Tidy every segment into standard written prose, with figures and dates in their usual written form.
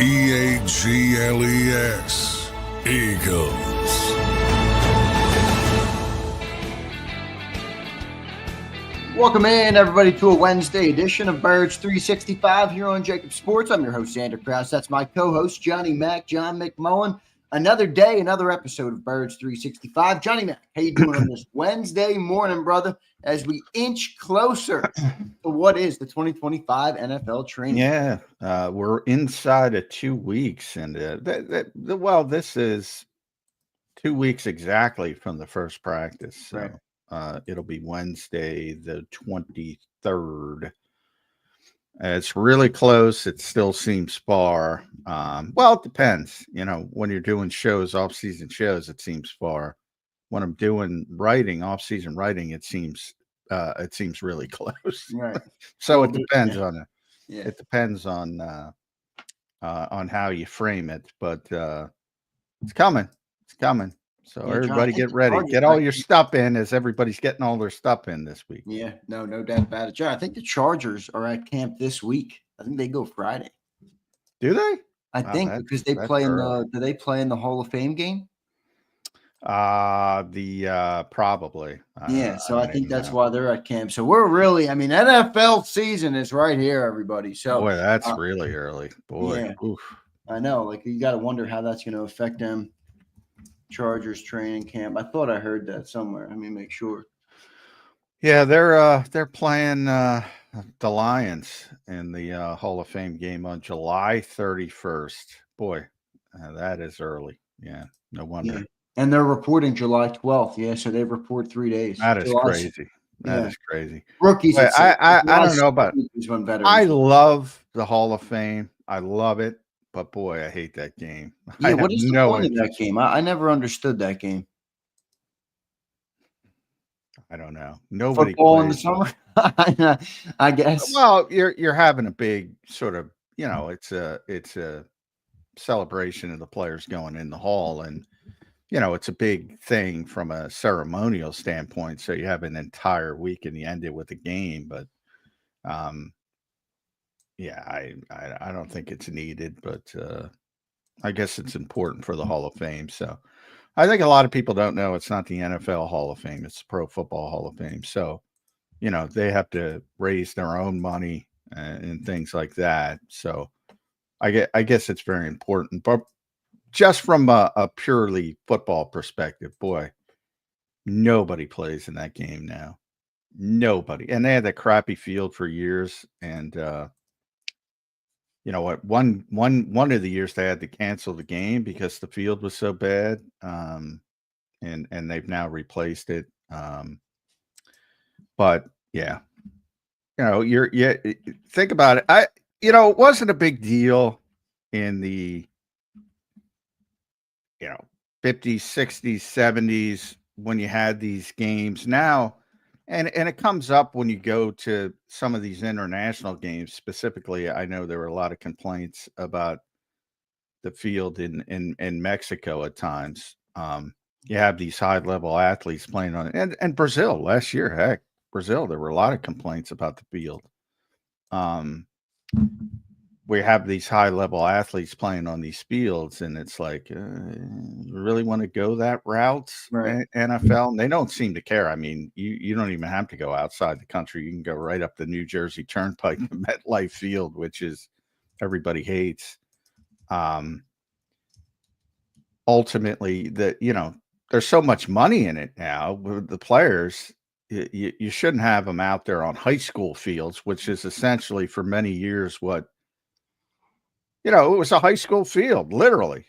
EAGLES, Eagles. Welcome in, everybody, to a Wednesday edition of Birds 365 here on JAKIB Sports. I'm your host, Zander Krause. That's my co-host, Johnny Mac, John McMullen. Another day, another episode of Birds 365. Johnny Mac, how you doing on this Wednesday morning, brother, as we inch closer to what is the 2025 NFL training? Yeah, we're inside of 2 weeks, and this is 2 weeks exactly from the first practice. So Right. It'll be Wednesday, the 23rd. It's really close. It still seems far. Well, it depends. You know, when you're doing shows, off-season shows, it seems far. When I'm doing writing, off-season writing, it seems really close. Right. So it depends on it. Yeah. It depends on how you frame it, but it's coming. It's coming. So Yeah, everybody John, get ready. Get all your stuff in as everybody's getting all their stuff in this week. Yeah, no doubt about it. John, I think the Chargers are at camp this week. I think they go Friday. Do they? I think because they play in the – do they play in the Hall of Fame game? Probably. Yeah, so I think that's why they're at camp. So we're really – I mean, NFL season is right here, everybody. So boy, that's really early. Boy, yeah, oof. I know. Like, you got to wonder how that's going to affect them. Chargers training camp. I thought I heard that somewhere. Let me make sure. Yeah, they're playing the Lions in the Hall of Fame game on July 31st. Boy, that is early. Yeah, no wonder. Yeah. And they're reporting July 12th. Yeah, so they report 3 days. That is crazy. That is crazy. Rookies. I don't know about. I love the Hall of Fame. I love it. But boy, I hate that game. Yeah, what is the point of that game? I never understood that game. I don't know. Nobody football in the summer. I guess. Well, you're having a big sort of, you know, it's a celebration of the players going in the hall, and you know, it's a big thing from a ceremonial standpoint. So you have an entire week and you end it with a game, but yeah, I don't think it's needed, but I guess it's important for the Hall of Fame. So I think a lot of people don't know it's not the NFL Hall of Fame, it's the Pro Football Hall of Fame. So, you know, they have to raise their own money and things like that. So I guess it's very important. But just from a purely football perspective, boy, nobody plays in that game now. Nobody. And they had that crappy field for years, and you know what? One of the years they had to cancel the game because the field was so bad, and they've now replaced it. But yeah, you know, think about it. It wasn't a big deal in the 50s, 60s, 70s when you had these games. Now. And it comes up when you go to some of these international games. Specifically, I know there were a lot of complaints about the field in Mexico at times. You have these high-level athletes playing on it. And Brazil last year, heck, Brazil, there were a lot of complaints about the field. We have these high-level athletes playing on these fields, and it's like, you really want to go that route, right. NFL? And they don't seem to care. I mean, you don't even have to go outside the country. You can go right up the New Jersey Turnpike to MetLife Field, which is everybody hates. Ultimately, there's so much money in it now with the players. You shouldn't have them out there on high school fields, which is essentially for many years what. It was a high school field, literally.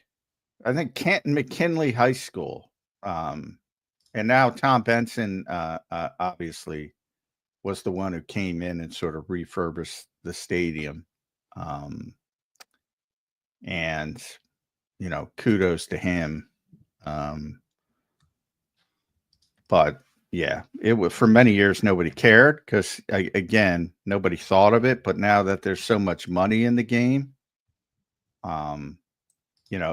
I think Canton McKinley High School. And now Tom Benson, obviously, was the one who came in and sort of refurbished the stadium. And, kudos to him. But, yeah, it was for many years nobody cared because, again, nobody thought of it. But now that there's so much money in the game,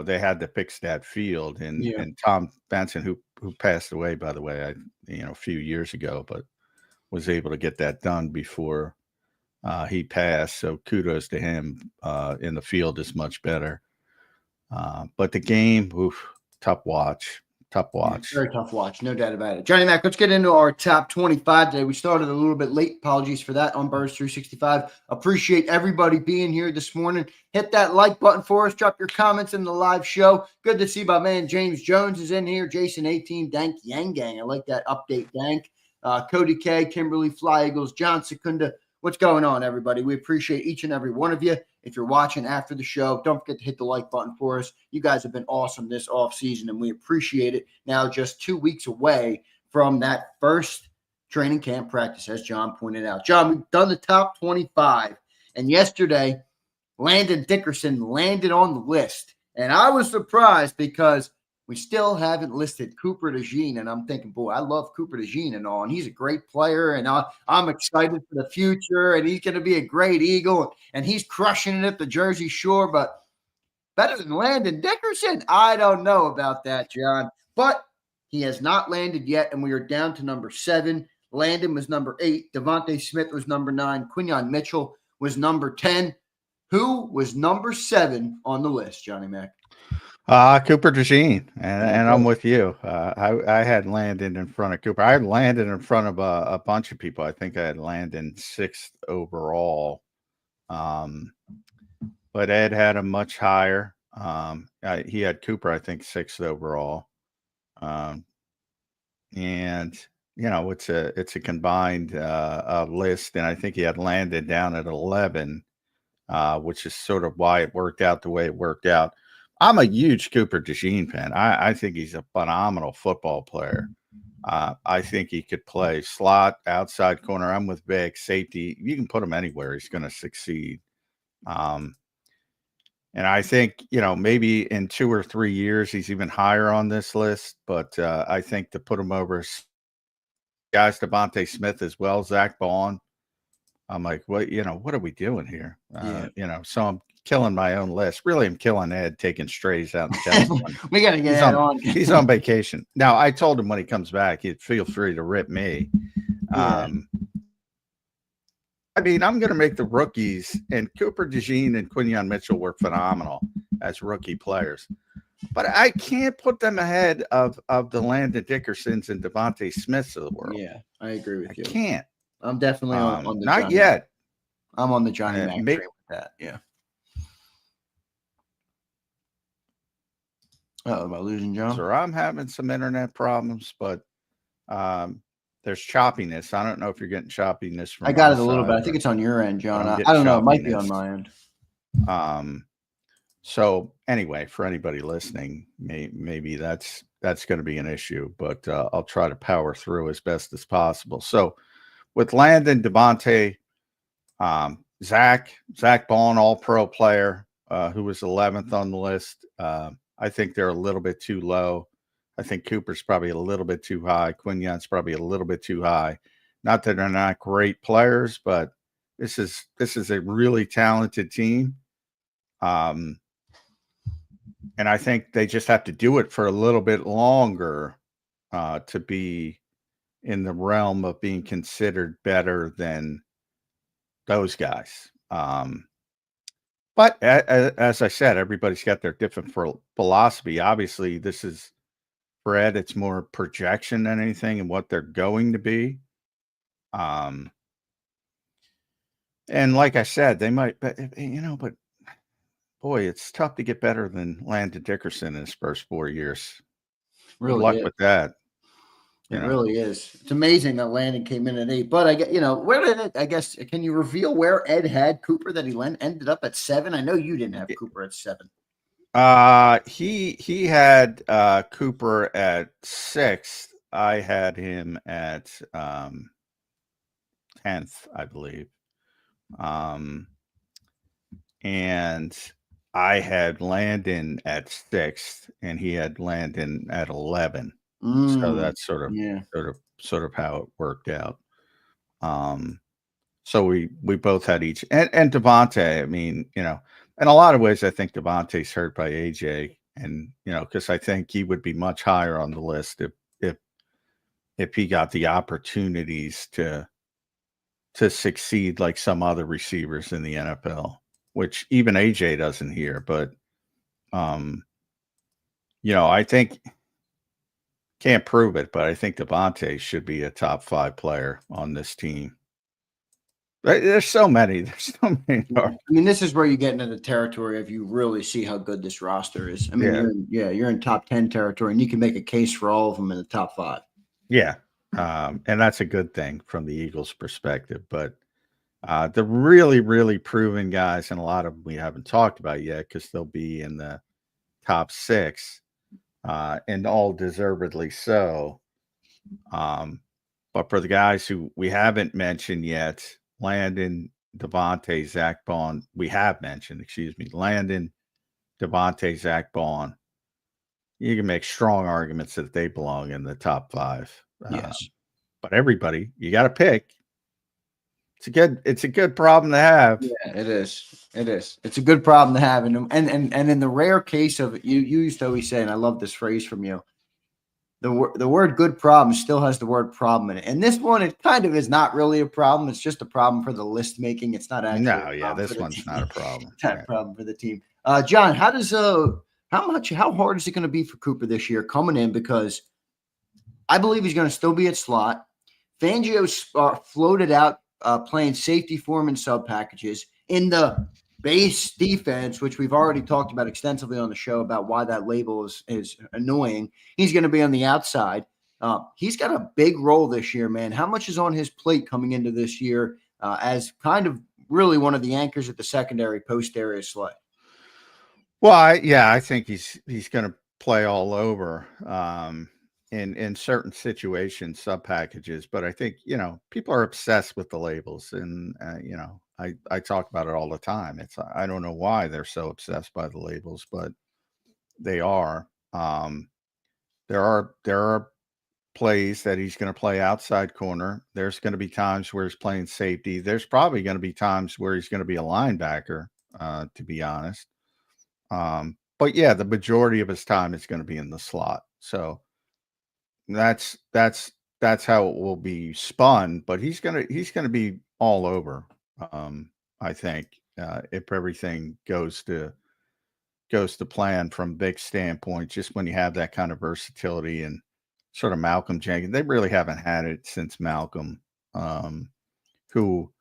they had to fix that field, and Tom Benson, who passed away, by the way, a few years ago, but was able to get that done before he passed. So kudos to him. In the field is much better. But the game, tough watch. Tough watch. Very tough watch, no doubt about it. Johnny Mac, let's get into our top 25 today. We started a little bit late. Apologies for that on Birds 365. Appreciate everybody being here this morning. Hit that like button for us. Drop your comments in the live show. Good to see my man James Jones is in here. Jason 18, Dank Yang Gang. I like that update, Dank. Cody K, Kimberly, Fly Eagles, John Secunda. What's going on, everybody? We appreciate each and every one of you. If you're watching after the show, don't forget to hit the like button for us. You guys have been awesome this offseason, and we appreciate it. Now just 2 weeks away from that first training camp practice, as John pointed out. John, we've done the top 25, and yesterday, Landon Dickerson landed on the list. And I was surprised because we still haven't listed Cooper DeJean, and I'm thinking, boy, I love Cooper DeJean and all, and he's a great player, and I'm excited for the future, and he's going to be a great Eagle, and he's crushing it at the Jersey Shore, but better than Landon Dickerson? I don't know about that, John, but he has not landed yet, and we are down to number 7. Landon was number 8. Devontae Smith was number 9. Quinyon Mitchell was number 10. Who was number 7 on the list, Johnny Mac? Cooper DeJean, and I'm with you. I had Landon in front of Cooper. I had Landon in front of a bunch of people. I think I had Landon 6th overall, but Ed had him much higher. He had Cooper, I think, 6th overall, and it's a combined list, and I think he had Landon down at 11, which is sort of why it worked out the way it worked out. I'm a huge Cooper DeJean fan. I think he's a phenomenal football player. I think he could play slot, outside corner. I'm with Vic, safety. You can put him anywhere. He's going to succeed. And I think, maybe in 2 or 3 years, he's even higher on this list. But I think to put him over guys, Devontae Smith as well, Zach Bond, I'm like, what are we doing here? So I'm killing my own list. Really, I'm killing Ed, taking strays out. We got to get Ed on. He's on vacation. Now, I told him when he comes back, he'd feel free to rip me. Yeah. I'm going to make the rookies, and Cooper DeJean and Quinyon Mitchell were phenomenal as rookie players. But I can't put them ahead of the Landon Dickersons and Devontae Smiths of the world. Yeah, I agree with you. I can't. I'm definitely on the not Johnny yet. Mac. I'm on the Johnny Mac train with that. Yeah. Am I losing John? So I'm having some internet problems, but there's choppiness. I don't know if you're getting choppiness from. I got it a little bit. I think it's on your end, John. I don't know. It might be on my end. So anyway, for anybody listening, maybe that's going to be an issue, but I'll try to power through as best as possible. So with Landon, Devontae, Zach Bond, all-pro player, who was 11th on the list. I think they're a little bit too low. I think Cooper's probably a little bit too high. Quinyon's probably a little bit too high. Not that they're not great players, but this is a really talented team. And I think they just have to do it for a little bit longer to be in the realm of being considered better than those guys. But as I said, everybody's got their different philosophy. Obviously, this is for Ed, it's more projection than anything and what they're going to be. And like I said, they might, but boy, it's tough to get better than Landon Dickerson in his first 4 years. Really, good luck with that. It really is. It's amazing that Landon came in at 8. But I get, where did it? I guess can you reveal where Ed had Cooper that he ended up at 7? I know you didn't have Cooper at 7. He had Cooper at 6th. I had him at 10th, I believe. And I had Landon at 6th, and he had Landon at 11. So that's sort of how it worked out. So we both had each, and Devontae. I mean, in a lot of ways, I think Devontae's hurt by AJ, and because I think he would be much higher on the list if he got the opportunities to to succeed like some other receivers in the NFL, which even AJ doesn't hear. But, I think can't prove it, but I think Devontae should be a top 5 player on this team. There's so many. There's so many. Yeah. I mean, this is where you get into the territory of you really see how good this roster is. I mean, you're in top 10 territory, and you can make a case for all of them in the top 5. Yeah. And that's a good thing from the Eagles' perspective. But the really, really proven guys, and a lot of them we haven't talked about yet because they'll be in the top 6, and all deservedly so. But for the guys who we haven't mentioned yet, Landon, Devontae, Zach Bond, we have mentioned, Landon, Devontae, Zach Bond. You can make strong arguments that they belong in the top 5. Yes. But everybody, you got to pick. It's a good problem to have. Yeah, it is. It is. It's a good problem to have. And in the rare case of you used to always say, and I love this phrase from you, the word good problem still has the word problem in it. And this one, it kind of is not really a problem. It's just a problem for the list making. It's not actually. No, yeah, this one's not a problem. It's not a problem for the team. John, how hard is it going to be for Cooper this year coming in? Because I believe he's going to still be at slot. Fangio floated out playing safety form and sub packages in the base defense, which we've already talked about extensively on the show about why that label is annoying. He's going to be on the outside. He's got a big role this year, man. How much is on his plate coming into this year as kind of really one of the anchors at the secondary post Darius Slay? Well, I think he's going to play all over in certain situations, sub packages. But I think, people are obsessed with the labels, and I talk about it all the time. I don't know why they're so obsessed by the labels, but they are. There are plays that he's going to play outside corner. There's going to be times where he's playing safety. There's probably going to be times where he's going to be a linebacker, to be honest. But yeah, the majority of his time is going to be in the slot. So that's how it will be spun. But he's gonna be all over. I think if everything goes to plan from big standpoint, just when you have that kind of versatility and sort of Malcolm Jenkins, they really haven't had it since Malcolm, who,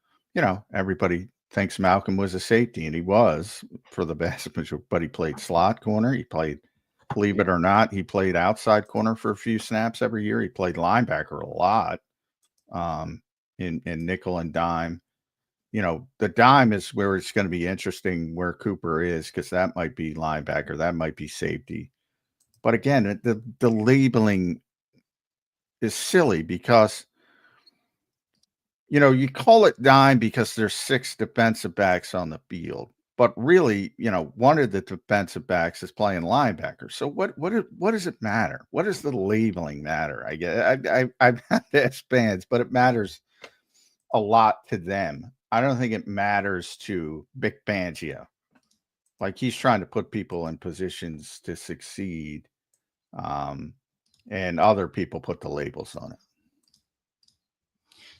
everybody thinks Malcolm was a safety, and he was for the vast majority, but he played slot corner. He played, believe it or not, he played outside corner for a few snaps every year. He played linebacker a lot, in nickel and dime. The dime is where it's going to be interesting where Cooper is, because that might be linebacker, that might be safety. But again, the labeling is silly because, you call it dime because there's 6 defensive backs on the field, but really, one of the defensive backs is playing linebacker. So what does it matter? What does the labeling matter? I get I've had to ask fans, but it matters a lot to them. I don't think it matters to Vic Fangio. Like, he's trying to put people in positions to succeed, and other people put the labels on it.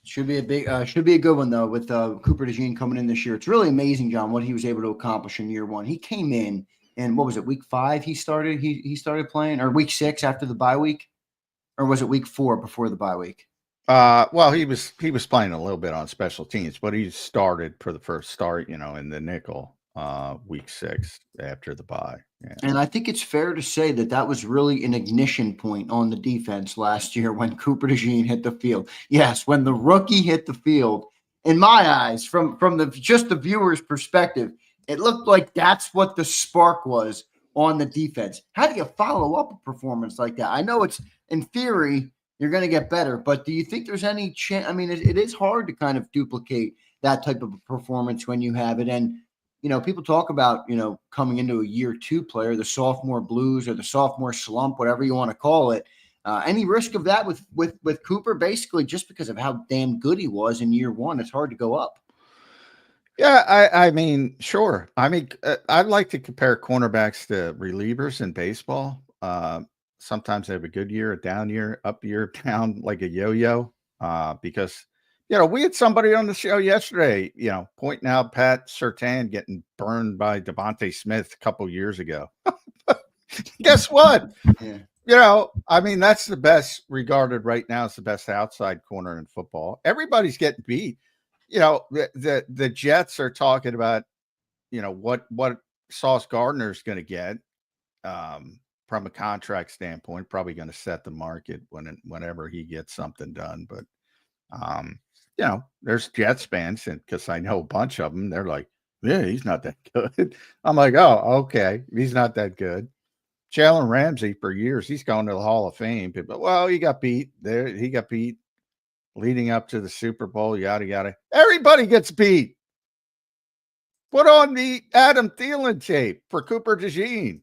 Should be a good one though with Cooper DeJean coming in this year. It's really amazing, John, what he was able to accomplish in year 1. He came in, and what was it, week 5 he started? He started playing, or week 6 after the bye week, or was it week 4 before the bye week? Well, he was playing a little bit on special teams, but he started for the first start, in the nickel, week 6 after the bye. Yeah. And I think it's fair to say that was really an ignition point on the defense last year when Cooper DeJean hit the field. Yes, when the rookie hit the field, in my eyes, from the viewer's perspective, it looked like that's what the spark was on the defense. How do you follow up a performance like that? I know it's, in theory, you're going to get better, but do you think there's any chance? I mean, it is hard to kind of duplicate that type of a performance when you have it. And, people talk about, coming into a year 2 player, the sophomore blues or the sophomore slump, whatever you want to call it. Any risk of that with Cooper, basically just because of how damn good he was in year 1? It's hard to go up. Yeah, I mean, sure. I mean, I'd like to compare cornerbacks to relievers in baseball. Sometimes they have a good year, a down year, up year, down, like a yo-yo, because We had somebody on the show yesterday, pointing out Pat Surtain getting burned by Devontae Smith a couple years ago. Guess what? Yeah. I mean, that's the best regarded right now as the best outside corner in football. Everybody's getting beat. The Jets are talking about, what Sauce Gardner's going to get from a contract standpoint, probably going to set the market whenever he gets something done. But, there's Jets fans, and because I know a bunch of them, they're like, yeah, he's not that good. I'm like, oh, okay. He's not that good. Jalen Ramsey for years, he's going to the Hall of Fame. People, well, he got beat there. He got beat leading up to the Super Bowl, yada, yada. Everybody gets beat. Put on the Adam Thielen tape for Cooper DeJean.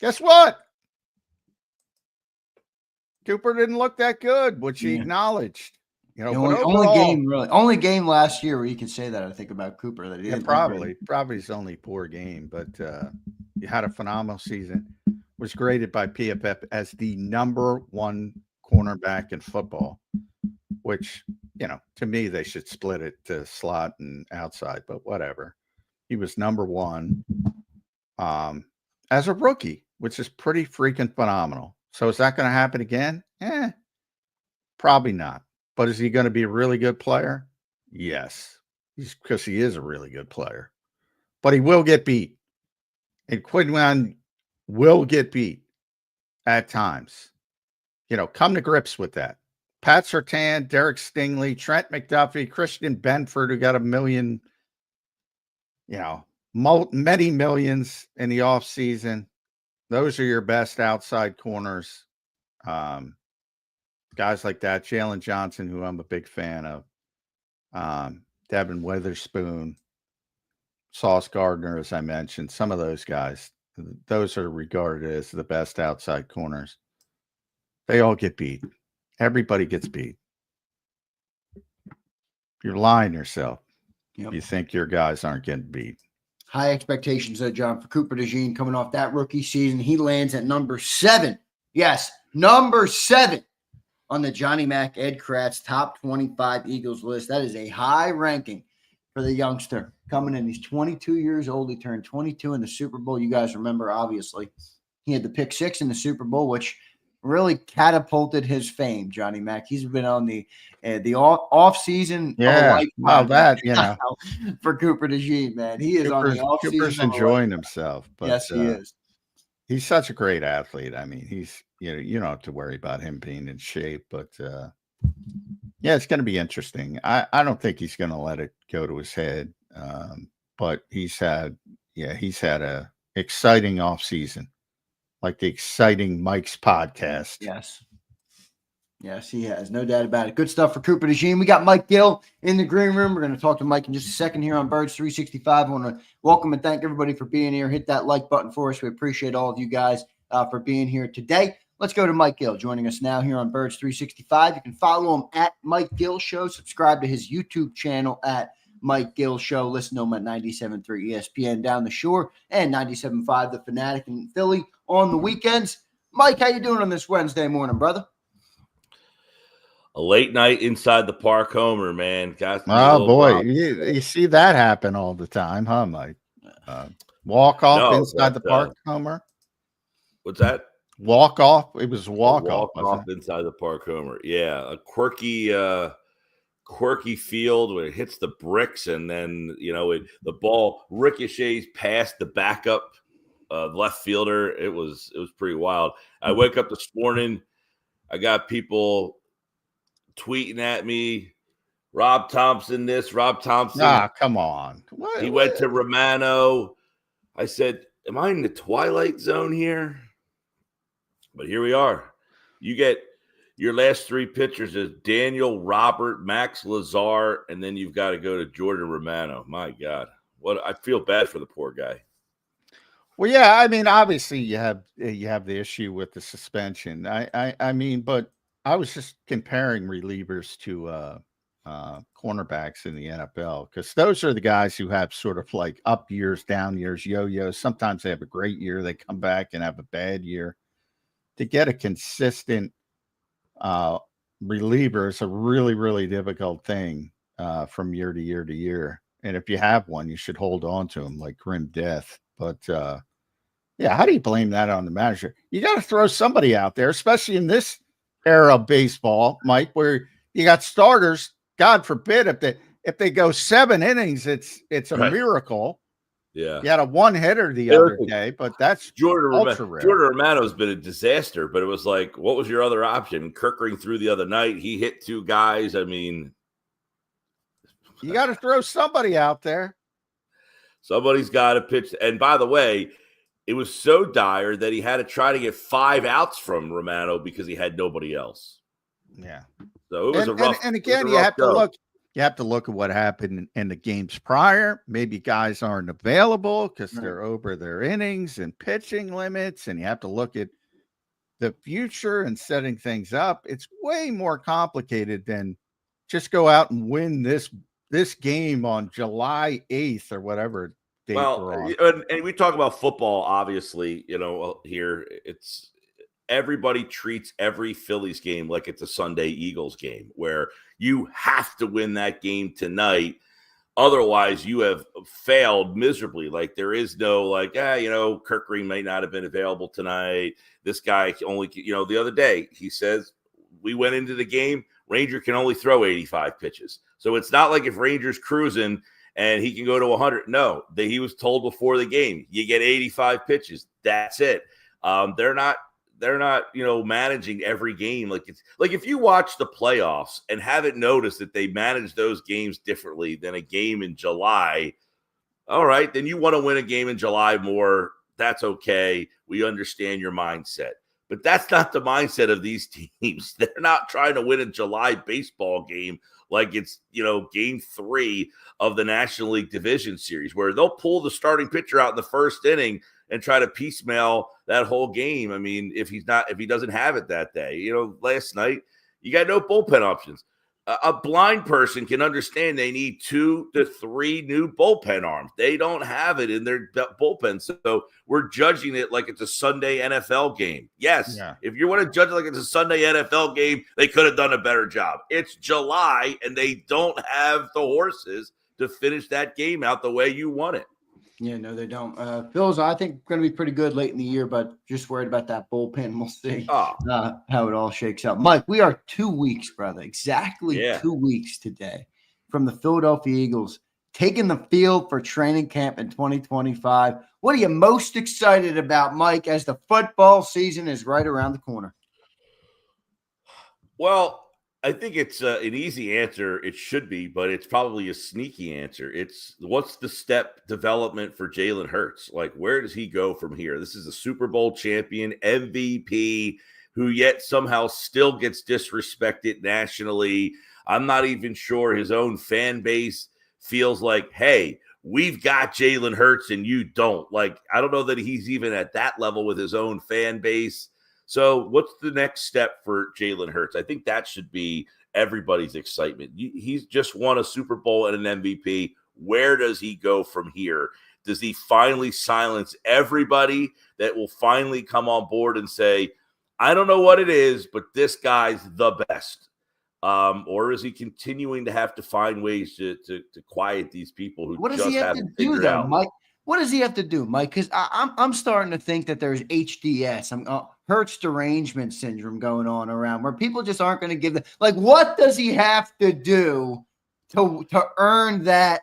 Guess what? Cooper didn't look that good, which he acknowledged. Only game last year where you could say that, I think, about Cooper. That he didn't probably his only poor game, but he had a phenomenal season. Was graded by PFF as the number one cornerback in football, which, to me, they should split it to slot and outside, but whatever. He was number one as a rookie, which is pretty freaking phenomenal. So is that going to happen again? Probably not. But is he going to be a really good player? Yes, because he is a really good player. But he will get beat. And Quinlan will get beat at times. Come to grips with that. Pat Surtain, Derek Stingley, Trent McDuffie, Christian Benford, who got $1 million, many millions in the offseason. Those are your best outside corners. Guys like that, Jalen Johnson, who I'm a big fan of, Devin Witherspoon, Sauce Gardner, as I mentioned, some of those guys, those are regarded as the best outside corners. They all get beat. Everybody gets beat. You're lying to yourself. Yep. You think your guys aren't getting beat. High expectations, though, John, for Cooper DeJean coming off that rookie season. He lands at number 7. Yes, number 7 on the Johnny Mac Ed Kratz top 25 Eagles list. That is a high ranking for the youngster coming in. He's 22 years old. He turned 22 in the Super Bowl. You guys remember, obviously, he had the pick 6 in the Super Bowl, which really catapulted his fame, Johnny Mac. He's been on the off season. Yeah, well, that, for Cooper DeJean, man. He is on the off season. Cooper's enjoying himself. But, yes, he is. He's such a great athlete. I mean, he's, you don't have to worry about him being in shape, but it's going to be interesting. I don't think he's going to let it go to his head. But he's had a exciting off season, like the exciting Mike's podcast. Yes, he has. No doubt about it. Good stuff for Cooper DeJean. We got Mike Gill in the green room. We're going to talk to Mike in just a second here on Birds 365. I want to welcome and thank everybody for being here. Hit that like button for us. We appreciate all of you guys for being here today. Let's go to Mike Gill joining us now here on Birds 365. You can follow him at Mike Gill Show. Subscribe to his YouTube channel at Mike Gill Show. Listen to him at 97.3 ESPN down the shore and 97.5 The Fanatic in Philly on the weekends. Mike, how you doing on this Wednesday morning, brother? A late night inside the park homer, man. Oh, boy. You see that happen all the time, huh, Mike? Walk off inside the park homer? What's that? Walk off. It was walk off inside the park homer. Yeah, a quirky field where it hits the bricks, and then the ball ricochets past the backup left fielder. It was pretty wild. I wake up this morning, I got people tweeting at me, Rob Thompson this, Rob Thompson. Ah, come on. He went to Romano. I said, am I in the twilight zone here? But here we are. You get your last 3 pitchers is Daniel, Robert, Max Lazar, and then you've got to go to Jordan Romano. My God. I feel bad for the poor guy. Well, yeah, I mean, obviously you have the issue with the suspension. I mean, but I was just comparing relievers to cornerbacks in the NFL, because those are the guys who have sort of like up years, down years, yo-yos. Sometimes they have a great year, they come back and have a bad year. To get a consistent reliever is a really, really difficult thing from year to year to year. And if you have one, you should hold on to him like grim death. But yeah, how do you blame that on the manager? You got to throw somebody out there, especially in this era of baseball, Mike, where you got starters. God forbid if they go 7 innings, it's a miracle. Yeah, you had a one hitter the other day, but that's ultra rare. Jordan Romano's been a disaster, but it was like, what was your other option? Kirkering threw the other night. He hit 2 guys. I mean, you got to throw somebody out there. Somebody's got to pitch. And by the way, it was so dire that he had to try to get 5 outs from Romano because he had nobody else. Yeah. So it was a rough. And again, you have to look. You have to look at what happened in the games prior. Maybe guys aren't available because they're over their innings and pitching limits, and you have to look at the future and setting things up. It's way more complicated than just go out and win this game on July 8th or whatever date we're on. And we talk about football, obviously, here it's everybody treats every Phillies game like it's a Sunday Eagles game where you have to win that game tonight. Otherwise, you have failed miserably. Like there is no Kirkering may not have been available tonight. This guy only, the other day he says we went into the game. Ranger can only throw 85 pitches. So it's not like if Ranger's cruising and he can go to 100. No, he was told before the game, you get 85 pitches. That's it. They're not managing every game. Like it's like if you watch the playoffs and haven't noticed that they manage those games differently than a game in July. All right, then you want to win a game in July more. That's okay. We understand your mindset, but that's not the mindset of these teams. They're not trying to win a July baseball game like it's, game 3 of the National League Division Series where they'll pull the starting pitcher out in the first inning and try to piecemeal that whole game. I mean, if he doesn't have it that day, last night you got no bullpen options. A blind person can understand they need 2 to 3 new bullpen arms. They don't have it in their bullpen. So we're judging it like it's a Sunday NFL game. Yes. Yeah. If you want to judge it like it's a Sunday NFL game, they could have done a better job. It's July and they don't have the horses to finish that game out the way you want it. Yeah, no, they don't. Phil's, I think, going to be pretty good late in the year, but just worried about that bullpen. We'll see how it all shakes out. Mike, we are 2 weeks, brother, exactly 2 weeks today from the Philadelphia Eagles taking the field for training camp in 2025. What are you most excited about, Mike, as the football season is right around the corner? Well, I think it's an easy answer. It should be, but it's probably a sneaky answer. It's what's the step development for Jalen Hurts? Like, where does he go from here? This is a Super Bowl champion, MVP, who yet somehow still gets disrespected nationally. I'm not even sure his own fan base feels like, hey, we've got Jalen Hurts and you don't. Like, I don't know that he's even at that level with his own fan base. So what's the next step for Jalen Hurts? I think that should be everybody's excitement. He's just won a Super Bowl and an MVP. Where does he go from here? Does he finally silence everybody that will finally come on board and say, I don't know what it is, but this guy's the best? Or is he continuing to have to find ways to quiet these people who just haven't figured it out? Mike? What does he have to do, Mike? Because I'm starting to think that there's HDS, Hurts derangement syndrome going on around where people just aren't going to give the what does he have to do to earn that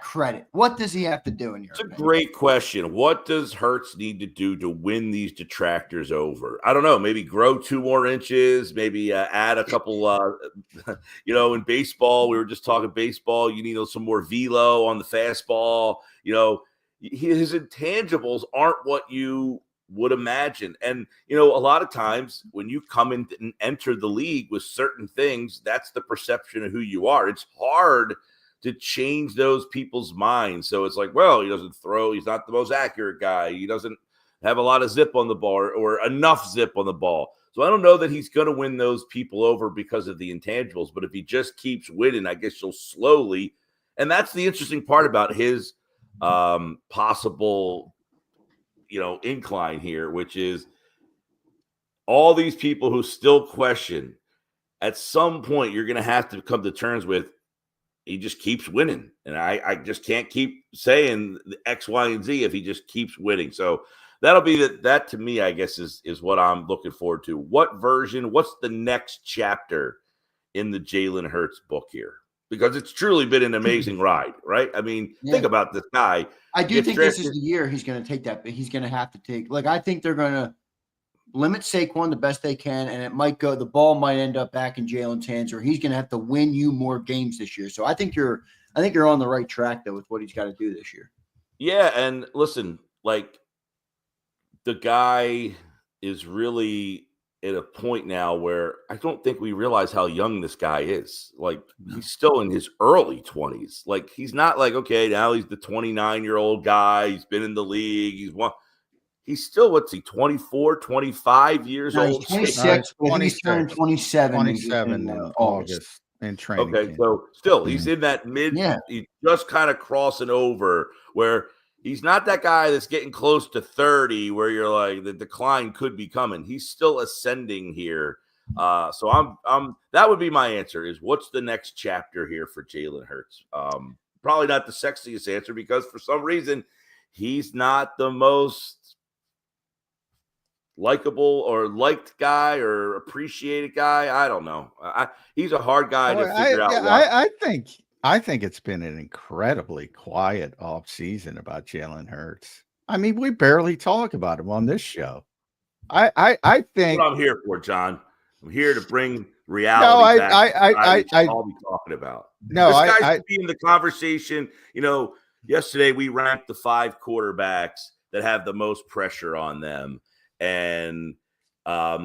credit? What does he have to do in your opinion? It's a great question. What does Hurts need to do to win these detractors over? I don't know. Maybe grow 2 more inches. Maybe add a couple. In baseball, we were just talking baseball. You need some more velo on the fastball. His intangibles aren't what you would imagine. And, a lot of times when you come in and enter the league with certain things, that's the perception of who you are. It's hard to change those people's minds. So it's like, well, he doesn't throw. He's not the most accurate guy. He doesn't have a lot of zip on the ball or enough zip on the ball. So I don't know that he's going to win those people over because of the intangibles. But if he just keeps winning, I guess you'll slowly. And that's the interesting part about his possible, incline here, which is all these people who still question, at some point you're going to have to come to terms with he just keeps winning. And I just can't keep saying the X, Y, and Z if he just keeps winning. So that'll be that to me, I guess, is what I'm looking forward to. What's the next chapter in the Jalen Hurts book here? Because it's truly been an amazing ride, right? I mean, think about this guy. I do think this is the year he's going to take that, but he's going to have to take, like, I think they're going to limit Saquon the best they can, and the ball might end up back in Jalen's hands, or he's going to have to win you more games this year. So I think you're on the right track, though, with what he's got to do this year. Yeah, and listen, like, the guy is really at a point now where I don't think we realize how young this guy is. Like, he's still in his early 20s. Like, he's not like, okay, now he's the 29-year-old guy. He's been in the league. He's still, what's he, 24, 25 years old? He's 26, but he's turning 27 in August in training. Okay, so still, he's in that he's just kind of crossing over where he's not that guy that's getting close to 30 where you're like, the decline could be coming. He's still ascending here. So I'm that would be my answer is what's the next chapter here for Jalen Hurts? Probably not the sexiest answer because for some reason he's not the most likable or liked guy or appreciated guy. I don't know. He's a hard guy to figure out. I think it's been an incredibly quiet off season about Jalen Hurts. I mean, we barely talk about him on this show. I think that's what I'm here for, John. I'm here to bring reality back. I'll be talking about. No, this guy should be in the conversation. You know, yesterday we ranked the 5 quarterbacks that have the most pressure on them. And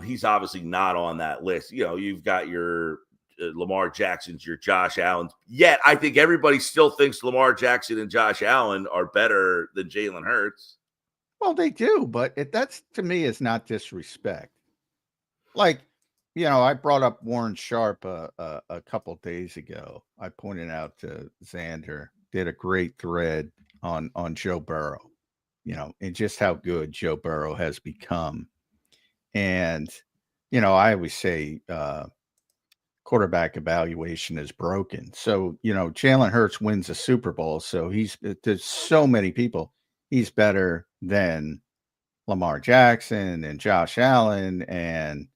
he's obviously not on that list. You know, you've got your Lamar Jacksons, your Josh Allens. Yet I think everybody still thinks Lamar Jackson and Josh Allen are better than Jalen Hurts. Well, they do, but that's to me is not disrespect. Like, you know, I brought up Warren Sharp a couple days ago. I pointed out to Zander, did a great thread on Joe Burrow. You know, and just how good Joe Burrow has become. And, you know, I always say quarterback evaluation is broken. So, you know, Jalen Hurts wins a Super Bowl. So there's so many people. He's better than Lamar Jackson and Josh Allen and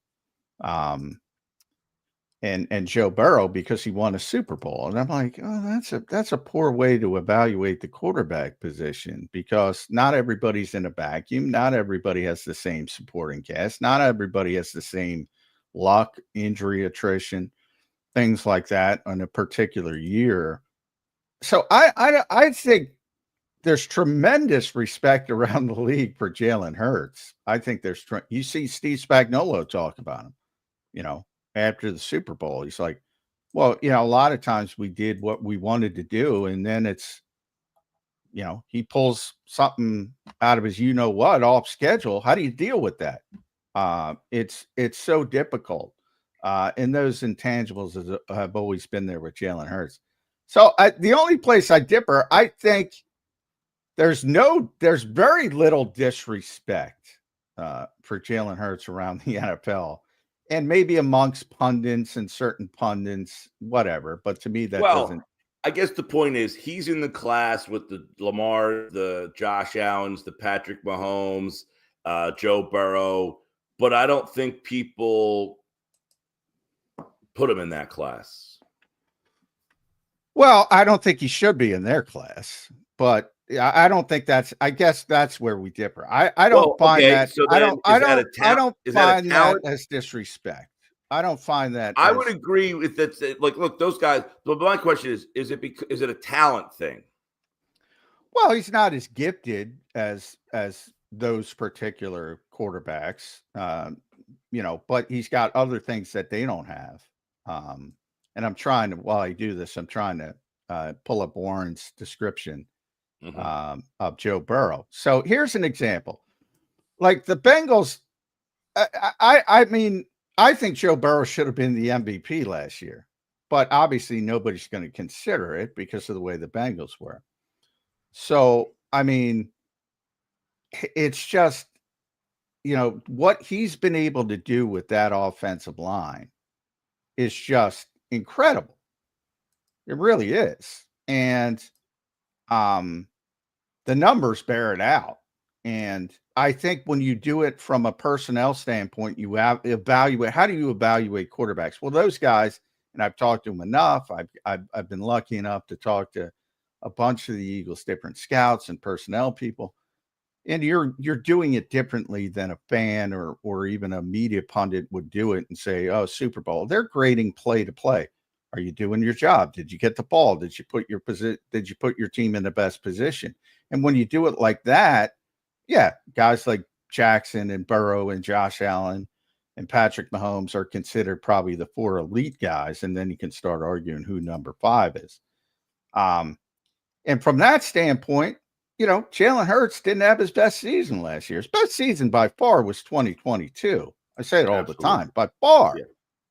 Joe Burrow because he won a Super Bowl. And I'm like, oh, that's a poor way to evaluate the quarterback position because not everybody's in a vacuum. Not everybody has the same supporting cast. Not everybody has the same luck, injury, attrition, things like that on a particular year. So I think there's tremendous respect around the league for Jalen Hurts. I think you see Steve Spagnuolo talk about him, you know, after the Super Bowl. He's like, well, you know, a lot of times we did what we wanted to do. And then it's, you know, he pulls something out of his, you know what, off schedule. How do you deal with that? It's so difficult. And those intangibles have always been there with Jalen Hurts. So the only place I differ, I think there's very little disrespect for Jalen Hurts around the NFL. And maybe amongst pundits and certain pundits, whatever. But to me, that doesn't. I guess the point is he's in the class with the Lamar, the Josh Allens, the Patrick Mahomes, Joe Burrow. But I don't think people put him in that class. Well, I don't think he should be in their class. But I don't think I guess that's where we differ. I don't find that. So I don't find that as disrespect. I don't find that. I would agree with that. Like, look, those guys. But my question is it a talent thing? Well, he's not as gifted as those particular quarterbacks, you know, but he's got other things that they don't have. And I'm trying to, while I do this, I'm trying to pull up Warren's description of Joe Burrow. So here's an example. Like the Bengals, I mean, I think Joe Burrow should have been the MVP last year, but obviously nobody's going to consider it because of the way the Bengals were. So, I mean, it's just, you know, what he's been able to do with that offensive line is just incredible. It really is. And the numbers bear it out. And I think when you do it from a personnel standpoint, you evaluate, how do you evaluate quarterbacks? Well, those guys, and I've talked to them enough. I've been lucky enough to talk to a bunch of the Eagles, different scouts and personnel people. And you're doing it differently than a fan or even a media pundit would do it and say, oh, Super Bowl. They're grading play to play. Are you doing your job? Did you get the ball? Did you put your team in the best position? And when you do it like that, yeah, guys like Jackson and Burrow and Josh Allen and Patrick Mahomes are considered probably the 4 elite guys. And then you can start arguing who number 5 is. And from that standpoint, Jalen Hurts didn't have his best season last year. His best season by far was 2022. I say it all the time, by far. Yeah.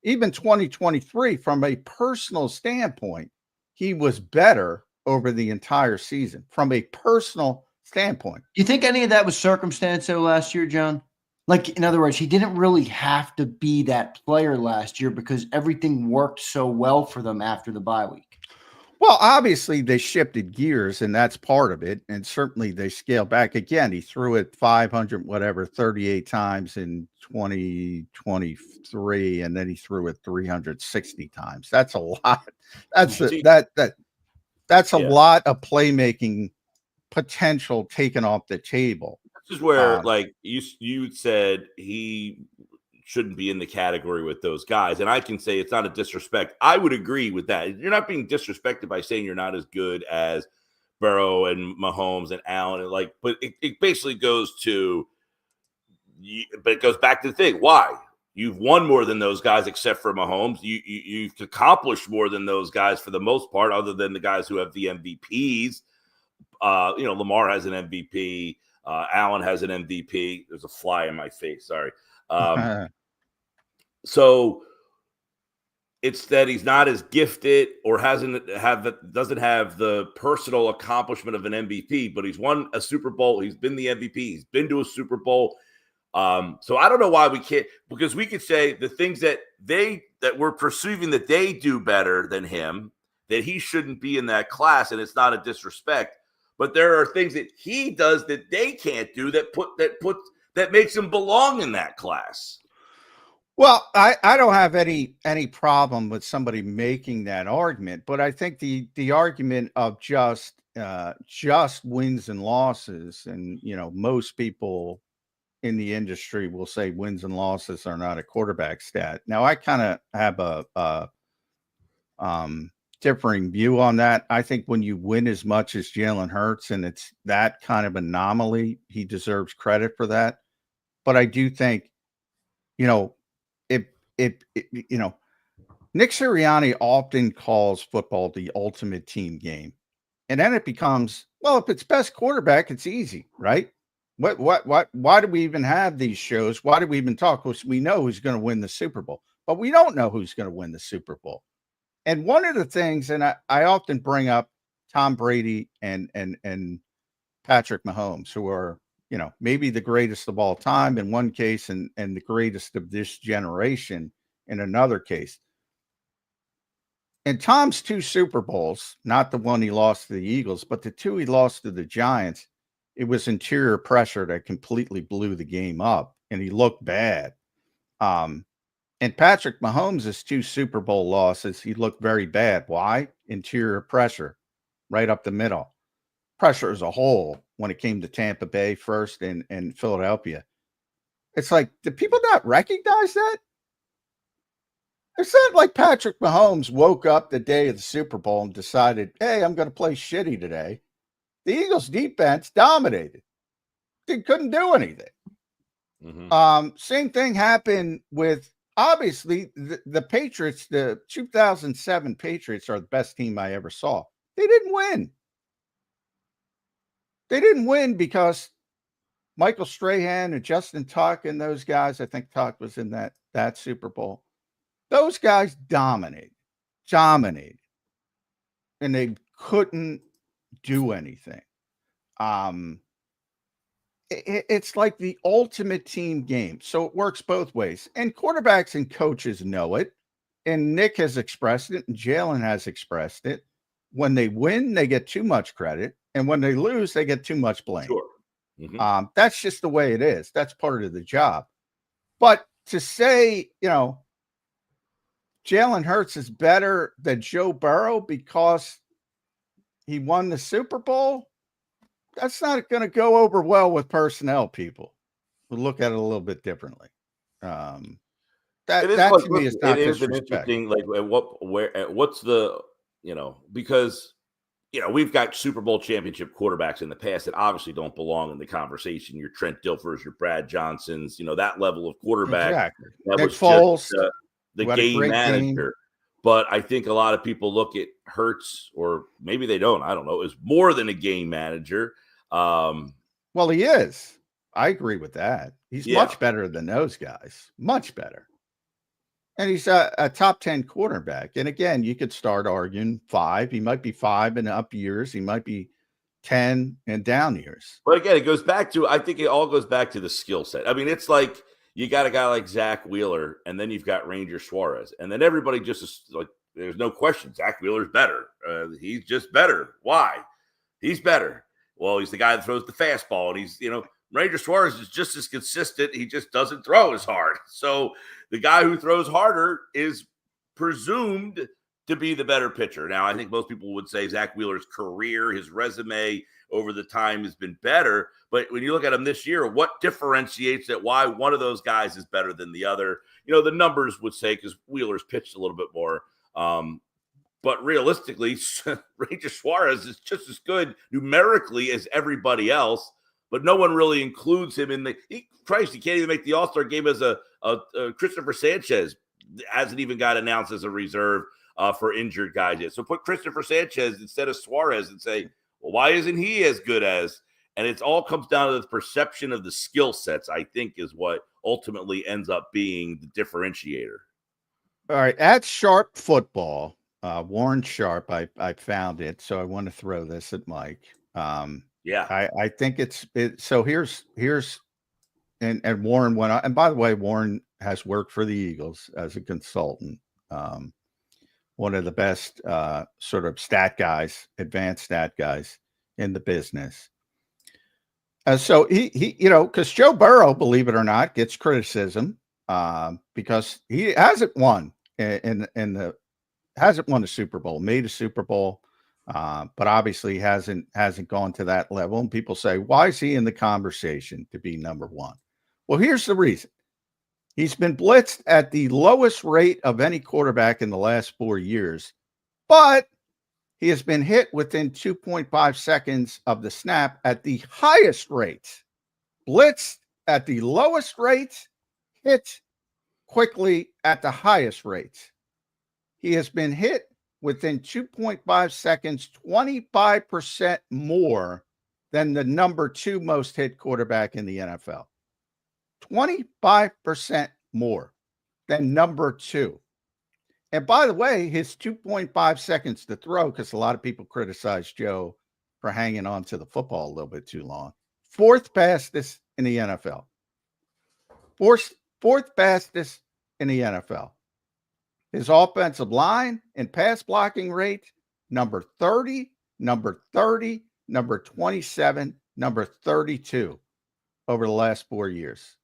Even 2023, from a personal standpoint, he was better over the entire season from a personal standpoint. Do you think any of that was circumstance though last year, John? Like, in other words, he didn't really have to be that player last year because everything worked so well for them after the bye week. Well, obviously they shifted gears, and that's part of it. And certainly they scaled back again. He threw it 38 times in 2023, and then he threw it 360 times. That's a lot. That's a lot of playmaking potential taken off the table. This is where, like you said, he shouldn't be in the category with those guys. And I can say it's not a disrespect. I would agree with that. You're not being disrespected by saying you're not as good as Burrow and Mahomes and Allen. And but it basically goes to, but it goes back to the thing. Why? You've won more than those guys, except for Mahomes. You've accomplished more than those guys for the most part, other than the guys who have the MVPs. Lamar has an MVP. Allen has an MVP. There's a fly in my face. Sorry. So it's that he's not as gifted or doesn't have the personal accomplishment of an MVP, but he's won a Super Bowl. He's been the MVP. He's been to a Super Bowl. So I don't know why we can't, because we could say the things that we're perceiving that they do better than him, that he shouldn't be in that class, and it's not a disrespect. But there are things that he does that they can't do that makes him belong in that class. Well, I don't have any problem with somebody making that argument, but I think the argument of just wins and losses, and most people in the industry will say wins and losses are not a quarterback stat. Now, I kind of have a differing view on that. I think when you win as much as Jalen Hurts, and it's that kind of anomaly, he deserves credit for that. But I do think, Nick Sirianni often calls football the ultimate team game. And then it becomes, well, if it's best quarterback, it's easy, right? Why do we even have these shows? Why do we even talk? Because we know who's going to win the Super Bowl, but we don't know who's going to win the Super Bowl. And one of the things, and I often bring up Tom Brady and Patrick Mahomes, who are, maybe the greatest of all time in one case, and the greatest of this generation in another case. In Tom's 2 Super Bowls, not the one he lost to the Eagles, but the 2 he lost to the Giants, it was interior pressure that completely blew the game up, and he looked bad. And Patrick Mahomes' 2 Super Bowl losses, he looked very bad. Why? Interior pressure, right up the middle. Pressure as a whole when it came to Tampa Bay first and Philadelphia. It's like, do people not recognize that? It's not like Patrick Mahomes woke up the day of the Super Bowl and decided, hey, I'm going to play shitty today. The Eagles defense dominated. They couldn't do anything. Mm-hmm. Same thing happened with, obviously, the Patriots. The 2007 Patriots are the best team I ever saw. They didn't win. They didn't win because Michael Strahan and Justin Tuck and those guys, I think Tuck was in that Super Bowl. Those guys dominated. And they couldn't do anything. It's like the ultimate team game. So it works both ways. And quarterbacks and coaches know it. Nick has expressed it, and Jalen has expressed it. When they win, they get too much credit, and when they lose, they get too much blame. Sure. Mm-hmm. That's just the way it is. That's part of the job. But to say, Jalen Hurts is better than Joe Burrow because he won the Super Bowl, that's not going to go over well with personnel people who look at it a little bit differently. That to me is not disrespect. Interesting, like what's the, because, we've got Super Bowl championship quarterbacks in the past that obviously don't belong in the conversation. Your Trent Dilfers, your Brad Johnsons, that level of quarterback. Exactly. That Nick was Foles, just the game manager. But I think a lot of people look at Hurts, or maybe they don't, I don't know, as more than a game manager. Well, he is. I agree with that. He's much better than those guys. Much better. And he's a top 10 quarterback. And again, you could start arguing 5. He might be 5 in up years. He might be 10 in down years. But again, I think it all goes back to the skill set. I mean, it's like you got a guy like Zach Wheeler, and then you've got Ranger Suarez. And then everybody just is like, there's no question. Zach Wheeler's better. He's just better. Why? He's better. Well, he's the guy that throws the fastball, and he's, Ranger Suarez is just as consistent. He just doesn't throw as hard. So the guy who throws harder is presumed to be the better pitcher. Now, I think most people would say Zach Wheeler's career, his resume over the time has been better. But when you look at him this year, what differentiates that why one of those guys is better than the other? The numbers would say because Wheeler's pitched a little bit more. But realistically, Ranger Suarez is just as good numerically as everybody else. But no one really includes him in he can't even make the All-Star game as a Christopher Sanchez hasn't even got announced as a reserve for injured guys yet. So put Christopher Sanchez instead of Suarez and say, well, why isn't he as good as? And it all comes down to the perception of the skill sets, I think, is what ultimately ends up being the differentiator. All right. At Sharp Football, Warren Sharp, I found it. So I want to throw this at Mike. Yeah, I think it's so here's and Warren went on, and by the way, Warren has worked for the Eagles as a consultant. One of the best sort of advanced stat guys in the business. So he because Joe Burrow, believe it or not, gets criticism because he hasn't won hasn't won the Super Bowl, made a Super Bowl. But obviously hasn't gone to that level. And people say, why is he in the conversation to be number 1? Well, here's the reason. He's been blitzed at the lowest rate of any quarterback in the last 4 years, but he has been hit within 2.5 seconds of the snap at the highest rate. Blitzed at the lowest rate, hit quickly at the highest rate. He has been hit within 2.5 seconds, 25% more than the number 2 most hit quarterback in the NFL. 25% more than number 2. And by the way, his 2.5 seconds to throw, because a lot of people criticize Joe for hanging on to the football a little bit too long. 4th fastest in the NFL. Fourth fastest in the NFL. His offensive line and pass blocking rate, number 30, number 30, number 27, number 32 over the last 4 years.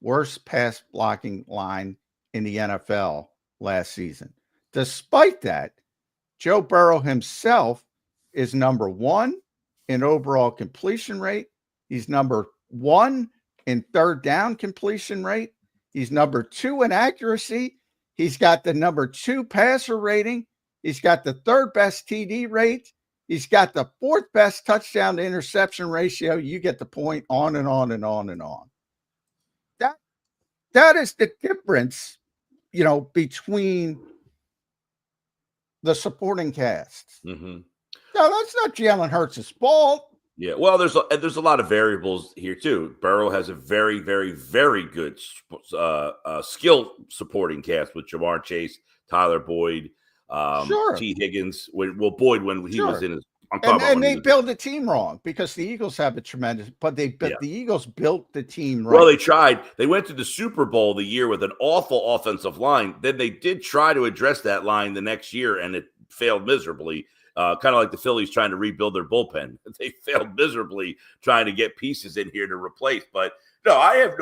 Worst pass blocking line in the NFL last season. Despite that, Joe Burrow himself is number 1 in overall completion rate. He's number 1 in third down completion rate. He's number 2 in accuracy. He's got the number 2 passer rating. He's got the 3rd best TD rate. He's got the 4th best touchdown to interception ratio. You get the point, on and on and on and on. That is the difference, between the supporting casts. Mm-hmm. No, that's not Jalen Hurts' fault. Yeah, well, there's a lot of variables here too. Burrow has a very, very, very good skill supporting cast with Jamar Chase, Tyler Boyd, Sure. T. Higgins. Boyd when he was in his And they build the team wrong because the Eagles have a tremendous, but the Eagles built the team right. Well, they tried. They went to the Super Bowl the year with an awful offensive line. Then they did try to address that line the next year, and it failed miserably. Kind of like the Phillies trying to rebuild their bullpen. They failed miserably trying to get pieces in here to replace. But no, I have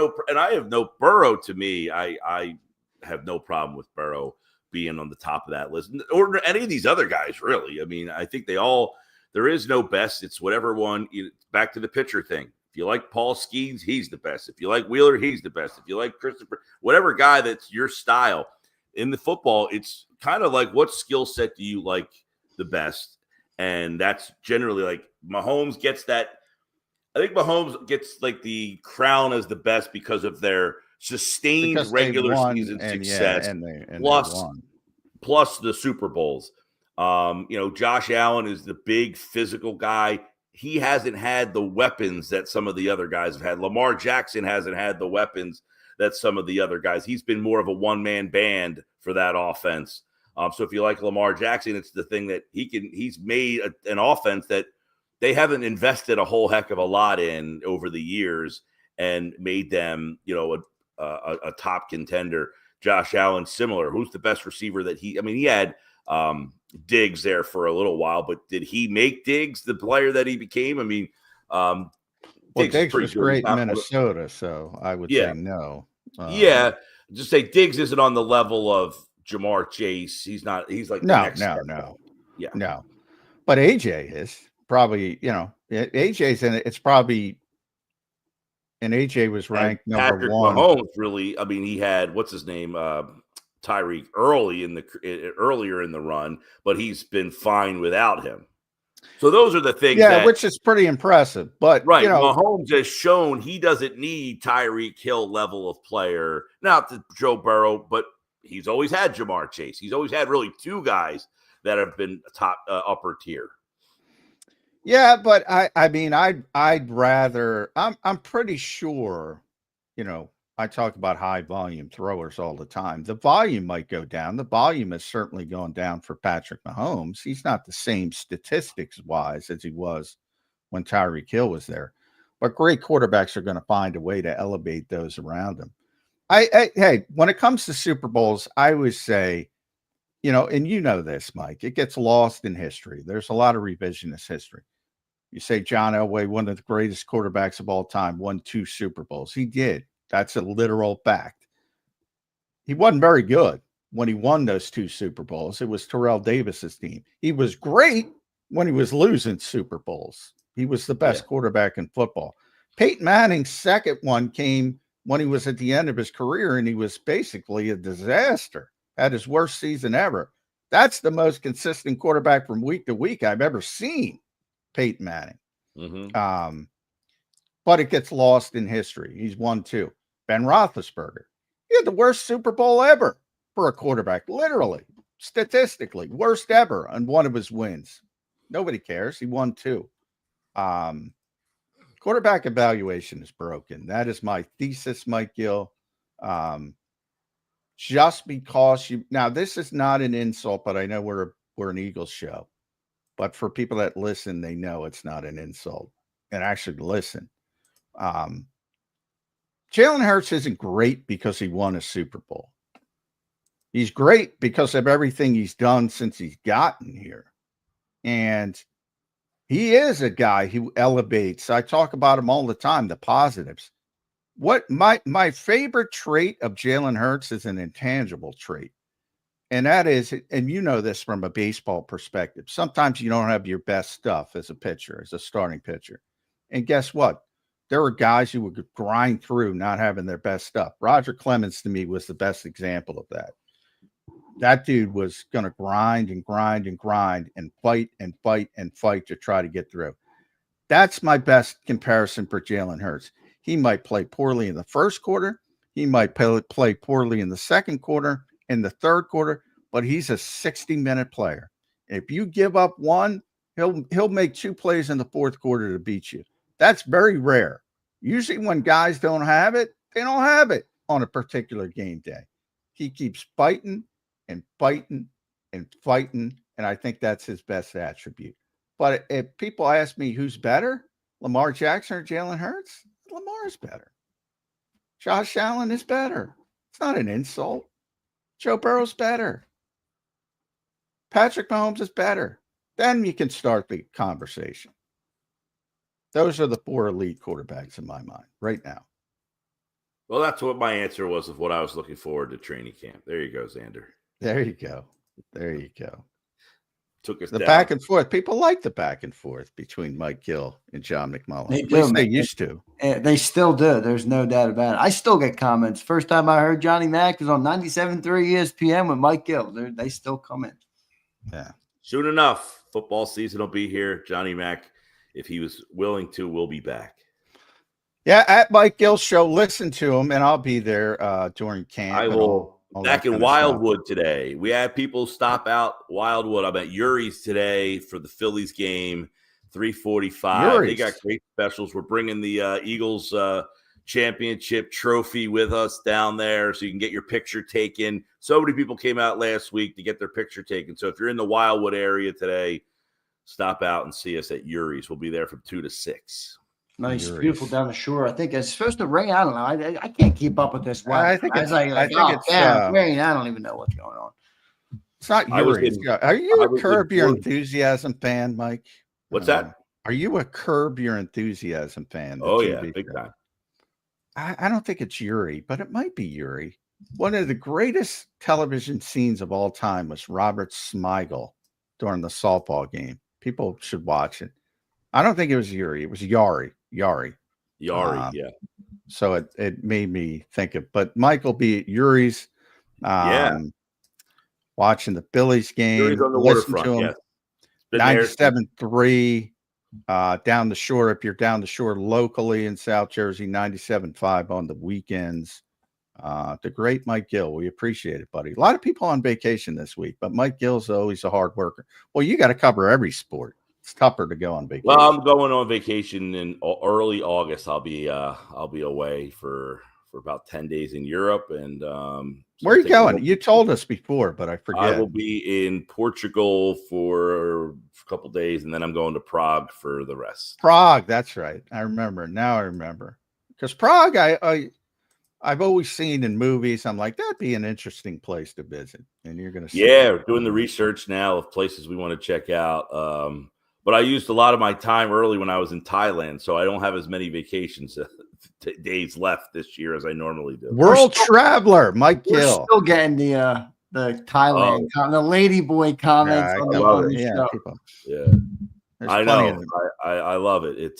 no Burrow. To me, I have no problem with Burrow being on the top of that list, or any of these other guys, really. I mean, I think there is no best. It's whatever one. Back to the pitcher thing. If you like Paul Skeens, he's the best. If you like Wheeler, he's the best. If you like Christopher, whatever guy that's your style. In the football, it's kind of like, what skill set do you like the best? And that's generally like Mahomes gets that. I think Mahomes gets like the crown as the best because of their sustained regular season success, plus the Super Bowls. Josh Allen is the big physical guy. He hasn't had the weapons that some of the other guys have had. Lamar Jackson hasn't had the weapons that some of the other guys. He's been more of a one-man band for that offense. So if you like Lamar Jackson, it's the thing that he's made an offense that they haven't invested a whole heck of a lot in over the years and made them, a top contender. Josh Allen, similar. Who's the best receiver that he had Diggs there for a little while, but did he make Diggs the player that he became? Diggs was great in Minnesota, so I would say no. Just say Diggs isn't on the level of Jamar Chase. He's not. He's like no. But AJ is probably, AJ's in it. It's probably, and AJ was ranked number Patrick one. Mahomes really. He had what's his name, Tyreek earlier in the run, but he's been fine without him. So those are the things. Yeah, which is pretty impressive. But Mahomes has shown he doesn't need Tyreek Hill level of player. Not to Joe Burrow, but he's always had Jamar Chase. He's always had really two guys that have been top upper tier. Yeah, but I'd rather. I'm pretty sure. I talk about high volume throwers all the time. The volume might go down. The volume has certainly gone down for Patrick Mahomes. He's not the same statistics wise as he was when Tyreek Hill was there. But great quarterbacks are going to find a way to elevate those around them. Hey, when it comes to Super Bowls, I always say, and this, Mike, it gets lost in history. There's a lot of revisionist history. You say John Elway, one of the greatest quarterbacks of all time, won 2 Super Bowls. He did. That's a literal fact. He wasn't very good when he won those 2 Super Bowls. It was Terrell Davis's team. He was great when he was losing Super Bowls. He was the best quarterback in football. Peyton Manning's second one came when he was at the end of his career, and he was basically a disaster. Had his worst season ever. That's the most consistent quarterback from week to week I've ever seen, Peyton Manning. Mm-hmm. But it gets lost in history. He's won 2. Ben Roethlisberger, he had the worst Super Bowl ever for a quarterback, literally, statistically, worst ever on one of his wins. Nobody cares. He won 2. Quarterback evaluation is broken. That is my thesis, Mike Gill. Just because now this is not an insult, but I know we're an Eagles show. But for people that listen, they know it's not an insult and actually listen. Jalen Hurts isn't great because he won a Super Bowl. He's great because of everything he's done since he's gotten here. And he is a guy who elevates. I talk about him all the time, the positives. What my favorite trait of Jalen Hurts is an intangible trait. And that is, and this from a baseball perspective, sometimes you don't have your best stuff as a pitcher, as a starting pitcher. And guess what? There were guys who would grind through not having their best stuff. Roger Clemens, to me, was the best example of that. That dude was going to grind and grind and grind and fight and fight and fight to try to get through. That's my best comparison for Jalen Hurts. He might play poorly in the first quarter. He might play poorly in the second quarter, in the third quarter, but he's a 60-minute player. If you give up one, he'll make 2 plays in the fourth quarter to beat you. That's very rare. Usually when guys don't have it, they don't have it on a particular game day. He keeps fighting and fighting and fighting, and I think that's his best attribute. But if people ask me who's better, Lamar Jackson or Jalen Hurts, Lamar's better. Josh Allen is better. It's not an insult. Joe Burrow's better. Patrick Mahomes is better. Then you can start the conversation. Those are the 4 elite quarterbacks in my mind right now. Well, that's what my answer was of what I was looking forward to training camp. There you go, Zander. There you go. There you go. Took us the down. Back and forth. People like the back and forth between Mike Gill and John McMullen. They At do, least they man. used to. They still do. There's no doubt about it. I still get comments. First time I heard Johnny Mac was on 97.3 ESPN with Mike Gill. They still come in. Yeah. Soon enough, football season will be here. Johnny Mac, if he was willing to, will be back. Yeah, at Mike Gill's show, listen to him, and I'll be there during camp. I will. Back in Wildwood today. We had people stop out Wildwood. I'm at Yuri's today for the Phillies game, 3:45. They got great specials. We're bringing the Eagles championship trophy with us down there so you can get your picture taken. So many people came out last week to get their picture taken. So if you're in the Wildwood area today, stop out and see us at Yuri's. We'll be there from 2 to 6. Nice, beautiful down the shore. I think it's supposed to rain. I don't know. I can't keep up with this weather. I think it's rain. I don't even know what's going on. It's not Yuri's. Are you a Curb Your Enthusiasm fan, Mike? What's that? Are you a Curb Your Enthusiasm fan? Oh, yeah, big time. I don't think it's Yuri, but it might be Yuri. One of the greatest television scenes of all time was Robert Smigel during the softball game. People should watch it. I don't think it was Yuri. It was Yari. Yeah. So it made me think of, but Mike will be at Yuri's. Watching the Phillies game. Yuri's on the waterfront. 97.3 down the shore. If you're down the shore locally in South Jersey, 97.5 on the weekends. The great Mike Gill. We appreciate it, buddy. A lot of people on vacation this week, but Mike Gill's always a hard worker. Well, you got to cover every sport. It's tougher to go on vacation. Well, I'm going on vacation in early August. I'll be away for about 10 days in Europe. And where are you going? You told us before, but I forget. I will be in Portugal for a couple of days, and then I'm going to Prague for the rest. Prague, that's right. I remember. Now I remember. Because Prague, I've always seen in movies. I'm like, that'd be an interesting place to visit. And you're going to see. Yeah, we're doing the research now of places we want to check out. But I used a lot of my time early when I was in Thailand, so I don't have as many vacations days left this year as I normally do. World traveler, Mike Gill. We're still getting the Thailand, the ladyboy comments on the show. I know. I love it. It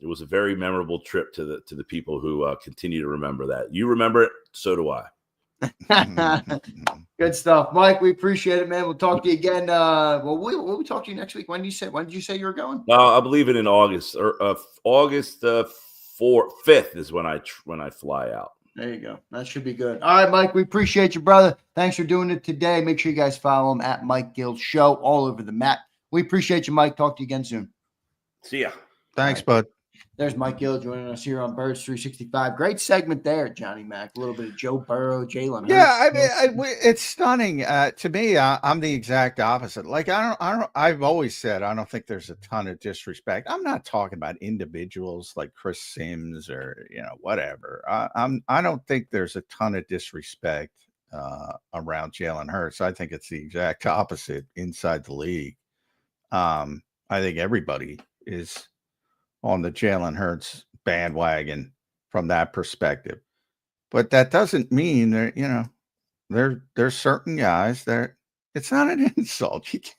was a very memorable trip to the people who continue to remember that. You remember it, so do I. Good stuff, Mike. We appreciate it, man. We'll talk to you again. We'll talk to you next week. When did you say you were going? I believe it in August or August 5th is when I fly out. There you go. That should be good. All right, Mike. We appreciate you, brother. Thanks for doing it today. Make sure you guys follow him at Mike Gill Show all over the map. We appreciate you, Mike. Talk to you again soon. See ya. Thanks, bud. There's Mike Gill joining us here on Birds 365. Great segment there, Johnny Mac. A little bit of Joe Burrow, Jalen Hurts. Yeah, I mean, it's stunning. To me, I'm the exact opposite. Like I've always said, I don't think there's a ton of disrespect. I'm not talking about individuals like Chris Sims or whatever. I don't think there's a ton of disrespect around Jalen Hurts. I think it's the exact opposite inside the league. I think everybody is on the Jalen Hurts bandwagon from that perspective. But that doesn't mean that, there's certain guys that it's not an insult. If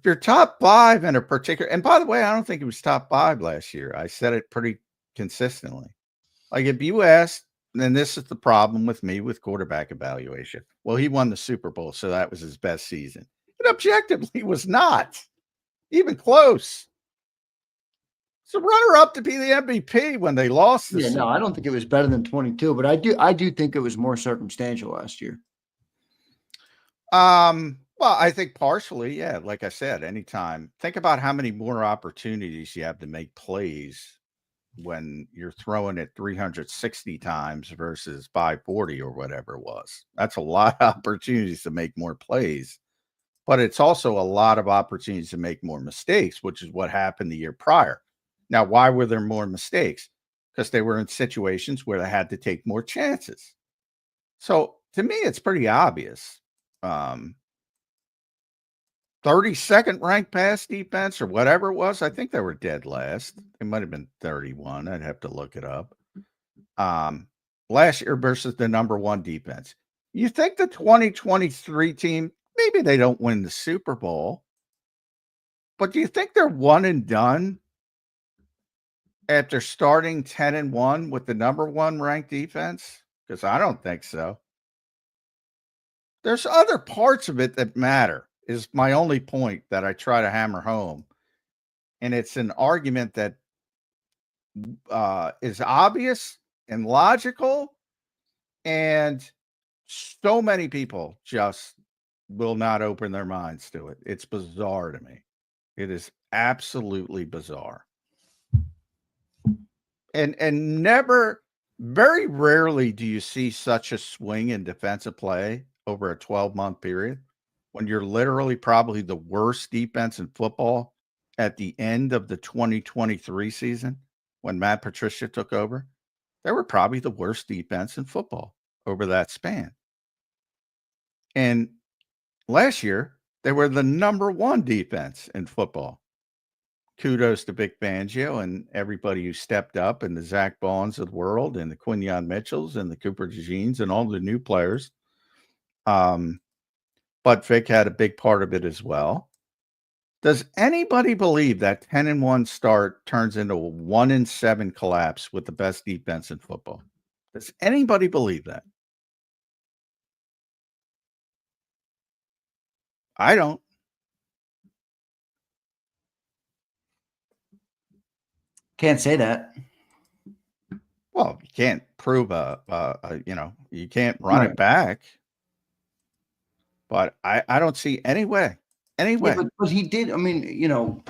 you're top 5 in a particular, and by the way, I don't think it was top 5 last year. I said it pretty consistently. Like if you asked, and this is the problem with me with quarterback evaluation. Well, he won the Super Bowl, so that was his best season. It objectively was not even close. It's a runner-up to be the MVP when they lost. No, I don't think it was better than 22, but I do think it was more circumstantial last year. Well, I think partially, yeah. Like I said, anytime. Think about how many more opportunities you have to make plays when you're throwing it 360 times versus 540 or whatever it was. That's a lot of opportunities to make more plays but it's also a lot of opportunities to make more mistakes, which is what happened the year prior. Now, why were there more mistakes? Because they were in situations where they had to take more chances. So to me, it's pretty obvious. 32nd ranked pass defense or whatever it was. I think they were dead last. It might have been 31. I'd have to look it up. Last year versus the number 1 defense. You think the 2023 team, maybe they don't win the Super Bowl, but do you think they're one and done after starting 10-1 with the number 1 ranked defense? Because I don't think so. There's other parts of it that matter, is my only point that I try to hammer home. And it's an argument that is obvious and logical, and so many people just will not open their minds to it. It's bizarre to me. It is absolutely bizarre. And never, very rarely do you see such a swing in defensive play over a 12-month period when you're literally probably the worst defense in football at the end of the 2023 season when Matt Patricia took over. They were probably the worst defense in football over that span. And last year, they were the number 1 defense in football. Kudos to Vic Fangio and everybody who stepped up, and the Zach Bonds of the world, and the Quinyon Mitchells, and the Cooper DeJeans, and all the new players. But Vic had a big part of it as well. Does anybody believe that 10-1 start turns into a 1-7 collapse with the best defense in football? Does anybody believe that? I don't. Can't say that. Well, you can't prove you can't run it back. But I don't see any way. Yeah, but he did. I mean,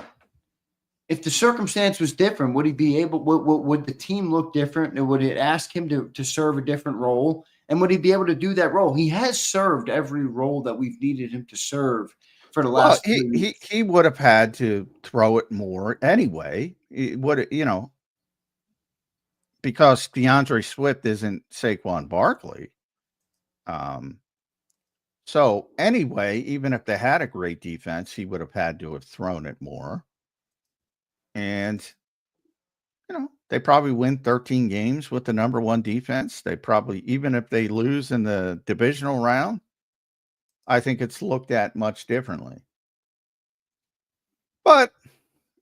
if the circumstance was different, would he be able? Would the team look different? And would it ask him to serve a different role? And would he be able to do that role? He has served every role that we've needed him to serve for the last. He would have had to throw it more anyway. It would, because DeAndre Swift isn't Saquon Barkley. So anyway, even if they had a great defense, he would have had to have thrown it more. And, they probably win 13 games with the number 1 defense. They probably, even if they lose in the divisional round, I think it's looked at much differently. But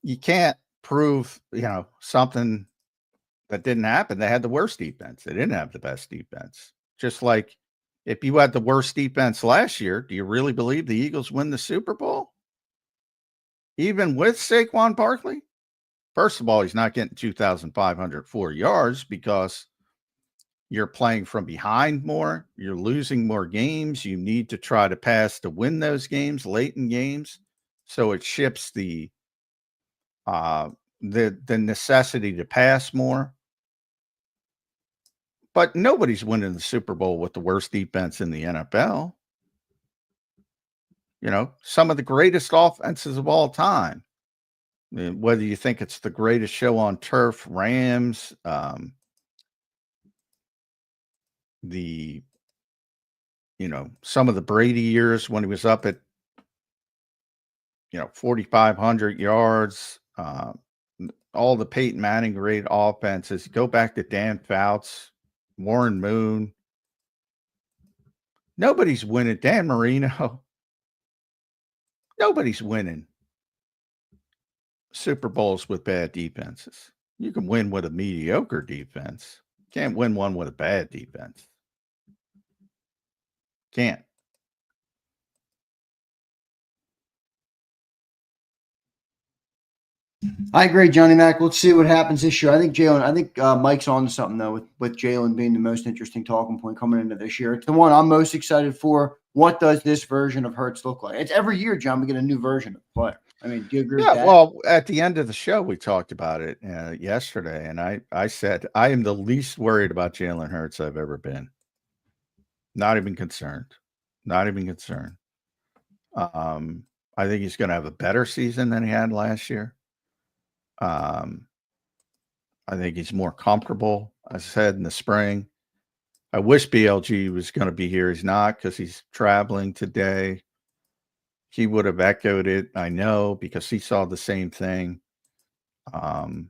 you can't prove, something that didn't happen. They had the worst defense. They didn't have the best defense. Just like, if you had the worst defense last year, do you really believe the Eagles win the Super Bowl? Even with Saquon Barkley? First of all, he's not getting 2,504 yards because you're playing from behind more. You're losing more games. You need to try to pass to win those games, late in games. So it shifts the necessity to pass more. But nobody's winning the Super Bowl with the worst defense in the NFL. Some of the greatest offenses of all time. Whether you think it's the greatest show on turf, Rams, some of the Brady years when he was up at, 4,500 yards, all the Peyton Manning great offenses. Go back to Dan Fouts, Warren Moon. Nobody's winning. Dan Marino. Nobody's winning Super Bowls with bad defenses. You can win with a mediocre defense. Can't win one with a bad defense. Can't. I agree, Johnny Mac. Let's see what happens this year. I think Mike's on to something, though, with Jalen being the most interesting talking point coming into this year. It's the one I'm most excited for. What does this version of Hurts look like? It's every year, John, we get a new version of the player. I mean, do you agree with that? Well, at the end of the show, we talked about it yesterday, and I said, I am the least worried about Jalen Hurts I've ever been. Not even concerned. Not even concerned. I think he's going to have a better season than he had last year. I think he's more comfortable, as I said, in the spring. I wish BLG was going to be here. He's not because he's traveling today. He would have echoed it, I know, because he saw the same thing. It's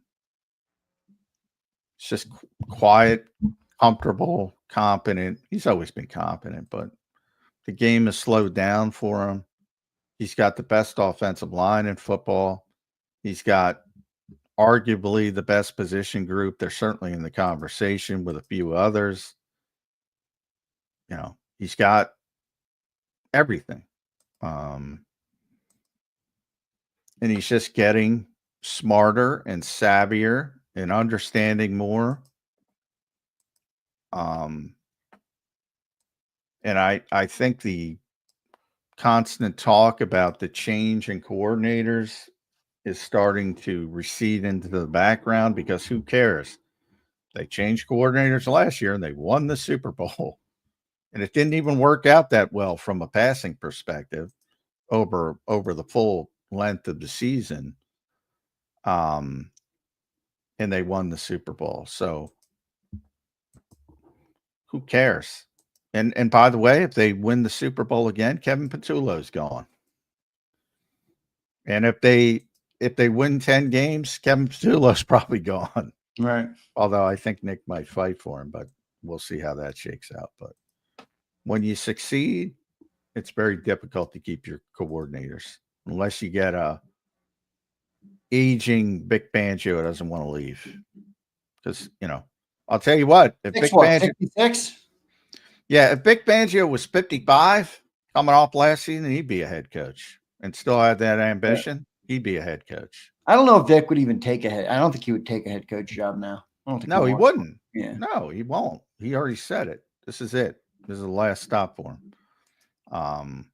just quiet, comfortable, competent. He's always been competent, but the game has slowed down for him. He's got the best offensive line in football. He's got arguably the best position group. They're certainly in the conversation with a few others. You know, he's got everything. And he's just getting smarter and savvier and understanding more. And I think the constant talk about the change in coordinators is starting to recede into the background, because who cares? They changed coordinators last year and they won the Super Bowl. And it didn't even work out that well from a passing perspective over the full length of the season. And they won the Super Bowl. So who cares? And by the way, if they win the Super Bowl again, Kevin Patullo's gone. And if they win 10 games, Kevin Patullo's probably gone. Right. Although I think Nick might fight for him, but we'll see how that shakes out. But when you succeed, it's very difficult to keep your coordinators unless you get a aging Vic Fangio doesn't want to leave. Because, you know, I'll tell you what, if Vic Fangio, 56? Yeah, if Vic Fangio was 55 coming off last season, he'd be a head coach and still had that ambition. He'd be a head coach. I don't know if Vic would even take a head. I don't think he would take a head coach job now. I don't think No, he wouldn't. Yeah. No, he won't. He already said it. This is it. This is the last stop for him.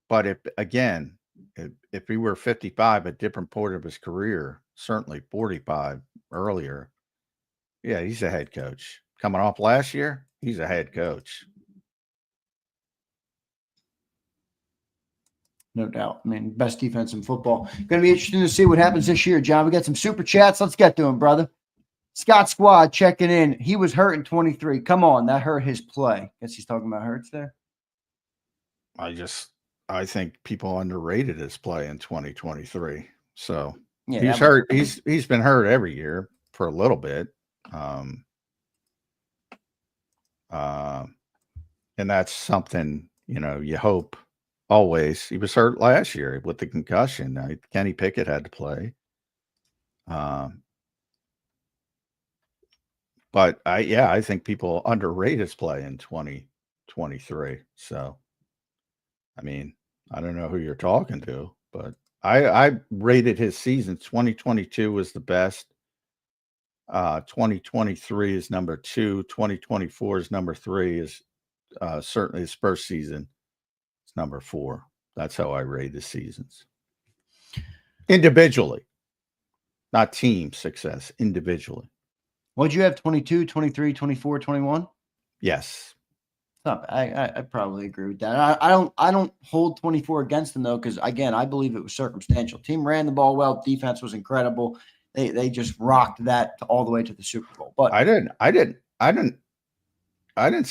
But if he were 55 at different point of his career, certainly 45 earlier, yeah, he's a head coach. Coming off last year, he's a head coach. No doubt. I mean, best defense in football. Going to be interesting to see what happens this year, John. We got some super chats. Let's get to them, brother. Scott Squad checking in. He was hurt in 23. Come on, that hurt his play. Guess he's talking about Hurts there. I think people underrated his play in 2023. So yeah, he's hurt. He's been hurt every year for a little bit. And that's something, you know, you hope always. He was hurt last year with the concussion. Kenny Pickett had to play. But I think people underrate his play in 2023. So, I mean, I don't know who you're talking to, but I rated his season. 2022 was the best. 2023 is number 2. 2024 is number 3. Is certainly his first season. It's number 4. That's how I rate his seasons. Individually, not team success, individually. What'd you have? 22, 23, 24, 21? Yes. I probably agree with that. I don't hold 24 against them though, because again, I believe it was circumstantial. Team ran the ball well. Defense was incredible. They just rocked that all the way to the Super Bowl. But I didn't say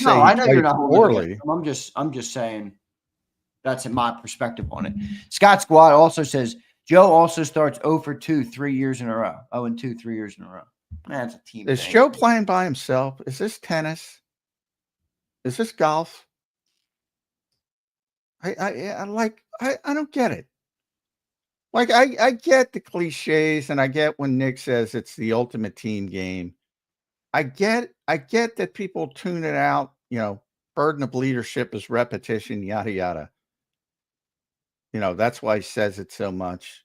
no, I know you're not poorly. I'm just saying that's in my perspective on it. Scott Squad also says Joe also starts 0 for 2 3 years in a row. 0-2 3 years in a row. Man, it's a team. Is Joe playing by himself? Is this tennis? Is this golf? I don't get it. Like I get the cliches, and I get when Nick says it's the ultimate team game. I get that people tune it out, you know, burden of leadership is repetition, yada yada. You know, that's why he says it so much.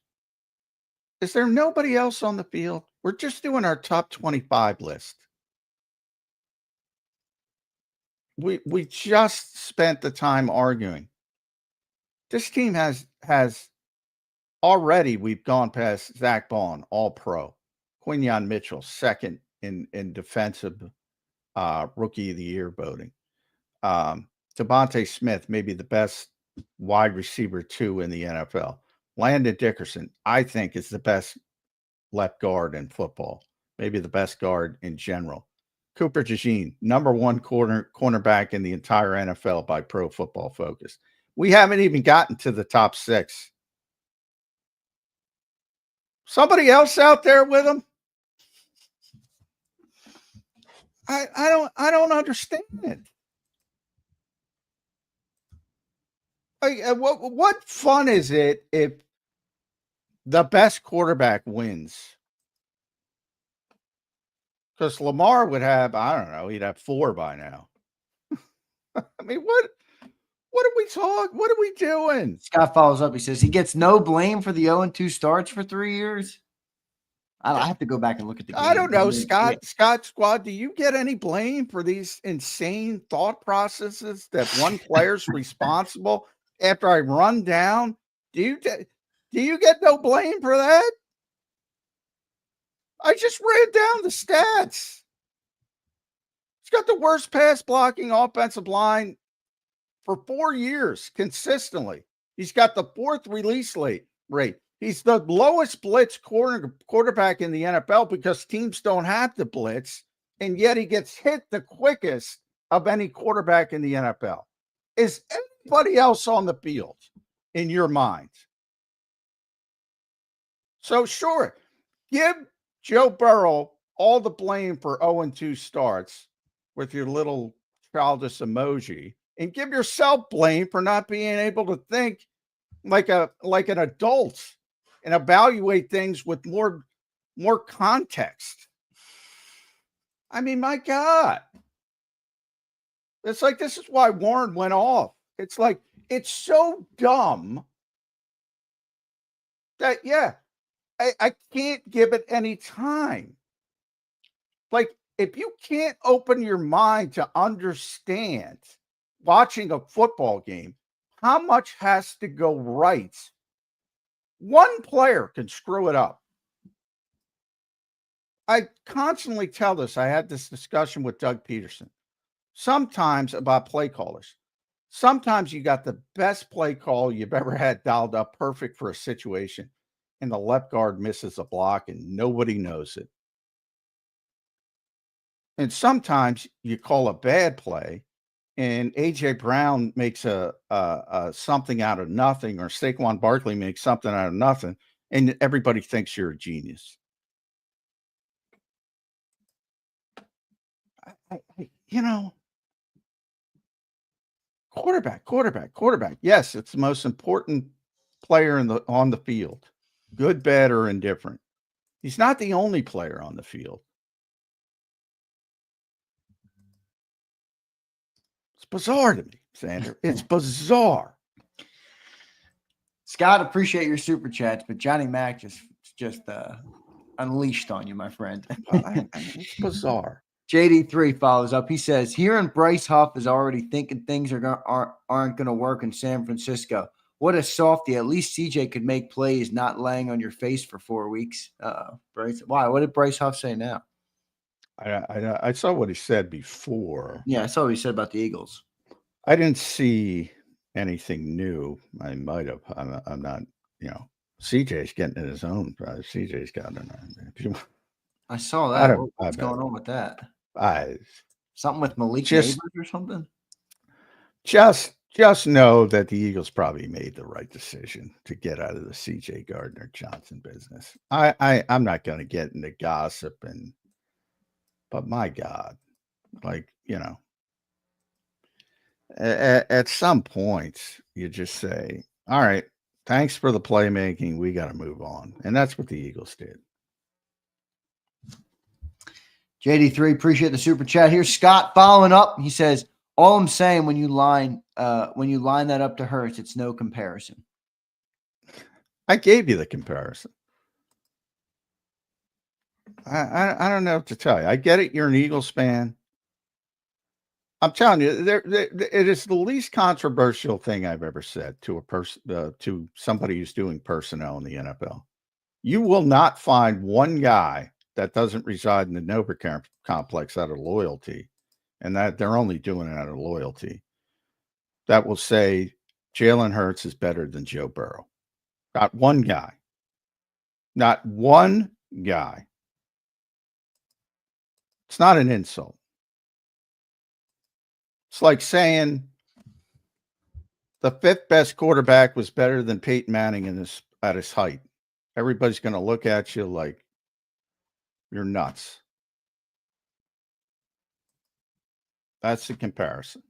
Is there nobody else on the field? We're just doing our top 25 list. We just spent the time arguing. This team has already, we've gone past Zach Bond, all pro. Quinyon Mitchell, second in defensive rookie of the year voting. Devontae Smith, maybe the best wide receiver 2 in the NFL. Landon Dickerson, I think, is the best left guard in football, maybe the best guard in general. Cooper DeJean, number 1 cornerback in the entire NFL by Pro Football Focus. We haven't even gotten to the top 6. Somebody else out there with him? I don't understand it. What fun is it if the best quarterback wins? Because Lamar would have, I don't know, he'd have 4 by now. I mean, what are we talking? What are we doing? Scott follows up. He says he gets no blame for the 0-2 starts for 3 years. I have to go back and look at the game. I don't know, Scott. Scott Squad, do you get any blame for these insane thought processes that one player's responsible after I run down? Do you get no blame for that? I just ran down the stats. He's got the worst pass blocking offensive line for 4 years consistently. He's got the 4th release rate. He's the lowest blitz quarterback in the NFL because teams don't have to blitz, and yet he gets hit the quickest of any quarterback in the NFL. Is anybody else on the field in your mind? So sure, give Joe Burrow all the blame for 0-2 starts with your little childish emoji, and give yourself blame for not being able to think like an adult and evaluate things with more context. I mean, my God. It's like, this is why Warren went off. It's like, it's so dumb that, I can't give it any time. Like, if you can't open your mind to understand watching a football game, how much has to go right? One player can screw it up. I constantly tell this. I had this discussion with Doug Peterson. Sometimes about play callers. Sometimes you got the best play call you've ever had dialed up perfect for a situation, and the left guard misses a block and nobody knows it. And sometimes you call a bad play and A.J. Brown makes a something out of nothing, or Saquon Barkley makes something out of nothing, and everybody thinks you're a genius. Quarterback. Yes, it's the most important player on the field, good, bad, or indifferent. He's not the only player on the field. It's bizarre to me, Zander. It's bizarre. Scott, appreciate your super chats, but Johnny Mac just unleashed on you, my friend. It's bizarre. JD3 follows up. He says, hearing Bryce Huff is already thinking things aren't going to work in San Francisco. What a softie. At least CJ could make plays, not laying on your face for 4 weeks. Bryce, why? What did Bryce Huff say now? I saw what he said before. Yeah, I saw what he said about the Eagles. I didn't see anything new. I might have. I'm not, CJ's getting in his own. CJ's got it. I saw that. What's going on with that? Something with Malik Neighbors or something? Just know that the Eagles probably made the right decision to get out of the CJ Gardner-Johnson business. I'm not going to get into gossip, but my God, at some point you just say, all right, thanks for the playmaking. We got to move on. And that's what the Eagles did. JD3, appreciate the super chat here. Scott following up. He says, all I'm saying when you line that up to Hurts, it's no comparison. I gave you the comparison. I don't know what to tell you. I get it. You're an Eagles fan. I'm telling you, it is the least controversial thing I've ever said to a person, to somebody who's doing personnel in the NFL. You will not find one guy that doesn't reside in the Nova complex out of loyalty, and that they're only doing it out of loyalty, that will say Jalen Hurts is better than Joe Burrow. Not one guy. Not one guy. It's not an insult. It's like saying the fifth best quarterback was better than Peyton Manning at his height. Everybody's going to look at you like you're nuts. That's the comparison.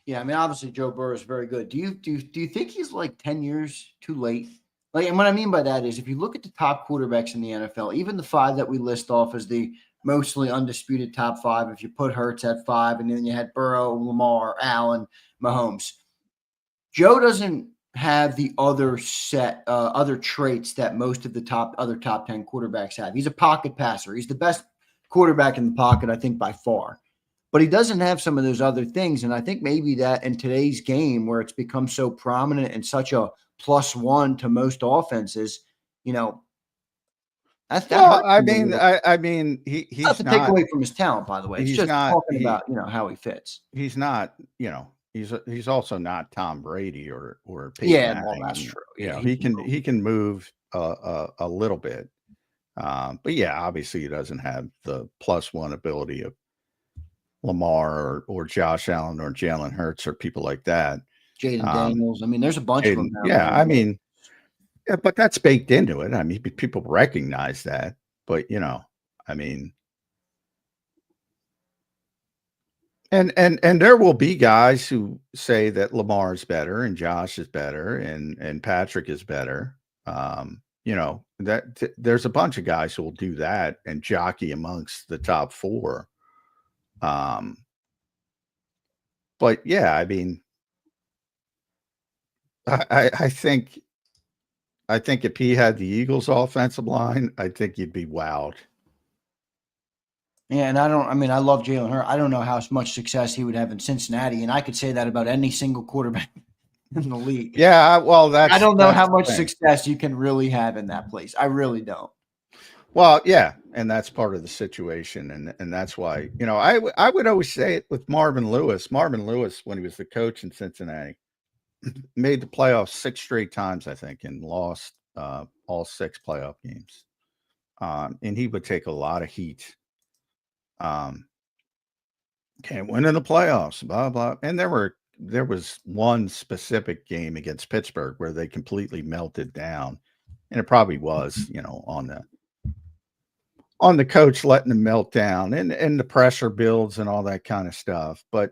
Yeah, I mean, obviously Joe Burrow is very good. Do you think he's like 10 years too late? Like, and what I mean by that is if you look at the top quarterbacks in the NFL, even the 5 that we list off as the mostly undisputed top 5, if you put Hurts at 5 and then you had Burrow, Lamar, Allen, Mahomes, Joe doesn't have the other traits that most of the other top 10 quarterbacks have. He's a pocket passer. He's the best quarterback in the pocket, I think, by far. But he doesn't have some of those other things. And I think maybe that in today's game where it's become so prominent and such a +1 to most offenses, that's well, I mean, he's not to take away from his talent, by the way. It's just talking about, how he fits. He's not, he's also not Tom Brady or Peyton Manning. Well, that's true. Yeah, he can move a little bit. But yeah, obviously he doesn't have the +1 ability of Lamar or Josh Allen or Jalen Hurts or people like that. Jaden Daniels. I mean, there's a bunch of them now. Yeah, I mean, yeah, but that's baked into it. I mean, people recognize that. But I mean, and there will be guys who say that Lamar is better and Josh is better and Patrick is better. That there's a bunch of guys who will do that and jockey amongst the top 4. But yeah, I mean, I think if he had the Eagles offensive line, I think you'd be wowed. Yeah, and I love Jalen Hurts. I don't know how much success he would have in Cincinnati, and I could say that about any single quarterback in the league. Yeah, well, I don't know how much success you can really have in that place. I really don't. Well, yeah, and that's part of the situation, and that's why I would always say it with Marvin Lewis. Marvin Lewis, when he was the coach in Cincinnati, made the playoffs 6 straight times, I think, and lost all 6 playoff games. And he would take a lot of heat. Can't win in the playoffs, blah blah. And there was one specific game against Pittsburgh where they completely melted down, and it probably was on the coach letting them melt down and the pressure builds and all that kind of stuff. But,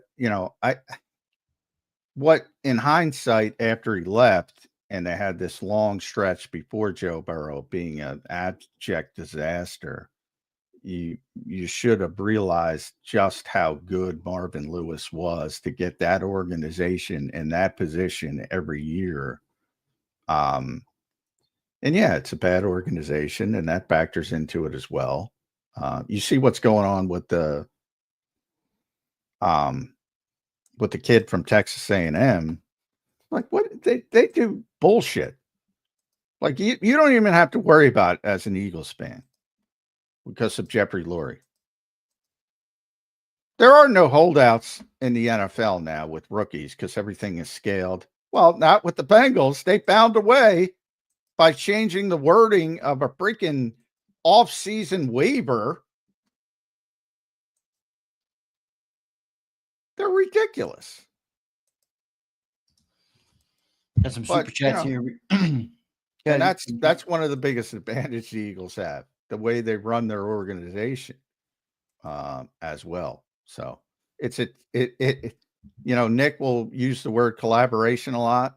what in hindsight, after he left and they had this long stretch before Joe Burrow being an abject disaster, you should have realized just how good Marvin Lewis was to get that organization in that position every year. And yeah, it's a bad organization, and that factors into it as well. You see what's going on with the kid from Texas A&M. Like, what they do bullshit. Like you don't even have to worry about it as an Eagles fan because of Jeffrey Lurie. There are no holdouts in the NFL now with rookies because everything is scaled. Well, not with the Bengals. They found a way by changing the wording of a freaking off-season waiver. They're ridiculous. Got some super chats here. And that's one of the biggest advantages the Eagles have, the way they run their organization as well. So Nick will use the word collaboration a lot.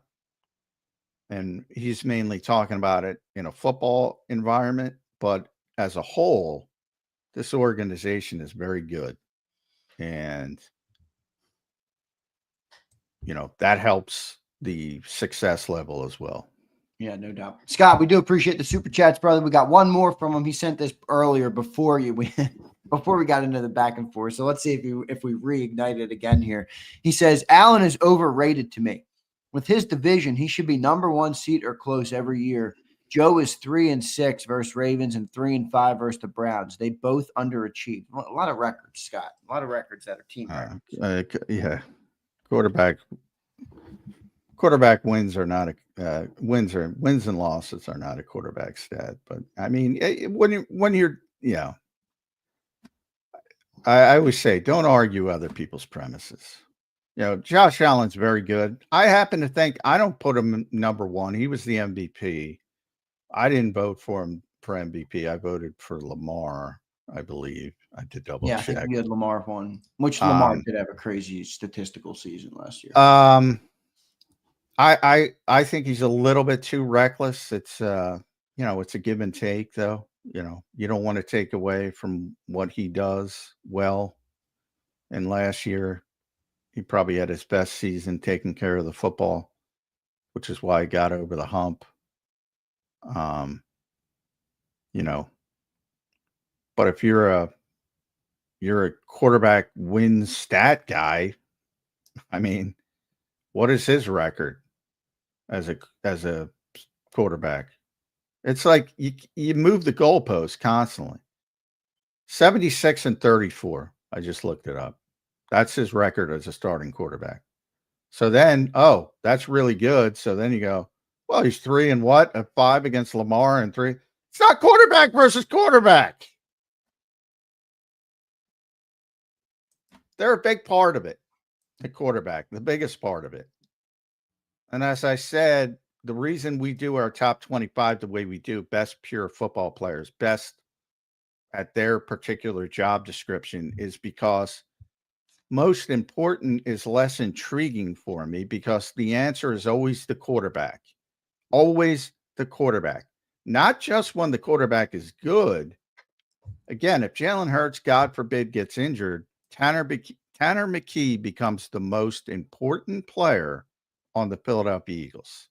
And he's mainly talking about it in a football environment, but as a whole, this organization is very good. And, that helps the success level as well. Yeah, no doubt. Scott, we do appreciate the super chats, brother. We got one more from him. He sent this earlier before we got into the back and forth. So let's see if we reignite it again here. He says, Allen is overrated to me. With his division, he should be number 1 seed or close every year. Joe is 3-6 versus Ravens and 3-5 versus the Browns. They both underachieved. A lot of records, Scott. A lot of records that are team records. Yeah. Quarterback quarterback wins are not a wins and losses are not a quarterback stat. But I mean, when you're I always say don't argue other people's premises. Josh Allen's very good. I happen to think I don't put him number one. He was the MVP. I didn't vote for him for MVP. I voted for Lamar, I believe. I did double check. I think we had Lamar one, which Lamar did have a crazy statistical season last year. I think he's a little bit too reckless. It's it's a give and take though. You don't want to take away from what he does well. And last year, he probably had his best season taking care of the football, which is why he got over the hump. But if you're a quarterback win stat guy, I mean, what is his record as a quarterback? It's like you move the goalpost constantly. 76-34. I just looked it up. That's his record as a starting quarterback. So then, that's really good. So then you go, well, he's 3-5 against Lamar and 3. It's not quarterback versus quarterback. They're a big part of it. The quarterback, the biggest part of it. And as I said, the reason we do our top 25 the way we do, best pure football players, best at their particular job description, is because most important is less intriguing for me, because the answer is always the quarterback. Always the quarterback. Not just when the quarterback is good. Again, if Jalen Hurts, God forbid, gets injured, Tanner McKee becomes the most important player on the Philadelphia Eagles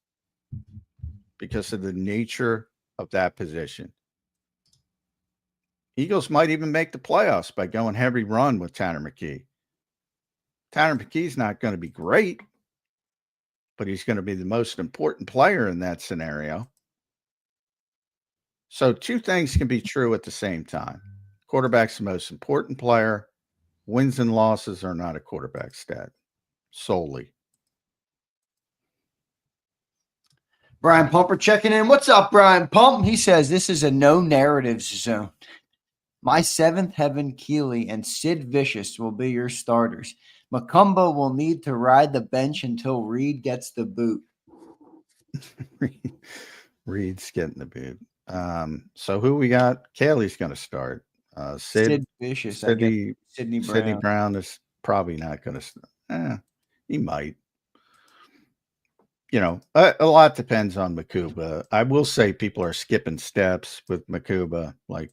because of the nature of that position. Eagles might even make the playoffs by going heavy run with Tanner McKee. Tanner McKee's not going to be great, but he's going to be the most important player in that scenario. So two things can be true at the same time. Quarterback's the most important player. Wins and losses are not a quarterback stat solely. Brian Pumper checking in. What's up, Brian Pump? He says this is a no narratives zone. My seventh heaven Keeley and Sid Vicious will be your starters. Macumba will need to ride the bench until Reed gets the boot. Reed's getting the boot. So who we got? Kaylee's going to start. Sid Vicious. Sidney Brown is probably not going to. He might. A lot depends on Makuba. I will say people are skipping steps with Makuba, like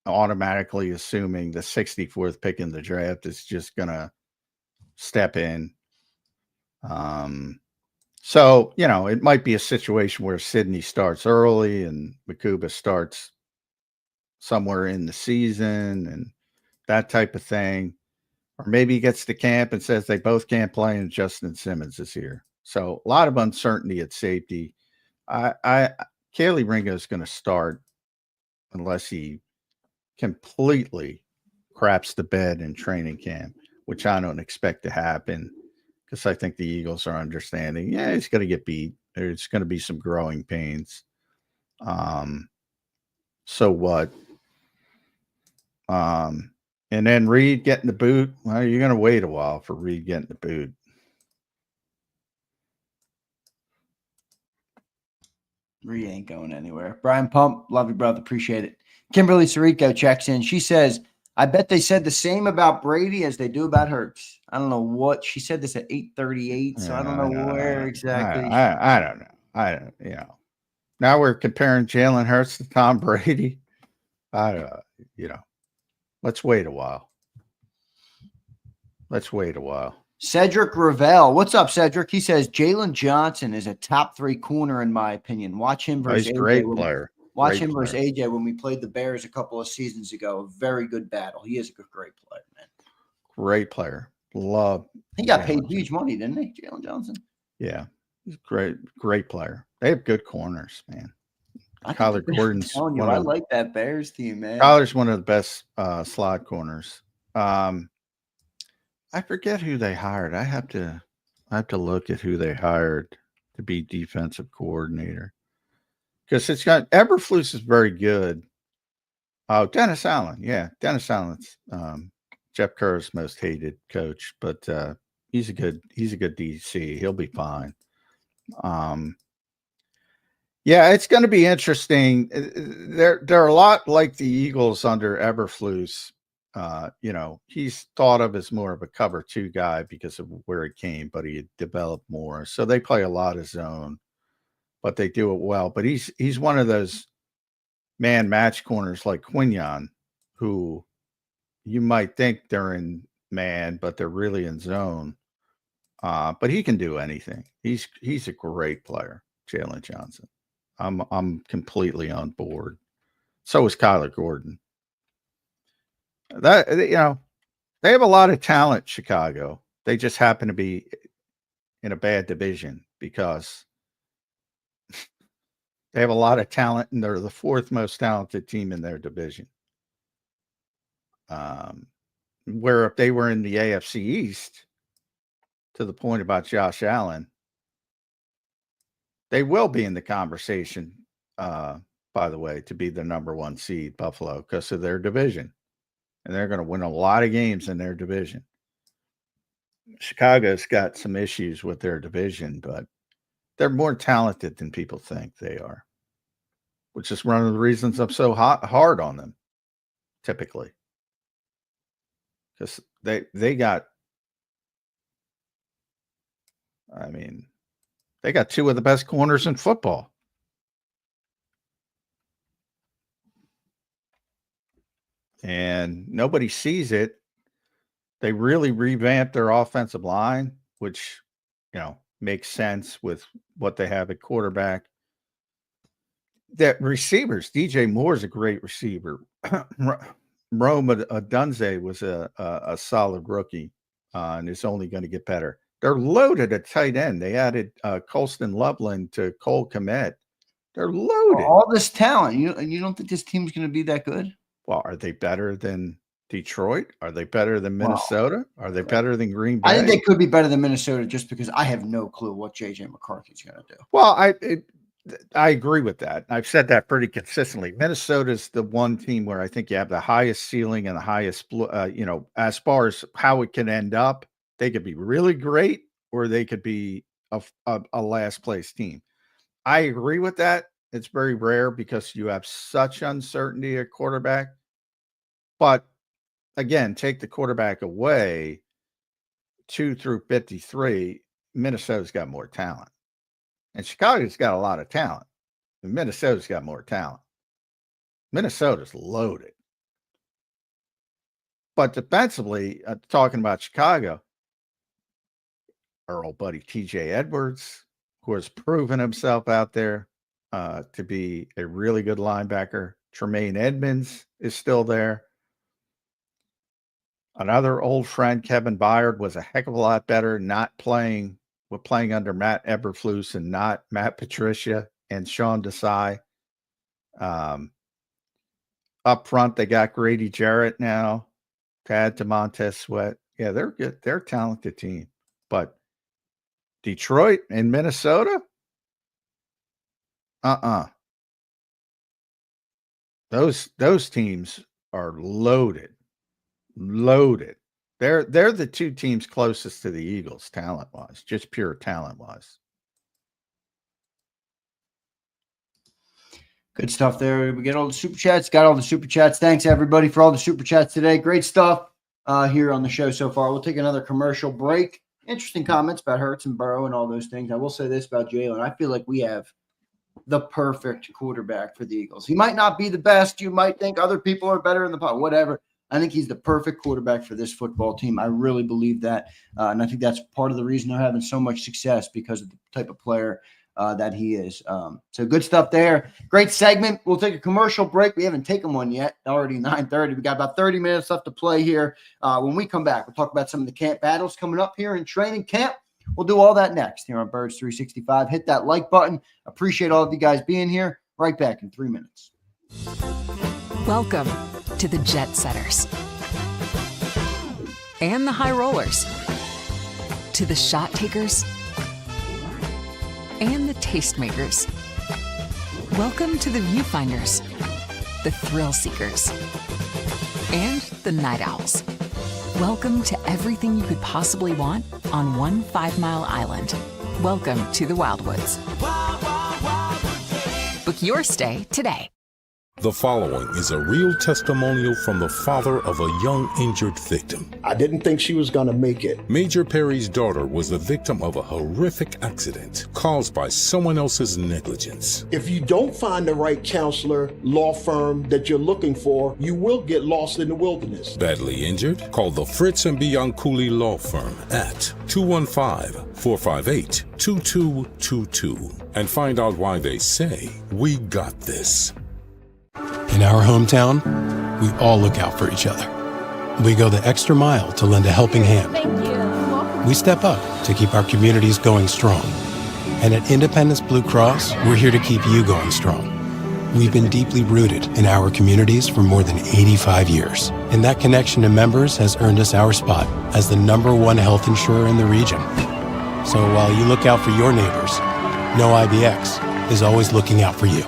automatically assuming the 64th pick in the draft is just going to step in. So, it might be a situation where Sidney starts early and Makuba starts somewhere in the season and that type of thing. Or maybe he gets to camp and says they both can't play and Justin Simmons is here. So a lot of uncertainty at safety. Kaylee Ringo is going to start unless he completely craps the bed in training camp, which I don't expect to happen because I think the Eagles are understanding. Yeah, he's going to get beat. There's going to be some growing pains. So what? And then Reed getting the boot. Well, you're going to wait a while for Reed getting the boot. Reed ain't going anywhere. Brian Pump, love you, brother. Appreciate it. Kimberly Sirico checks in. She says, I bet they said the same about Brady as they do about Hurts. I don't know what. She said this at 8:38, so I don't know where exactly. I don't know. Now we're comparing Jalen Hurts to Tom Brady. Let's wait a while. Cedric Ravel. What's up, Cedric? He says Jalen Johnson is a top 3 corner in my opinion. Watch him versus he's a great player. Watch him versus AJ when we played the Bears a couple of seasons ago. A very good battle. He is a great player, man. Great player. Love. He got paid huge money, didn't he, Jalen Johnson? Yeah. He's great player. They have good corners, man. Kyler Gordon's I like that Bears team, man. Kyler's one of the best slot corners. I forget who they hired. I have to look at who they hired. to be defensive coordinator. Because it's got Eberflus is very good. Oh, Dennis Allen. Yeah, Dennis Allen's Jeff Kerr's most hated coach, but he's a good DC. He'll be fine. Yeah, it's going to be interesting. They're a lot like the Eagles under Eberflus. He's thought of as more of a cover 2 guy because of where he came, but he had developed more. So they play a lot of zone, but they do it well. But he's one of those man match corners like Quignon, who you might think they're in man, but they're really in zone. But he can do anything. He's a great player, Jalen Johnson. I'm completely on board. So is Kyler Gordon. That they have a lot of talent, Chicago. They just happen to be in a bad division because they have a lot of talent and they're the 4th most talented team in their division. Where if they were in the AFC East, to the point about Josh Allen, they will be in the conversation, by the way, to be the number 1 seed, Buffalo, because of their division. And they're going to win a lot of games in their division. Chicago's got some issues with their division, but they're more talented than people think they are, which is one of the reasons I'm so hard on them, typically. Because they got 2 of the best corners in football. And nobody sees it. They really revamped their offensive line, which, makes sense with what they have at quarterback. That receivers, DJ Moore is a great receiver. Rome Odunze was a solid rookie and is only going to get better. They're loaded at tight end. They added Colston Loveland to Cole Kmet. They're loaded. All this talent. You don't think this team's going to be that good? Well, are they better than Detroit? Are they better than Minnesota? Are they better than Green Bay? I think they could be better than Minnesota just because I have no clue what J.J. McCarthy's going to do. Well, I agree with that. I've said that pretty consistently. Minnesota's the one team where I think you have the highest ceiling and the highest, as far as how it can end up. They could be really great or they could be a last place team. I agree with that. It's very rare because you have such uncertainty at quarterback. But again, take the quarterback away, 2 through 53, Minnesota's got more talent. And Chicago's got a lot of talent. And Minnesota's got more talent. Minnesota's loaded. But defensively, talking about Chicago, our old buddy TJ Edwards, who has proven himself out there to be a really good linebacker. Tremaine Edmonds is still there. Another old friend, Kevin Byard, was a heck of a lot better playing under Matt Eberflus and not Matt Patricia and Sean Desai. Up front, they got Grady Jarrett now to add to Montez Sweat. Yeah, they're good. They're a talented team. But Detroit and Minnesota? Those teams are loaded. They're the 2 teams closest to the Eagles talent-wise, just pure talent-wise. Good stuff there. We get all the super chats. Got all the super chats. Thanks, everybody, for all the super chats today. Great stuff here on the show so far. We'll take another commercial break. Interesting comments about Hurts and Burrow and all those things. I will say this about Jalen. I feel like we have the perfect quarterback for the Eagles. He might not be the best. You might think other people are better in the pot, whatever. I think he's the perfect quarterback for this football team. I really believe that. And I think that's part of the reason they're having so much success because of the type of player that he is. So good stuff there. Great segment. We'll take a commercial break. We haven't taken one yet. Already 9:30. We got about 30 minutes left to play here. When we come back, we'll talk about some of the camp battles coming up here in training camp. We'll do all that next here on Birds 365. Hit that like button. Appreciate all of you guys being here. Right back in 3 minutes. Welcome to the Jet Setters and the High Rollers, to the Shot Takers and the tastemakers. Welcome to the viewfinders, the thrill seekers, and the night owls. Welcome to everything you could possibly want on one 5-mile island. Welcome to the Wildwoods. Book your stay today. The following is a real testimonial from the father of a young injured victim. I didn't think she was going to make it. Major Perry's daughter was the victim of a horrific accident caused by someone else's negligence. If you don't find the right counselor, law firm that you're looking for, you will get lost in the wilderness. Badly injured? Call the Fritz and Bianculli Law Firm at 215-458-2222 and find out why they say, "We got this." In our hometown, we all look out for each other. We go the extra mile to lend a helping hand. We step up to keep our communities going strong. And at Independence Blue Cross, we're here to keep you going strong. We've been deeply rooted in our communities for more than 85 years. And that connection to members has earned us our spot as the #1 health insurer in the region. So while you look out for your neighbors, know IBX is always looking out for you.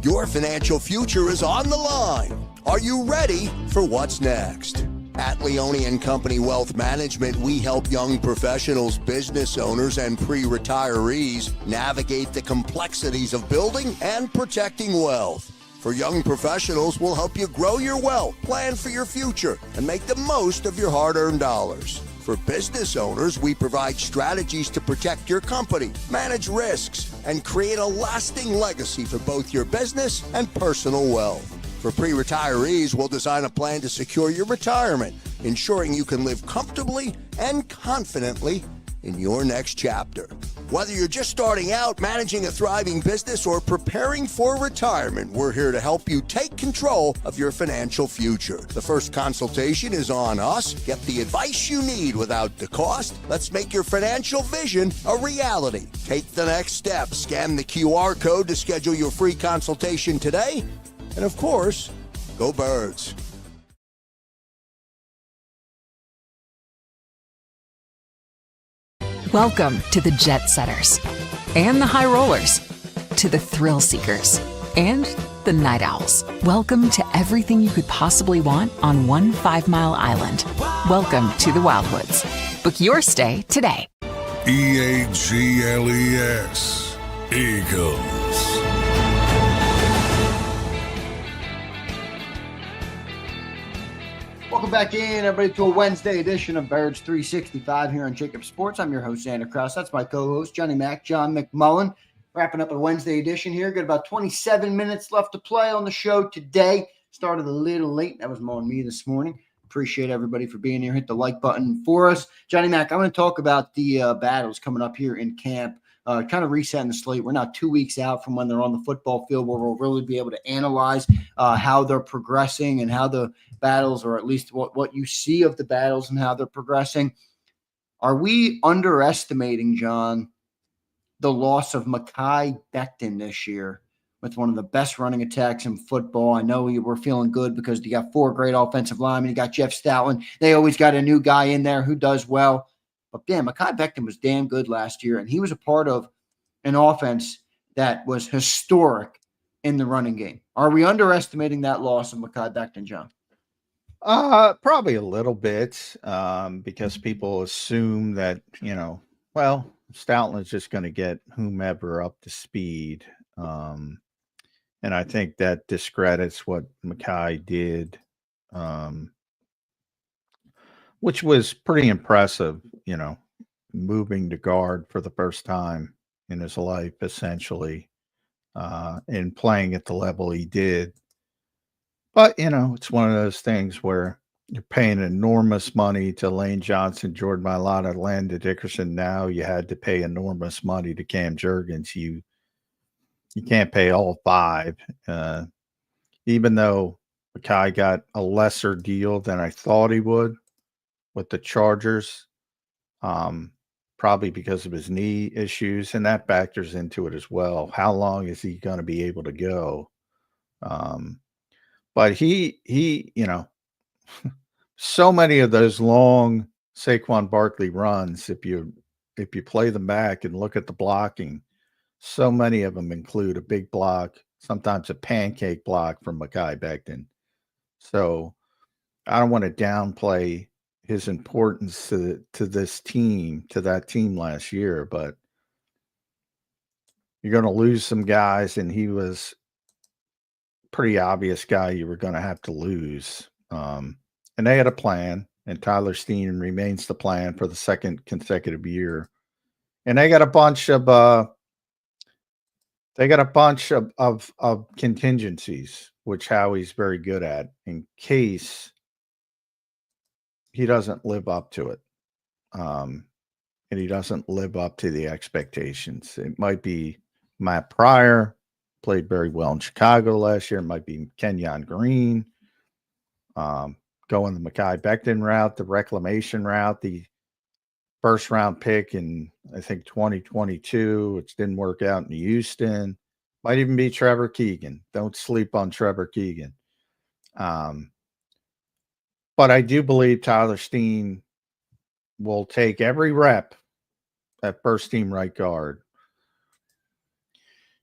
Your financial future is on the line. Are you ready for what's next? At Leone & Company Wealth Management, we help young professionals, business owners, and pre-retirees navigate the complexities of building and protecting wealth. For young professionals, we'll help you grow your wealth, plan for your future, and make the most of your hard-earned dollars. For business owners, we provide strategies to protect your company, manage risks, and create a lasting legacy for both your business and personal wealth. For pre-retirees, we'll design a plan to secure your retirement, ensuring you can live comfortably and confidently in your next chapter. Whether you're just starting out, managing a thriving business, or preparing for retirement, we're here to help you take control of your financial future. The first consultation is on us. Get the advice you need without the cost. Let's make your financial vision a reality. Take the next step. Scan the QR code to schedule your free consultation today. And of course, go Birds. Welcome to the Jet Setters and the High Rollers, to the Thrill Seekers and the Night Owls. Welcome to everything you could possibly want on one 5-mile island. Welcome to the Wildwoods. Book your stay today. EAGLES, Eagles. Welcome back in, everybody, to a Wednesday edition of Birds 365 here on JAKIB Sports. I'm your host, Zander Krause. That's my co-host, Johnny Mac, John McMullen. Wrapping up a Wednesday edition here. Got about 27 minutes left to play on the show today. Started a little late. That was more on me this morning. Appreciate everybody for being here. Hit the like button for us. Johnny Mac, I want to talk about the battles coming up here in camp. Kind of resetting the slate. We're now 2 weeks out from when they're on the football field, where we'll really be able to analyze how they're progressing and how the battles, or at least what you see of the battles and how they're progressing. Are we underestimating, John, the loss of Mekhi Becton this year with one of the best running attacks in football? I know we're feeling good because you got 4 great offensive linemen. You got Jeff Stoutland. They always got a new guy in there who does well. But damn, Mekhi Becton was damn good last year, and he was a part of an offense that was historic in the running game. Are we underestimating that loss of Mekhi Becton, John? Probably a little bit, because people assume that, Stoutland's just going to get whomever up to speed. And I think that discredits what Mekhi did, which was pretty impressive, moving to guard for the first time in his life, essentially, and playing at the level he did. But, it's one of those things where you're paying enormous money to Lane Johnson, Jordan Mailata, Landon Dickerson. Now you had to pay enormous money to Cam Jurgens. You can't pay all 5. Even though Mekhi got a lesser deal than I thought he would with the Chargers, probably because of his knee issues, and that factors into it as well. How long is he going to be able to go? But he so many of those long Saquon Barkley runs, if you if you play them back and look at the blocking, so many of them include a big block, sometimes a pancake block from Mekhi Becton. So I don't want to downplay his importance to this team, to that team last year, but you're going to lose some guys, and he was pretty obvious guy you were going to have to lose. And they had a plan, and Tyler Steen remains the plan for the second consecutive year. And they got a bunch of contingencies, which Howie's very good at, in case he doesn't live up to it. And he doesn't live up to the expectations. It might be Matt Pryor, played very well in Chicago last year. It might be Kenyon Green, going the Mekhi Becton route, the reclamation route, the first round pick in, I think, 2022, which didn't work out in Houston. Might even be Trevor Keegan. Don't sleep on Trevor Keegan. But I do believe Tyler Steen will take every rep at first team right guard.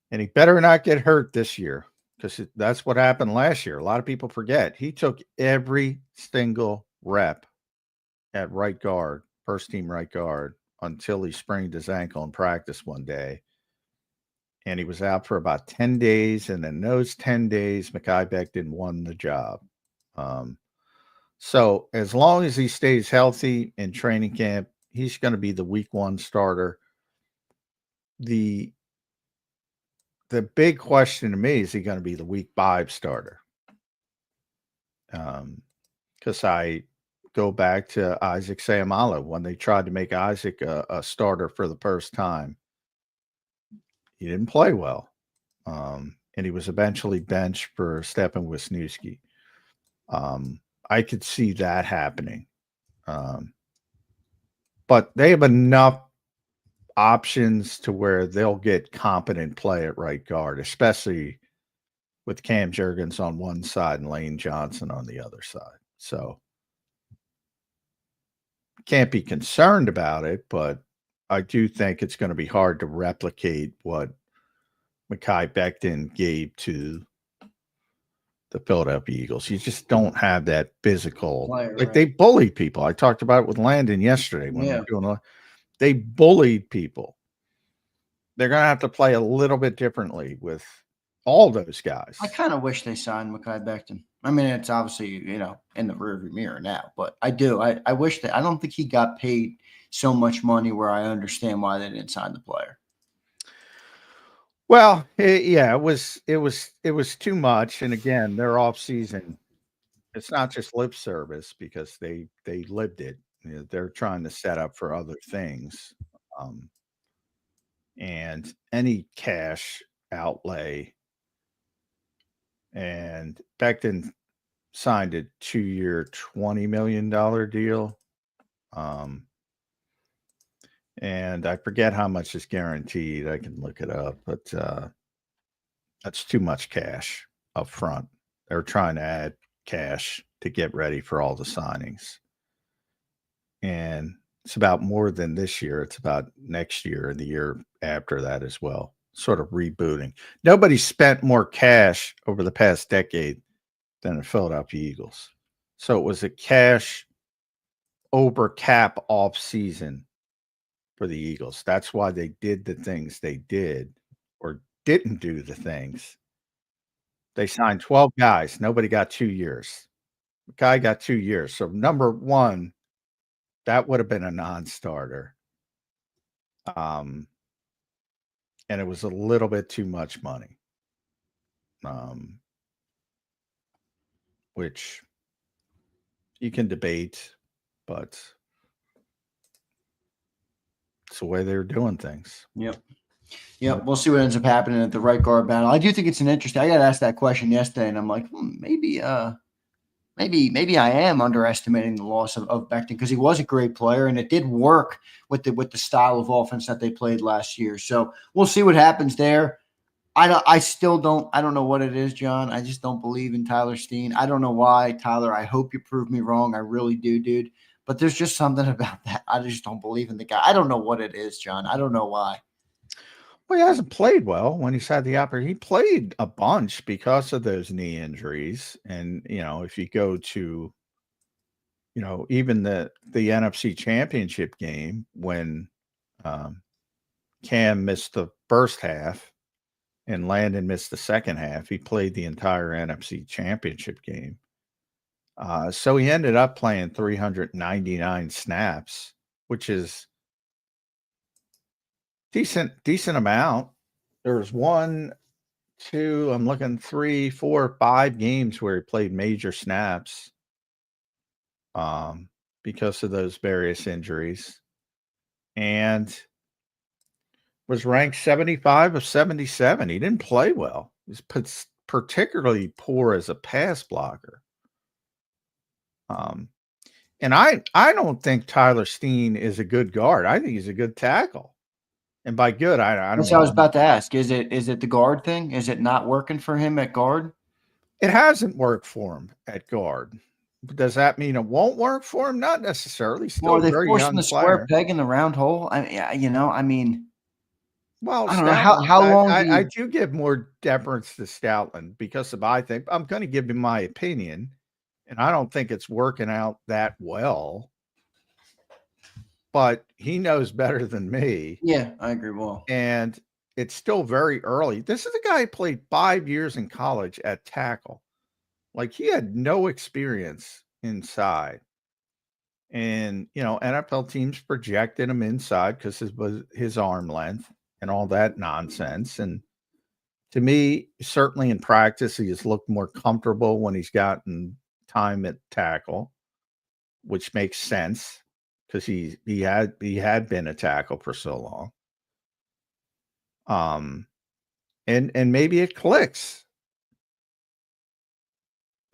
And he better not get hurt this year, because that's what happened last year. A lot of people forget. He took every single rep at right guard, first team right guard, until he sprained his ankle in practice one day. And he was out for about 10 days. And in those 10 days, Mekhi Becton won the job. So as long as he stays healthy in training camp, he's going to be the week 1 starter. The big question to me, is he going to be the week 5 starter? Because I go back to Isaac Seumalo when they tried to make Isaac a starter for the first time. He didn't play well. And he was eventually benched for Stefan Wisniewski. I could see that happening. But they have enough options to where they'll get competent play at right guard, especially with Cam Jurgens on one side and Lane Johnson on the other side. So can't be concerned about it, but I do think it's going to be hard to replicate what Mekhi Becton gave to the Philadelphia Eagles. You just don't have that physical. Like, they bullied people. I talked about it with Landon yesterday when we were doing. They bullied people. They're going to have to play a little bit differently with all those guys. I kind of wish they signed Mekhi Becton. I mean, it's obviously, in the rearview mirror now, but I do. I wish that. I don't think he got paid so much money where I understand why they didn't sign the player. Well, it was too much. And again, their off season, it's not just lip service, because they lived it. They're trying to set up for other things. And any cash outlay, and Becton signed a 2-year, $20 million deal. And I forget how much is guaranteed. I can look it up, but that's too much cash up front. They're trying to add cash to get ready for all the signings. And it's about more than this year. It's about next year and the year after that as well. Sort of rebooting. Nobody spent more cash over the past decade than the Philadelphia Eagles. So it was a cash over cap off season for the Eagles. That's why they did the things they did, or didn't do the things. They signed 12 guys. Nobody got 2 years. The guy got 2 years. So number one, that would have been a non-starter. And it was a little bit too much money. Which you can debate, but it's the way they're doing things. Yep. We'll see what ends up happening at the right guard battle. I do think it's an interesting. I got asked that question yesterday, and I'm like, maybe I am underestimating the loss of Becton, because he was a great player, and it did work with the style of offense that they played last year. So we'll see what happens there. I don't know what it is, John. I just don't believe in Tyler Steen. I don't know why, Tyler. I hope you prove me wrong. I really do, dude. but there's just something about that. I just don't believe in the guy. I don't know what it is, John. I don't know why. Well, he hasn't played well when he's had the opportunity. He played a bunch because of those knee injuries. And, if you go to, even the NFC Championship game when Cam missed the first half and Landon missed the second half, he played the entire NFC Championship game. So he ended up playing 399 snaps, which is decent amount. There's 1, 2, I'm looking 3, 4, 5 games where he played major snaps because of those various injuries, and was ranked 75 of 77. He didn't play well. He's particularly poor as a pass blocker. And I don't think Tyler Steen is a good guard. I think he's a good tackle. And by good, I don't That's what I was about to ask. Is it the guard thing? Is it not working for him at guard? It hasn't worked for him at guard. Does that mean it won't work for him? Not necessarily. Still Well, they very forcing young the player. square peg in the round hole. Well, I Well, don't know how long. I do give more deference to Stoutland because I'm going to give him my opinion, and I don't think it's working out that well. But he knows better than me. Yeah, I agree. Well, and it's still very early. This is a guy who played 5 years in college at tackle. Like, he had no experience inside. And, NFL teams projected him inside because it was his arm length and all that nonsense. And to me, certainly in practice, he has looked more comfortable when he's gotten time at tackle, which makes sense because he had been a tackle for so long. And maybe it clicks.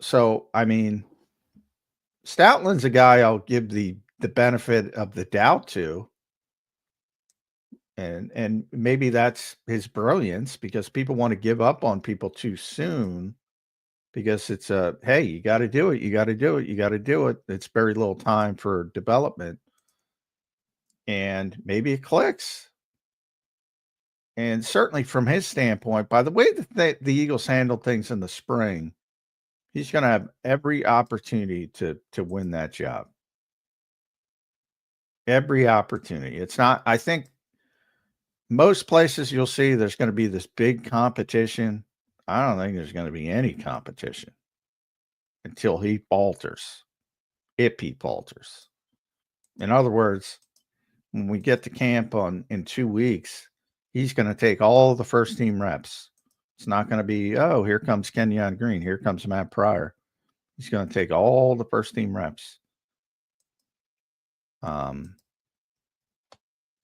So, Stoutland's a guy I'll give the benefit of the doubt to. And maybe that's his brilliance, because people want to give up on people too soon because it's hey, you got to do it. You got to do it. You got to do it. It's very little time for development. And maybe it clicks. And certainly from his standpoint, by the way that the Eagles handled things in the spring, he's going to have every opportunity to win that job. Every opportunity. It's not, I think most places you'll see there's going to be this big competition. I don't think there's going to be any competition until he falters. If he falters. In other words, when we get to camp in 2 weeks, he's going to take all the first team reps. It's not going to be, oh, here comes Kenyon Green. Here comes Matt Pryor. He's going to take all the first team reps. And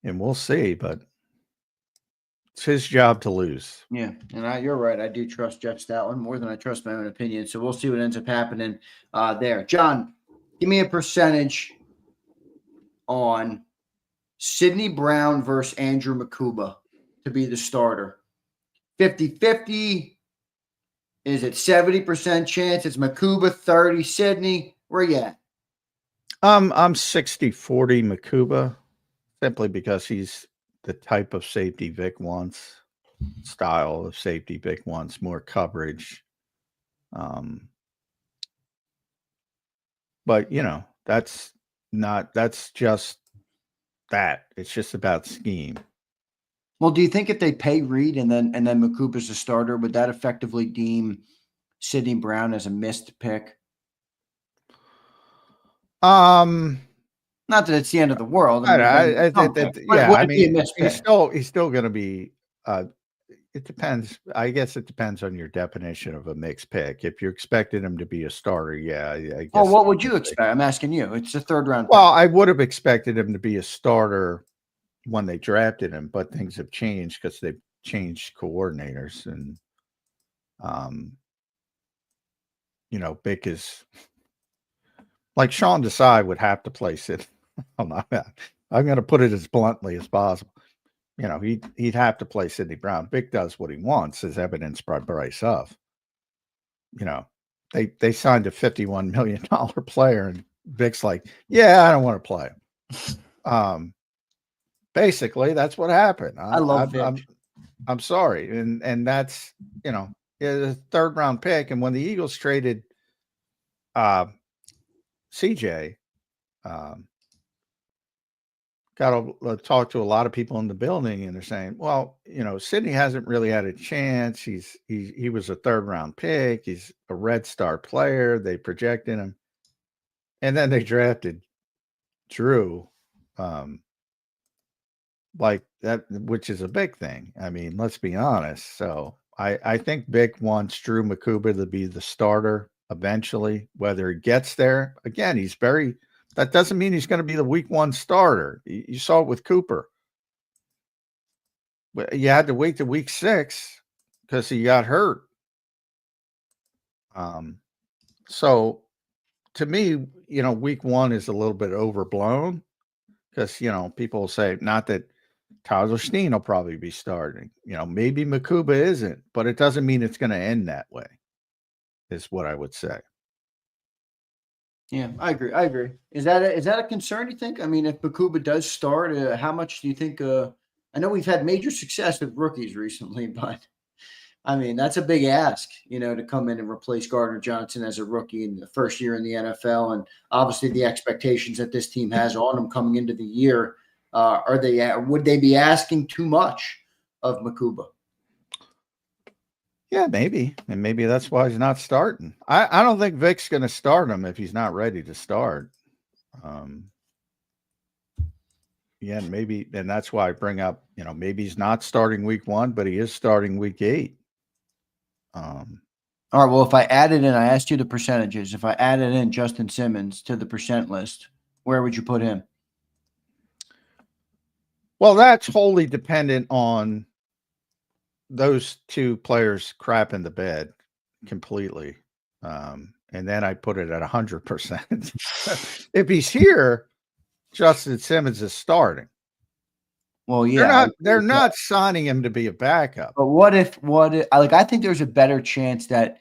we'll see, but it's his job to lose. Yeah, and you're right. I do trust Jeff Stoutland more than I trust my own opinion. So we'll see what ends up happening there. John, give me a percentage on Sidney Brown versus Andrew Makuba to be the starter. 50-50. Is it 70% chance it's Makuba, 30 Sidney? Where you at? I'm 60-40 Makuba, simply because he's the type of safety Vic wants, style of safety Vic wants, more coverage. But that's just that. It's just about scheme. Well, do you think if they pay Reed and then Makuba's a starter, would that effectively deem Sidney Brown as a missed pick? Not that it's the end of the world. He's still going to be. It depends. I guess it depends on your definition of a mixed pick. If you expected him to be a starter, yeah. I guess. Well, what would you expect? I'm asking you. It's a third round. Well, I would have expected him to be a starter when they drafted him, but things have changed because they've changed coordinators, and Vic is like Sean Desai would have to place it. I'm going to put it as bluntly as possible. He'd have to play Sidney Brown. Vic does what he wants, as evidenced by Bryce Huff. They signed a $51 million player, and Vic's like, yeah, I don't want to play. Basically, that's what happened. I love Vic. I'm sorry, and that's a third round pick. And when the Eagles traded CJ, got to talk to a lot of people in the building, and they're saying, well, Sidney hasn't really had a chance. He was a third round pick. He's a red star player. They projected him, and then they drafted Drew, like that, which is a big thing. I mean, let's be honest. So I think Vic wants Drew Makuba to be the starter eventually. Whether he gets there, again, that doesn't mean he's going to be the week 1 starter. You saw it with Cooper. You had to wait to week 6 because he got hurt. So to me, week 1 is a little bit overblown because, people will say, not that Tyler Steen will probably be starting. Maybe Makuba isn't, but it doesn't mean it's going to end that way, is what I would say. Yeah, I agree. Is that a concern, you think? I mean, if Makuba does start, how much do you think? I know we've had major success with rookies recently, but I mean, that's a big ask, to come in and replace Gardner-Johnson as a rookie in the first year in the NFL. And obviously the expectations that this team has on him coming into the year, would they be asking too much of Makuba? Yeah, maybe. And maybe that's why he's not starting. I don't think Vic's going to start him if he's not ready to start. Maybe. And that's why I bring up, maybe he's not starting week 1, but he is starting week 8. All right. Well, if I added in, I asked you the percentages. If I added in Justin Simmons to the percent list, where would you put him? Well, that's wholly dependent on those 2 players crap in the bed completely. And then I put it at 100%. If he's here, Justin Simmons is starting. Well, yeah, they're not signing him to be a backup. But what if I think there's a better chance that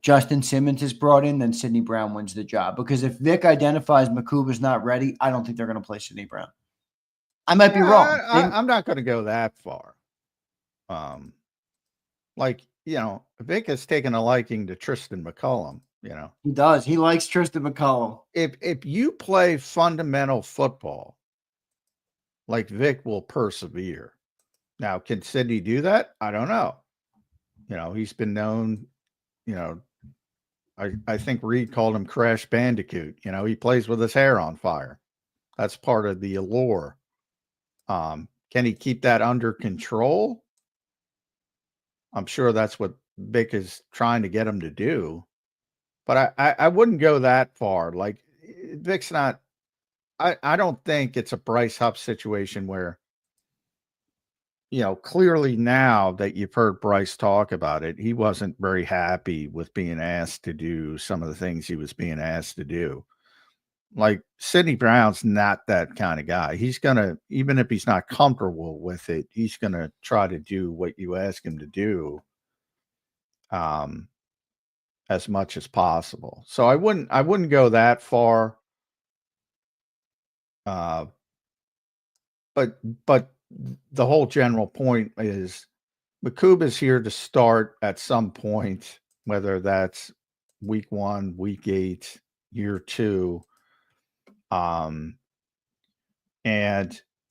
Justin Simmons is brought in than Sidney Brown wins the job, because if Vic identifies Makuba's not ready, I don't think they're going to play Sidney Brown. I might be wrong. I'm not going to go that far. Vic has taken a liking to Tristan McCullum. He does. He likes Tristan McCullum. If you play fundamental football, like Vic will persevere. Now, can Sidney do that? I don't know. He's been known. I think Reed called him Crash Bandicoot. He plays with his hair on fire. That's part of the allure. Can he keep that under control? I'm sure that's what Vic is trying to get him to do. But I wouldn't go that far. Like, Vic's not – I don't think it's a Bryce Huff situation where, clearly now that you've heard Bryce talk about it, he wasn't very happy with being asked to do some of the things he was being asked to do. Like, Sidney Brown's not that kind of guy. He's going to, even if he's not comfortable with it, he's going to try to do what you ask him to do as much as possible. So I wouldn't go that far. But the whole general point is Makuba's here to start at some point, whether that's week 1, week 8, year 2. And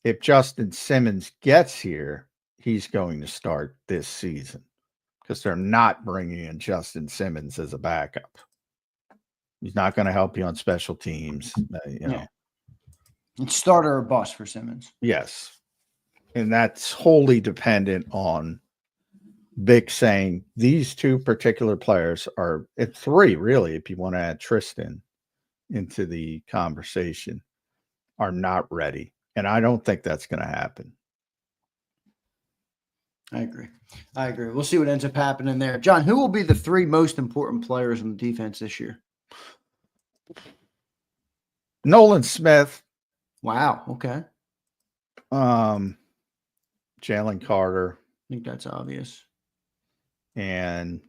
if Justin Simmons gets here, he's going to start this season because they're not bringing in Justin Simmons as a backup. He's not going to help you on special teams. It's starter or bust for Simmons. Yes. And that's wholly dependent on Vic saying these 2 particular players are at 3, really, if you want to add Tristan into the conversation, are not ready. And I don't think that's going to happen. I agree. We'll see what ends up happening there. John, who will be the 3 most important players on the defense this year? Nolan Smith. Wow. Okay. Jalen Carter. I think that's obvious. And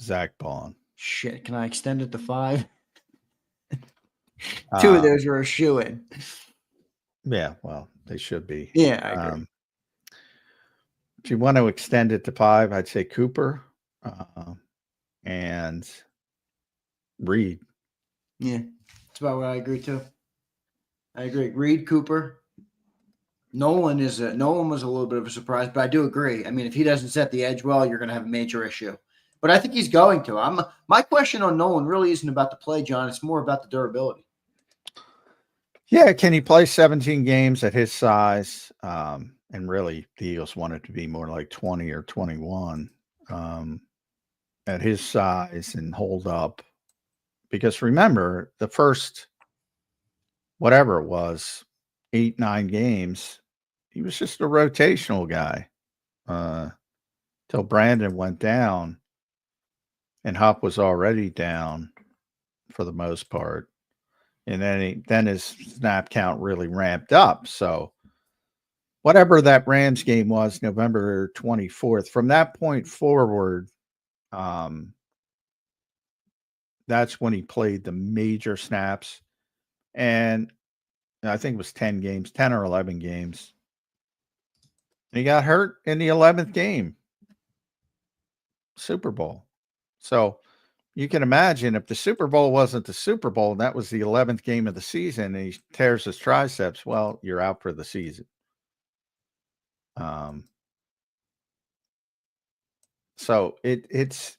Zach Bond. Shit. Can I extend it to 5? Two of those are a shoo-in. Yeah, well, they should be. Yeah, I agree. If you want to extend it to 5, I'd say Cooper and Reed. Yeah, that's about what I agree too. I agree. Reed, Cooper. Nolan was a little bit of a surprise, but I do agree. I mean, if he doesn't set the edge well, you're going to have a major issue. But I think he's going to. My question on Nolan really isn't about the play, John. It's more about the durability. Yeah, can he play 17 games at his size? And really, the Eagles want it to be more like 20 or 21 at his size and hold up. Because remember, the first, whatever it was, 8, 9 games, he was just a rotational guy till Brandon went down and Hupp was already down for the most part. And then his snap count really ramped up. So whatever that Rams game was, November 24th, from that point forward, that's when he played the major snaps. And I think it was 10 games, 10 or 11 games. And he got hurt in the 11th game, Super Bowl. So you can imagine if the Super Bowl wasn't the Super Bowl and that was the 11th game of the season and he tears his triceps, well, you're out for the season. So it's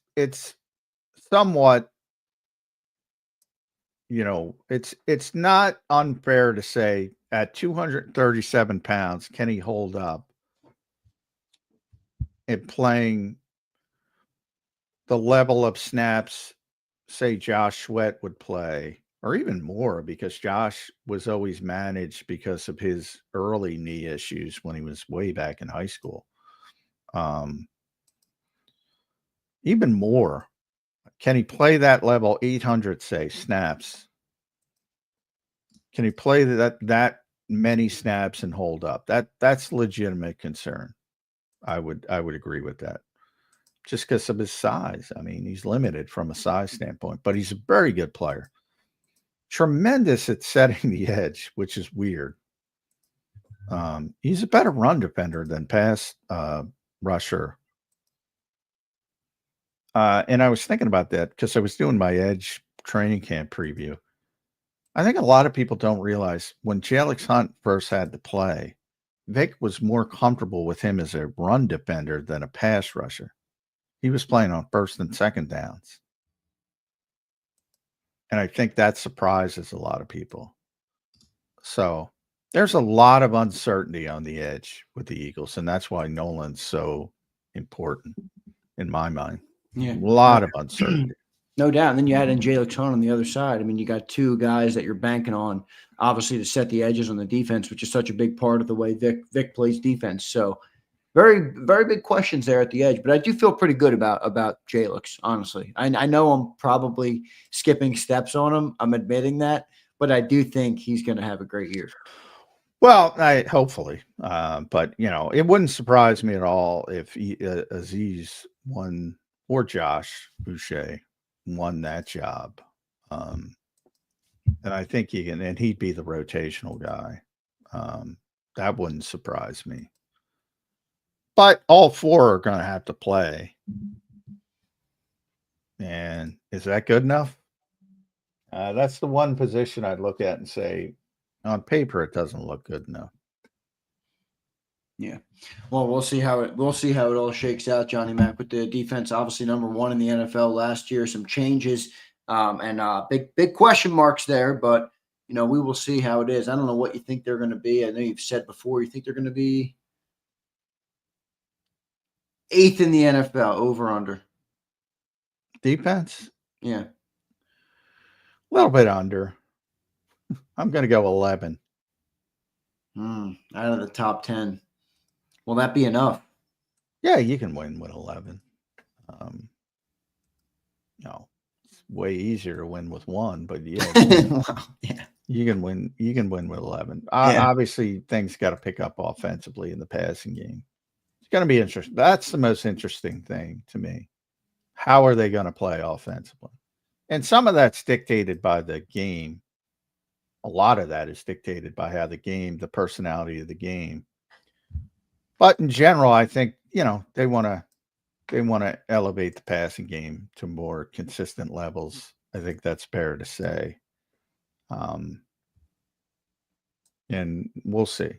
somewhat, it's not unfair to say at 237 pounds, can he hold up and playing the level of snaps, say Josh Sweat would play, or even more, because Josh was always managed because of his early knee issues when he was way back in high school. Even more. Can he play that level 800, say, snaps? Can he play that many snaps and hold up? That's legitimate concern. I would agree with that. Just because of his size. I mean, he's limited from a size standpoint, but he's a very good player. Tremendous at setting the edge, which is weird. He's a better run defender than pass rusher. And I was thinking about that because I was doing my edge training camp preview. I think a lot of people don't realize when Jalix Hunt first had to play, Vic was more comfortable with him as a run defender than a pass rusher. He was playing on first and second downs. And I think that surprises a lot of people. So there's a lot of uncertainty on the edge with the Eagles, and that's why Nolan's so important in my mind. Yeah. A lot of uncertainty. No doubt. And then you add in Jalix Hunt on the other side. I mean, you got two guys that you're banking on, obviously, to set the edges on the defense, which is such a big part of the way Vic plays defense. So very, very big questions there at the edge. But I do feel pretty good about Jalix, honestly. I know I'm probably skipping steps on him. I'm admitting that. But I do think he's going to have a great year. Well, hopefully. But, it wouldn't surprise me at all if Aziz won or Josh Boucher won that job. And I think he can, and he'd be the rotational guy. That wouldn't surprise me. But all four are going to have to play. And is that good enough? That's the one position I'd look at and say, on paper, it doesn't look good enough. Yeah. Well, we'll see how it all shakes out, Johnny Mac, with the defense, obviously number one in the NFL last year, some changes and big question marks there, but we will see how it is. I don't know what you think they're going to be. I know you've said before, you think they're going to be 8th in the NFL, over under. Defense? Yeah. A little bit under. I'm going to go 11. Out of the top 10. Will that be enough? Yeah, you can win with 11. It's way easier to win with 1, but yeah, yeah, you can win. You can win with 11. Obviously, things got to pick up offensively in the passing game. It's going to be interesting. That's the most interesting thing to me. How are they going to play offensively? And some of that's dictated by the game. a lot of that is dictated by how the personality of the game. But in general, I think, they want to elevate the passing game to more consistent levels. I think that's fair to say. And we'll see.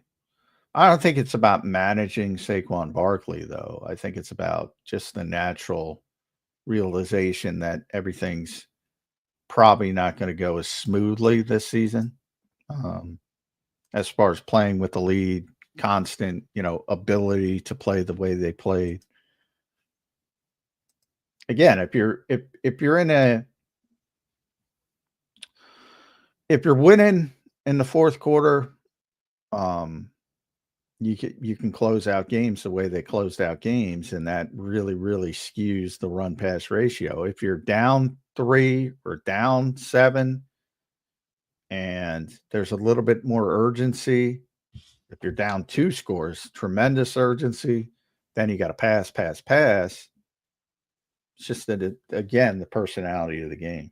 I don't think it's about managing Saquon Barkley, though. I think it's about just the natural realization that everything's probably not going to go as smoothly this season. As far as playing with the lead, constant, ability to play the way they played. Again, if you're winning in the fourth quarter, you can close out games the way they closed out games, and that really, really skews the run pass ratio. If you're down 3 or down 7 and there's a little bit more urgency, if you're down 2 scores, tremendous urgency, then you got to pass. It's just that, again, the personality of the game.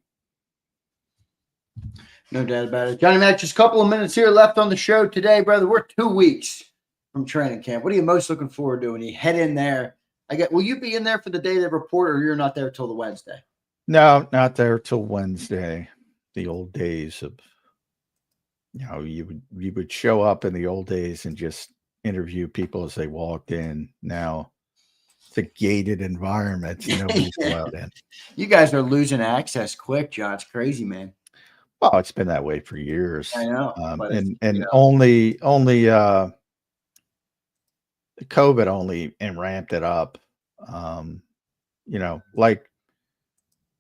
No doubt about it. Johnny Mac, just a couple of minutes here left on the show today, brother. We're 2 weeks from training camp. What are you most looking forward to when you head in there? Will you be in there for the day they report, or you're not there till the Wednesday? No, not there till Wednesday. The old days of, you would show up in the old days and just interview people as they walked in. Now it's a gated environment. Nobody's allowed in. You guys are losing access quick, John. It's crazy, man. Well, it's been that way for years. I know. Only COVID only ramped it up. Like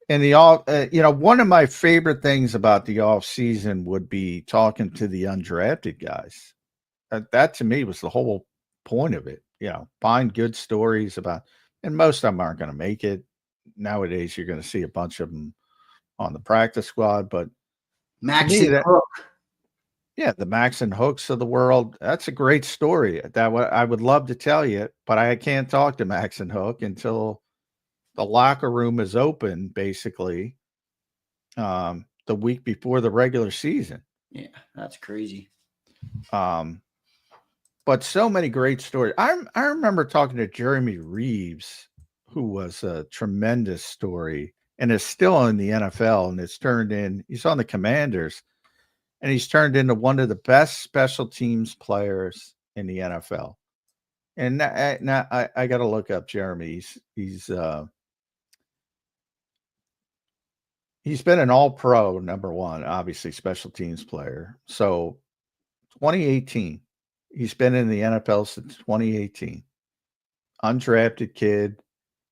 in the off, one of my favorite things about the off season would be talking to the undrafted guys. That to me was the whole point of it. Find good stories about, and most of them aren't going to make it. Nowadays, you're going to see a bunch of them on the practice squad, but Max and Hook. Yeah, the Max and Hooks of the world. That's a great story. I would love to tell you, but I can't talk to Max and Hook until the locker room is open, basically, the week before the regular season. Yeah, that's crazy. But so many great stories. I remember talking to Jeremy Reeves, who was a tremendous story and is still in the NFL, and he's on the Commanders, and he's turned into one of the best special teams players in the NFL. And now I got to look up Jeremy. He's been an all-pro, number one, obviously special teams player. So 2018, he's been in the NFL since 2018. Undrafted kid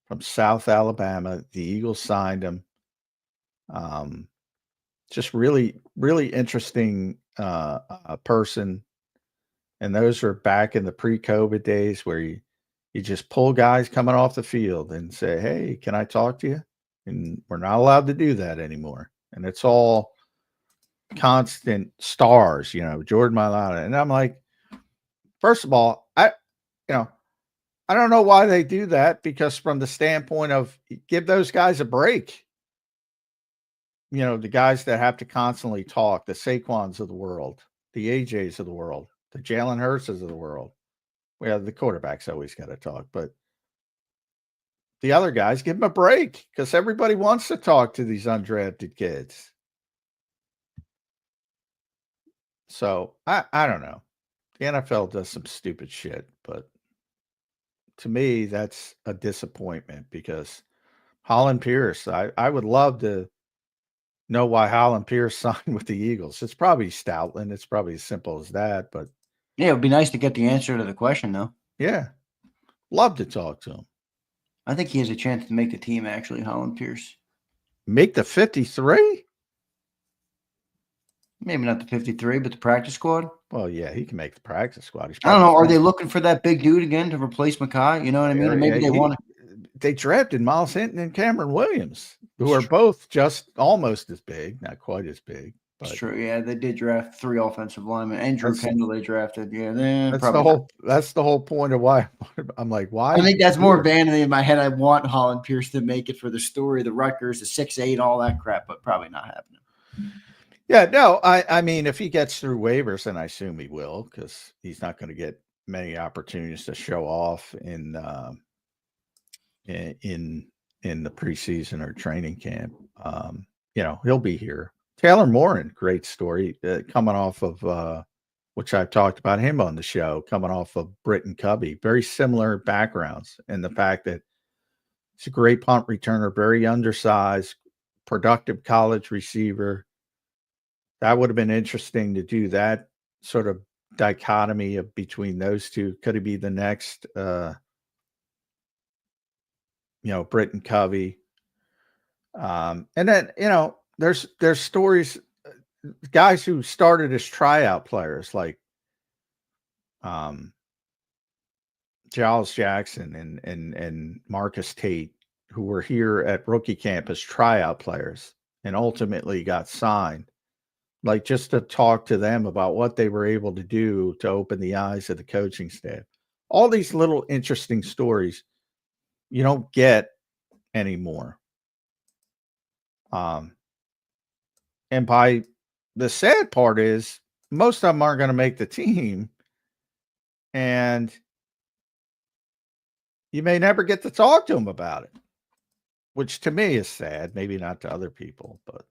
from South Alabama. The Eagles signed him. Just really, really interesting person. And those are back in the pre-COVID days where you just pull guys coming off the field and say, hey, can I talk to you? And we're not allowed to do that anymore. And it's all constant stars, Jordan Mailata. And I'm like, first of all, I don't know why they do that, because from the standpoint of give those guys a break. The guys that have to constantly talk, the Saquons of the world, the AJs of the world, the Jalen Hurts of the world. Well, the quarterback's always got to talk, but the other guys, give them a break, because everybody wants to talk to these undrafted kids. So I don't know. The NFL does some stupid shit, but to me, that's a disappointment, because Holland Pierce, I would love to know why Holland Pierce signed with the Eagles. It's probably Stoutland. It's probably as simple as that. But yeah, it would be nice to get the answer to the question, though. Yeah, love to talk to him. I think he has a chance to make the team, actually, Holland Pierce. Make the 53? Maybe not the 53, but the practice squad. Well, yeah, he can make the practice squad. I don't know. Are they looking for that big dude again to replace Makai? You know what I mean? Maybe they want to. They drafted Miles Hinton and Cameron Williams, who are both just almost as big, not quite as big. That's true. Yeah, they did draft 3 offensive linemen. And Drew Kendall they drafted. Yeah, that's the whole point of why I'm like, why? I think that's more vanity in my head. I want Holland Pierce to make it for the story, the Rutgers, the 6'8", all that crap, but probably not happening. Yeah, no, I mean, if he gets through waivers, and I assume he will, because he's not going to get many opportunities to show off in the preseason or training camp. He'll be here. Taylor Morin, great story, coming off of which I've talked about him on the show, coming off of Britton Covey. Very similar backgrounds, and the fact that he's a great punt returner, very undersized, productive college receiver. That would have been interesting to do that sort of dichotomy of between those two. Could it be the next, Britton Covey? And then, there's stories, guys who started as tryout players like Giles Jackson and Marcus Tate, who were here at rookie camp as tryout players and ultimately got signed. Like, just to talk to them about what they were able to do to open the eyes of the coaching staff. All these little interesting stories you don't get anymore. And by the sad part is most of them aren't going to make the team, and you may never get to talk to them about it, which to me is sad. Maybe not to other people, but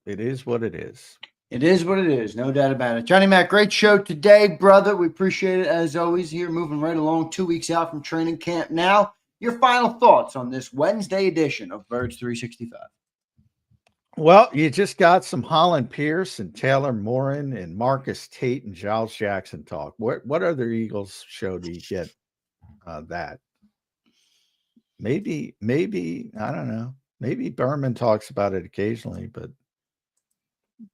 it is what it is. It is what it is. No doubt about it. Johnny Mac, great show today, brother. We appreciate it as always here, moving right along 2 weeks out from training camp now. Your final thoughts on this Wednesday edition of Birds 365. Well, you just got some Holland Pierce and Taylor Morin and Marcus Tate and Giles Jackson talk. What other Eagles show do you get that? Maybe, I don't know. Maybe Berman talks about it occasionally, but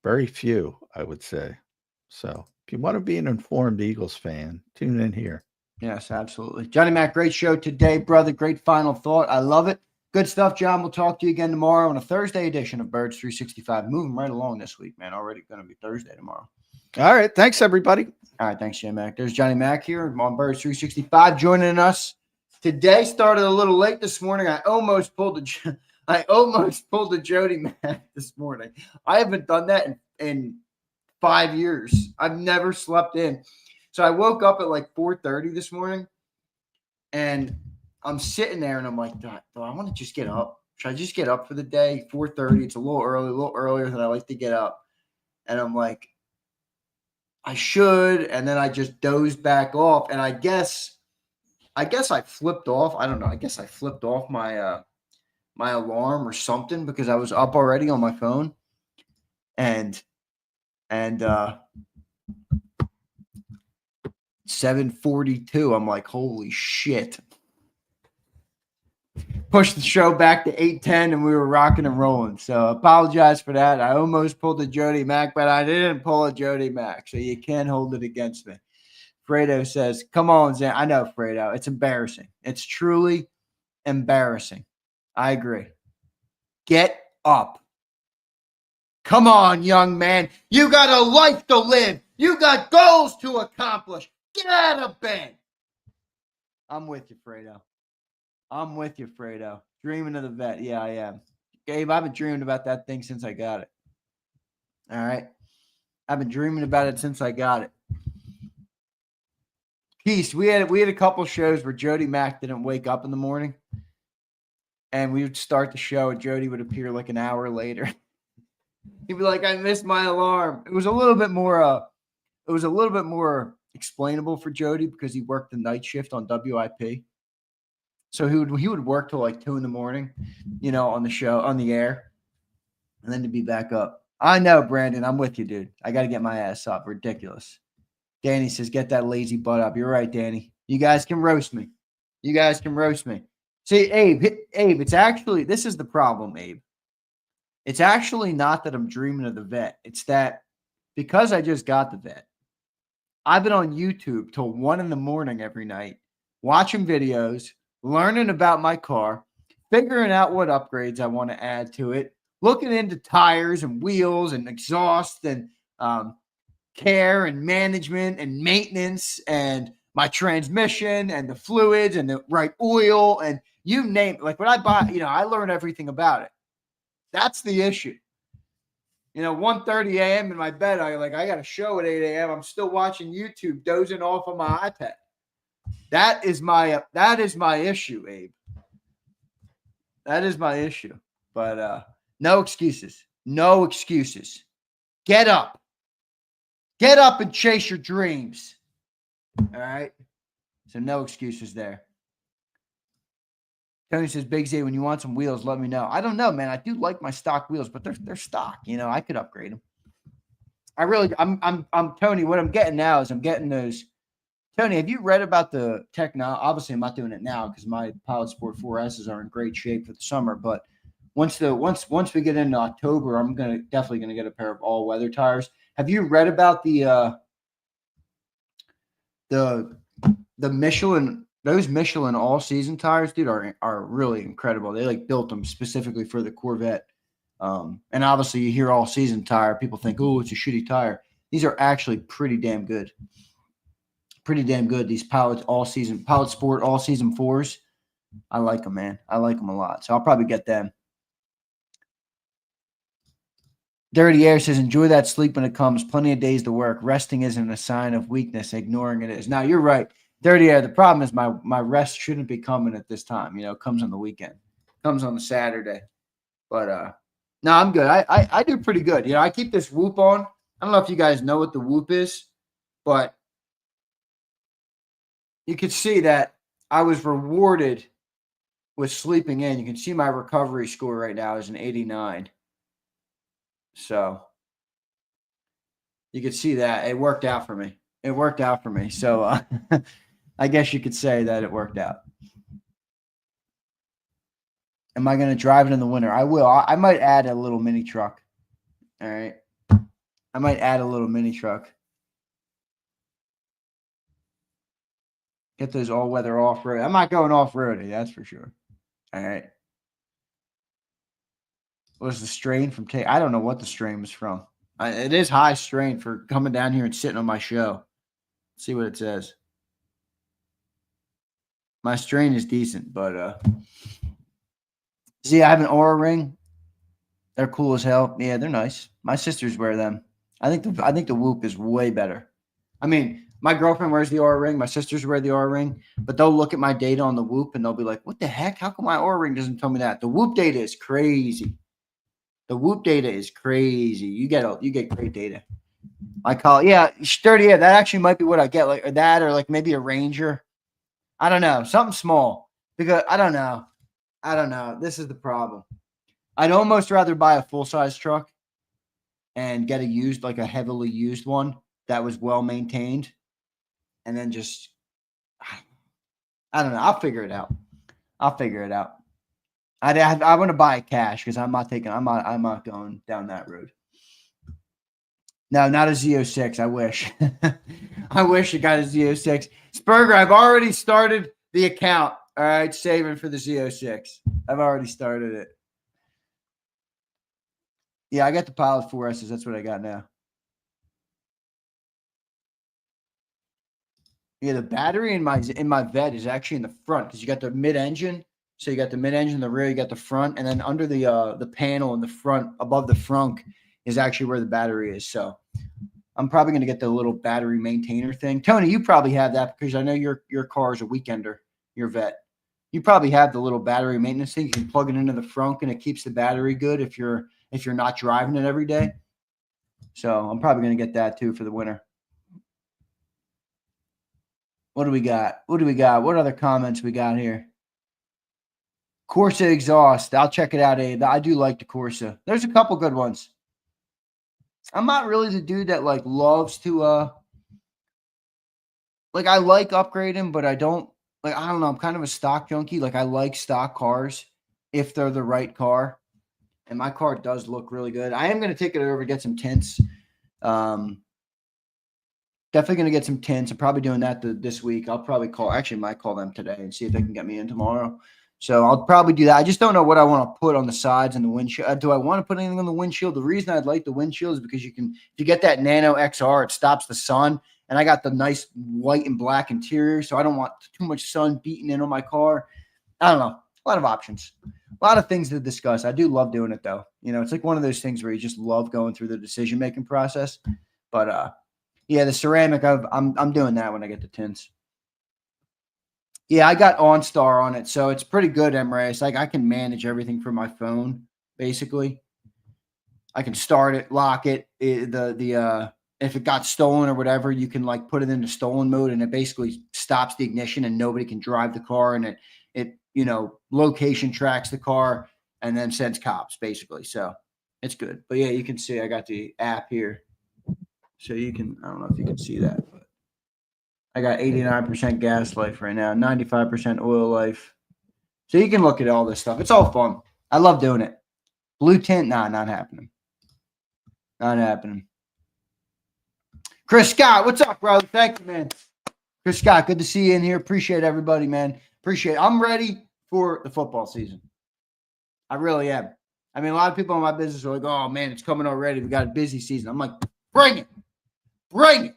very few, I would say. So if you want to be an informed Eagles fan, tune in here. Yes, absolutely. Johnny Mac, great show today, brother. Great final thought. I love it. Good stuff, John. We'll talk to you again tomorrow on a Thursday edition of Birds 365. Moving right along this week, man. Already going to be Thursday tomorrow. All right. Thanks, everybody. All right. Thanks, J Mac. There's Johnny Mac here on Birds 365 joining us today. Started a little late this morning. I almost pulled a Jody Mac this morning. I haven't done that in 5 years. I've never slept in. So I woke up at like 4:30 this morning, and I'm sitting there, and I'm like, do I want to just get up? Should I just get up for the day? 4:30. It's a little earlier than I like to get up. And I'm like, I should. And then I just dozed back off. And I guess I flipped off. I don't know. I guess I flipped off my my alarm or something because I was up already on my phone. And 7:42. I'm like, holy shit. Pushed the show back to 8:10 and we were rocking and rolling. So apologize for that. I almost pulled a Jody Mac, but I didn't pull a Jody Mac. So you can't hold it against me. Fredo says, come on, Zan. I know, Fredo. It's embarrassing. It's truly embarrassing. I agree. Get up. Come on, young man. You got a life to live. You got goals to accomplish. Get out of bed. I'm with you, Fredo. I'm with you, Fredo. Dreaming of the vet. Yeah, I am. Gabe, I've been dreaming about that thing since I got it. All right? I've been dreaming about it since I got it. Peace. We had a couple shows where Jody Mac didn't wake up in the morning. And we would start the show and Jody would appear like an hour later. He'd be like, I missed my alarm. It was a little bit more explainable for Jody because he worked the night shift on WIP. So he would work till like 2 a.m, on the show, on the air, and then to be back up. I know, Brandon. I'm with you, dude. I got to get my ass up. Ridiculous. Danny says, get that lazy butt up. You're right, Danny. You guys can roast me. See, Abe, it's actually, this is the problem, Abe. It's actually not that I'm dreaming of the vet. It's that because I just got the vet, I've been on YouTube till 1 a.m. every night, watching videos, learning about my car, figuring out what upgrades I want to add to it, looking into tires and wheels and exhaust and care and management and maintenance and my transmission and the fluids and the right oil and you name it. Like when I buy, I learn everything about it. That's the issue. 1:30 a.m. in my bed, I got a show at 8 a.m. I'm still watching YouTube, dozing off on my iPad. That is my issue, Abe. That is my issue. But no excuses. No excuses. Get up. Get up and chase your dreams. All right? So no excuses there. Tony says, Big Z, when you want some wheels, let me know. I don't know, man. I do like my stock wheels, but they're stock. I could upgrade them. I'm Tony. What I'm getting now is I'm getting those. Tony, have you read about the technology? Obviously, I'm not doing it now because my Pilot Sport 4S's are in great shape for the summer. But once we get into October, I'm definitely gonna get a pair of all weather tires. Have you read about the Michelin? Those Michelin all-season tires, dude, are really incredible. They built them specifically for the Corvette. And obviously, you hear all-season tire, people think, oh, it's a shitty tire. These are actually pretty damn good. Pretty damn good. These Pilot Sport all-season 4s. I like them, man. I like them a lot. So I'll probably get them. Dirty Air says, enjoy that sleep when it comes. Plenty of days to work. Resting isn't a sign of weakness. Ignoring it is. Now, you're right. Dirty Air, the problem is my rest shouldn't be coming at this time. It comes on the weekend. It comes on the Saturday. But, no, I'm good. I do pretty good. I keep this Whoop on. I don't know if you guys know what the Whoop is, but you could see that I was rewarded with sleeping in. You can see my recovery score right now is an 89. So you could see that. It worked out for me. So I guess you could say that it worked out. Am I going to drive it in the winter? I will. I might add a little mini truck. All right. I might add a little mini truck. Get those all-weather off-road. I'm not going off-roading, that's for sure. All right. What was the strain from I don't know what the strain was from. It is high strain for coming down here and sitting on my show. Let's see what it says. My strain is decent, but see, I have an Aura ring. They're cool as hell. Yeah, they're nice. My sisters wear them. I think the Whoop is way better. I mean, my girlfriend wears the Aura ring. My sisters wear the Aura ring, but they'll look at my data on the Whoop and they'll be like, "What the heck? How come my Aura ring doesn't tell me that?" The Whoop data is crazy. The Whoop data is crazy. You get great data. I call it, yeah, 30. Yeah, that actually might be what I get, or that, or maybe a Ranger. I don't know, something small, because I don't know. This is the problem. I'd almost rather buy a full-size truck and get a heavily used one that was well maintained, and then just, I don't know. I'll figure it out. I want to buy it cash because I'm not going down that road. No, not a Z06. I wish. I wish I got a Z06. Spurger, I've already started the account. All right, saving for the Z06. I've already started it. Yeah, I got the Pilot 4S's. That's what I got now. Yeah, the battery in my Vet is actually in the front because you got the mid-engine. So you got the mid-engine in the rear, you got the front, and then under the panel in the front, above the frunk, is actually where the battery is. So I'm probably going to get the little battery maintainer thing. Tony, you probably have that because I know your car is a weekender, your Vet. You probably have the little battery maintenance thing. You can plug it into the frunk and it keeps the battery good if you're not driving it every day. So I'm probably going to get that too for the winter. What do we got? What other comments we got here? Corsa exhaust. I'll check it out, Abe. I do like the Corsa. There's a couple good ones. I'm not really the dude that loves to I like upgrading, but I don't I don't know. I'm kind of a stock junkie. I like stock cars if they're the right car. And my car does look really good. I am going to take it over and get some tints. Definitely going to get some tints. I'm probably doing that this week. I'll probably might call them today and see if they can get me in tomorrow. So I'll probably do that. I just don't know what I want to put on the sides and the windshield. Do I want to put anything on the windshield? The reason I'd like the windshield is because if you get that Nano XR, it stops the sun. And I got the nice white and black interior, so I don't want too much sun beating in on my car. I don't know. A lot of options, a lot of things to discuss. I do love doing it though. It's like one of those things where you just love going through the decision-making process. But yeah, the ceramic, I'm doing that when I get the tints. Yeah, I got OnStar on it, so it's pretty good, Emre. It's like I can manage everything from my phone, basically. I can start it, lock it. If it got stolen or whatever, you can like put it into stolen mode, and it basically stops the ignition, and nobody can drive the car, and it location tracks the car and then sends cops, basically. So it's good. But yeah, you can see I got the app here, so you can. I don't know if you can see that, but I got 89% gas life right now, 95% oil life. So you can look at all this stuff. It's all fun. I love doing it. Blue tint, nah, not happening. Not happening. Chris Scott, what's up, brother? Thank you, man. Chris Scott, good to see you in here. Appreciate everybody, man. Appreciate it. I'm ready for the football season. I really am. I mean, a lot of people in my business are like, oh, man, it's coming already. We got a busy season. I'm like, bring it. Bring it.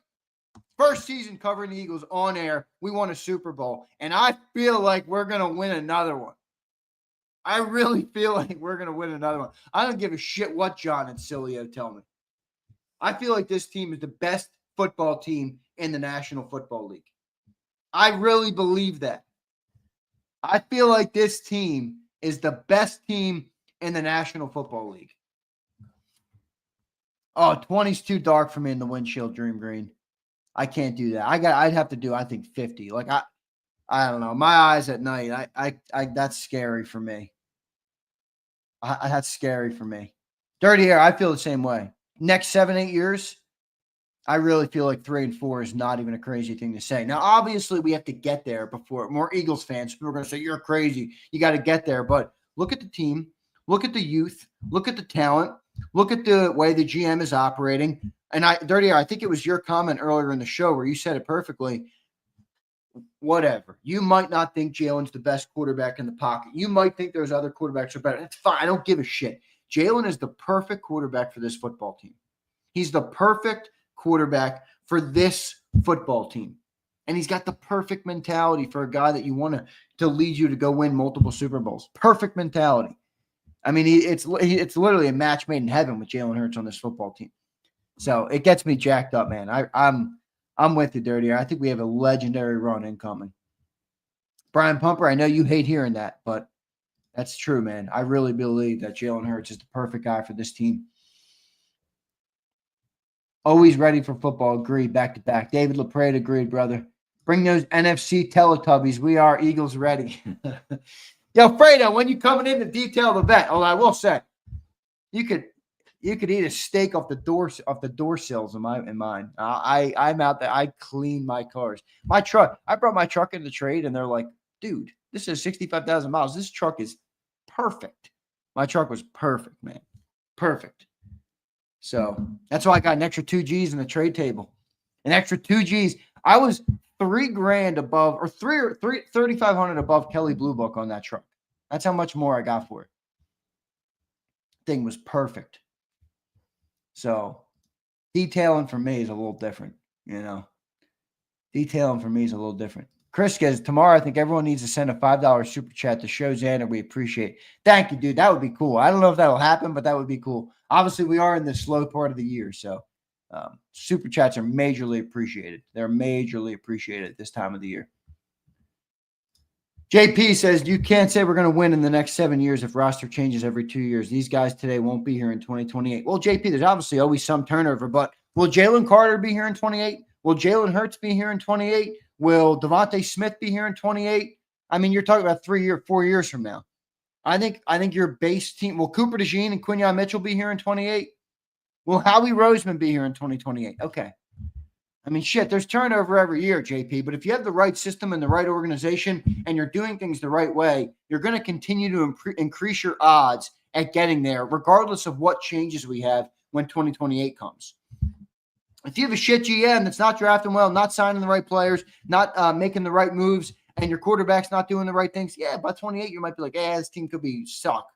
First season covering the Eagles on air. We won a Super Bowl, and I feel like we're going to win another one. I really feel like we're going to win another one. I don't give a shit what John and Cilio tell me. I feel like this team is the best football team in the National Football League. I really believe that. I feel like this team is the best team in the National Football League. Oh, 20's too dark for me in the windshield, Dream Green. I can't do that. I'd have to do, I think, 50. Like I don't know. My eyes at night, I that's scary for me. That's scary for me. Dirty Air, I feel the same way. Next 7-8 years, I really feel like 3 and 4 is not even a crazy thing to say. Now, obviously, we have to get there before more Eagles fans. People are going to say, you're crazy. You got to get there. But look at the team. Look at the youth. Look at the talent. Look at the way the GM is operating. And Dirty Air, I think it was your comment earlier in the show where you said it perfectly. Whatever. You might not think Jalen's the best quarterback in the pocket. You might think there's other quarterbacks are better. That's fine. I don't give a shit. Jalen is the perfect quarterback for this football team. He's the perfect quarterback for this football team. And he's got the perfect mentality for a guy that you want to lead you to go win multiple Super Bowls. Perfect mentality. I mean, it's literally a match made in heaven with Jalen Hurts on this football team. So it gets me jacked up, man. I'm with you, Dirty. I think we have a legendary run incoming. Brian Pumper, I know you hate hearing that, but that's true, man. I really believe that Jalen Hurts is the perfect guy for this team. Always ready for football. Agreed. Back to back. David LaPrade, agreed, brother. Bring those NFC Teletubbies. We are Eagles ready. Yo, Fredo, when you coming in to detail the vet? Oh, I will say, you could eat a steak off the door sills in mine. I'm out there. I clean my cars. My truck. I brought my truck into trade, and they're like, dude, this is 65,000 miles. This truck is perfect. My truck was perfect, man. Perfect. So that's why I got an extra 2 G's in the trade table. An extra 2 G's. I was $3,000 above, or 3,500 above Kelly Blue Book on that truck. That's how much more I got for it. Thing was perfect. So detailing for me is a little different, you know. Detailing for me is a little different. Chris says, tomorrow I think everyone needs to send a $5 super chat to show Xander we appreciate it. Thank you, dude. That would be cool. I don't know if that'll happen, but that would be cool. Obviously, we are in the slow part of the year, so super chats are majorly appreciated. They're majorly appreciated at this time of the year. JP says, you can't say we're going to win in the next 7 years if roster changes every 2 years. These guys today won't be here in 2028. Well, JP, there's obviously always some turnover, but will Jalen Carter be here in 28? Will Jalen Hurts be here in 28? Will Devontae Smith be here in 28? I mean, you're talking about 4 years from now. I think your base team, will Cooper DeJean and Quinyon Mitchell be here in 28? Will Howie Roseman be here in 2028? Okay. I mean, shit, there's turnover every year, JP, but if you have the right system and the right organization and you're doing things the right way, you're going to continue to increase your odds at getting there, regardless of what changes we have when 2028 comes. If you have a shit GM that's not drafting well, not signing the right players, not making the right moves, and your quarterback's not doing the right things, yeah, by 28, you might be like, this team could be suck.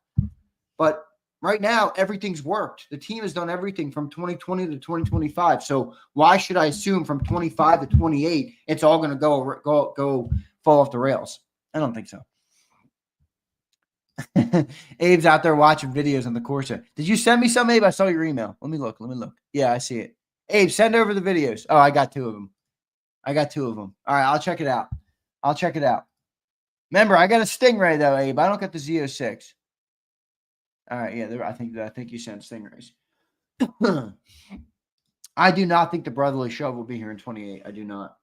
But right now, everything's worked. The team has done everything from 2020 to 2025. So why should I assume from 25 to 28 it's all going to go fall off the rails? I don't think so. Abe's out there watching videos on the Corsa. Did you send me some, Abe? I saw your email. Let me look. Yeah, I see it. Abe, send over the videos. Oh, I got 2 of them. All right, I'll check it out. Remember, I got a Stingray, though, Abe. I don't get the Z06. All right, yeah, I think you sent Stingrays. I do not think the Brotherly Shove will be here in 28. I do not.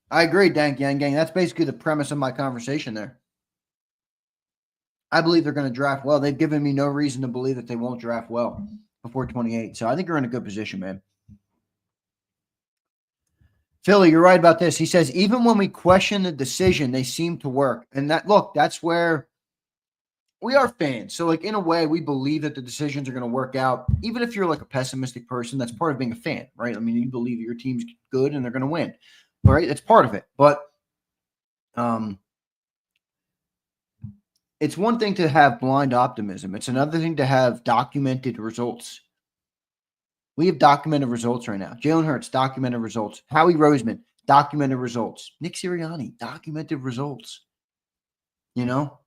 I agree, Dank Yang Gang. That's basically the premise of my conversation there. I believe they're going to draft well. They've given me no reason to believe that they won't draft well before 28. So I think they're in a good position, man. Philly, you're right about this. He says, even when we question the decision, they seem to work. And that's where we are fans. So, like, in a way, we believe that the decisions are going to work out. Even if you're like a pessimistic person, that's part of being a fan, right? I mean, you believe your team's good and they're going to win. All right, it's part of it. But it's one thing to have blind optimism. It's another thing to have documented results. We have documented results right now. Jalen Hurts, documented results. Howie Roseman, documented results. Nick Sirianni, documented results. You know?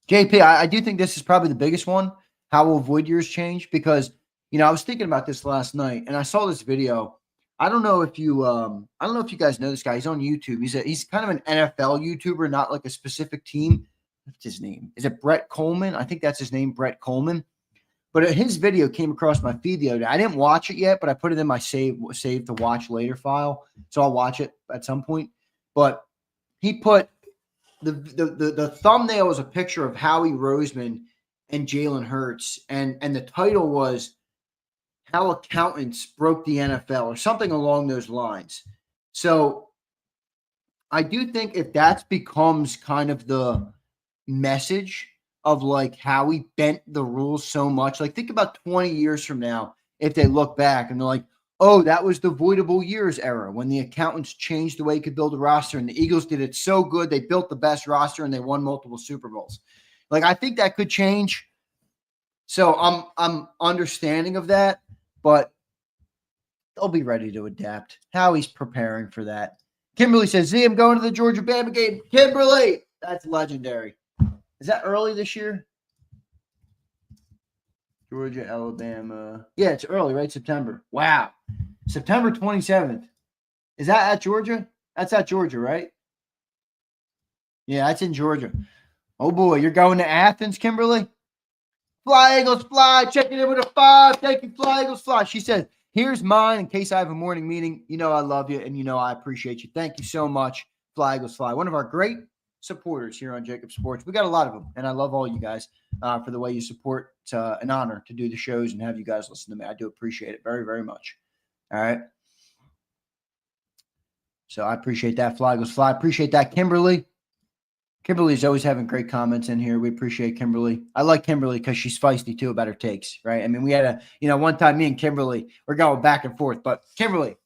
JP, I do think this is probably the biggest one. How will avoid years change? Because, I was thinking about this last night, and I saw this video. I don't know if you guys know this guy. He's on YouTube. He's kind of an NFL YouTuber, not like a specific team. What's his name? Is it Brett Coleman? I think that's his name, Brett Coleman. But his video came across my feed the other day. I didn't watch it yet, but I put it in my save to watch later file, so I'll watch it at some point. But he put the thumbnail was a picture of Howie Roseman and Jalen Hurts, and the title was How Accountants Broke the NFL or something along those lines. So I do think if that becomes kind of the message of like how we bent the rules so much, like think about 20 years from now, if they look back and they're like, oh, that was the voidable years era when the accountants changed the way you could build a roster and the Eagles did it so good. They built the best roster and they won multiple Super Bowls. Like, I think that could change. So I'm understanding of that, but they'll be ready to adapt. Howie's preparing for that. Kimberly says, Z, I'm going to the Georgia-Bama game. Kimberly, that's legendary. Is that early this year? Georgia, Alabama. Yeah, it's early, right? September. Wow. September 27th. Is that at Georgia? That's at Georgia, right? Yeah, that's in Georgia. Oh, boy. You're going to Athens, Kimberly? Fly, Eagles, fly. Checking in with a 5. Thank you, Fly, Eagles, fly. She said, here's mine in case I have a morning meeting. You know I love you, and you know I appreciate you. Thank you so much, Fly, Eagles, fly. One of our great supporters here on JAKIB Sports. We got a lot of them, and I love all you guys for the way you support. It's an honor to do the shows and have you guys listen to me. I do appreciate it very, very much. All right. So I appreciate that. Fly goes fly. Appreciate that, Kimberly. Kimberly's always having great comments in here. We appreciate Kimberly. I like Kimberly because she's feisty too about her takes, right? I mean, we had one time me and Kimberly, we're going back and forth, but Kimberly,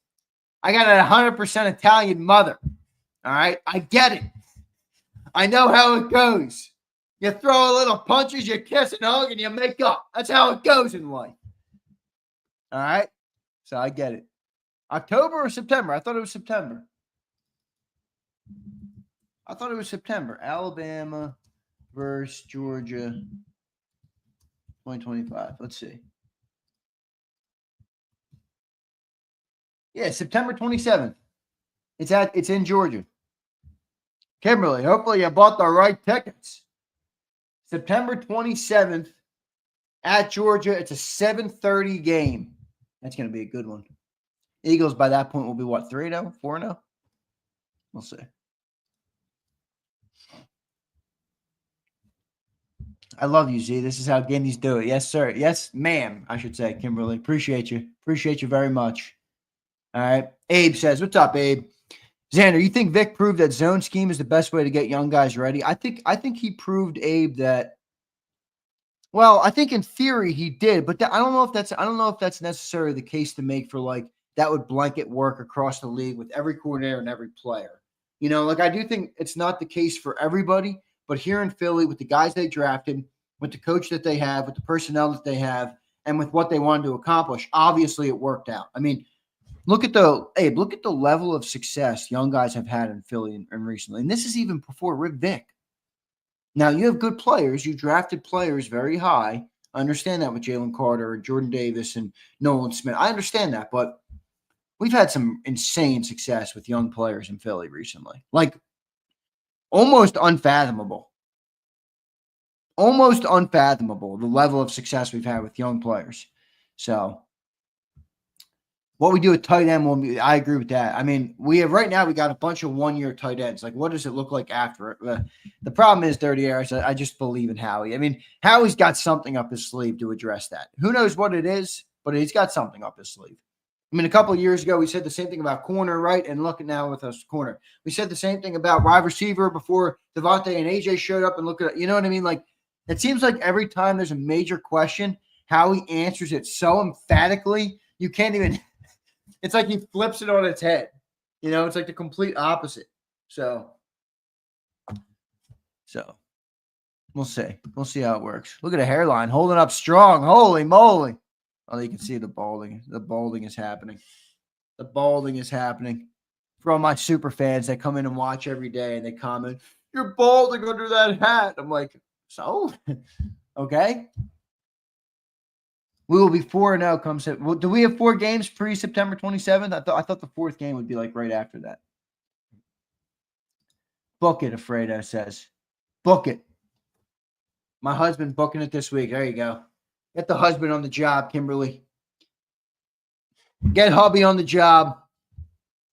I got a 100% Italian mother. All right. I get it. I know how it goes. You throw a little punches, you kiss and hug, and you make up. That's how it goes in life. All right? So I get it. October or September? I thought it was September. Alabama versus Georgia 2025. Let's see. Yeah, September 27th. It's in Georgia. Kimberly, hopefully you bought the right tickets. September 27th at Georgia. It's a 7:30 game. That's going to be a good one. Eagles by that point will be what, 3-0, 4-0? We'll see. I love you, Z. This is how Guineas do it. Yes, sir. Yes, ma'am, I should say, Kimberly. Appreciate you. Appreciate you very much. All right. Abe says, what's up, Abe? Xander, you think Vic proved that zone scheme is the best way to get young guys ready? I think he proved, Abe, that. Well, I think in theory he did, but I don't know if that's necessarily the case to make for like that would blanket work across the league with every coordinator and every player. Like I do think it's not the case for everybody, but here in Philly with the guys they drafted, with the coach that they have, with the personnel that they have, and with what they wanted to accomplish, obviously it worked out. I mean, Look at the level of success young guys have had in Philly and recently. And this is even before Rick Vick. Now, you have good players. You drafted players very high. I understand that with Jalen Carter and Jordan Davis and Nolan Smith. I understand that, but we've had some insane success with young players in Philly recently. Like, almost unfathomable. Almost unfathomable, the level of success we've had with young players. So, what we do with tight end, I agree with that. I mean, we got a bunch of one-year tight ends. Like, what does it look like after it? The problem is, Dirty Air, I just believe in Howie. I mean, Howie's got something up his sleeve to address that. Who knows what it is, but he's got something up his sleeve. I mean, a couple of years ago, we said the same thing about corner, right? And look at now with us corner. We said the same thing about wide receiver before Devontae and AJ showed up, and look at it. You know what I mean? Like, it seems like every time there's a major question, Howie answers it so emphatically, you can't even – it's like he flips it on its head. You know, it's like the complete opposite. So we'll see. We'll see how it works. Look at the hairline holding up strong. Holy moly. Oh, you can see the balding. The balding is happening. The balding is happening. For all my super fans that come in and watch every day and they comment, "You're balding under that hat." I'm like, so? Okay. We will be 4-0 comes in. Well, do we have 4 games pre-September 27th? I thought the 4th game would be like right after that. Book it, Afredo says. Book it. My husband booking it this week. There you go. Get the husband on the job, Kimberly. Get hubby on the job.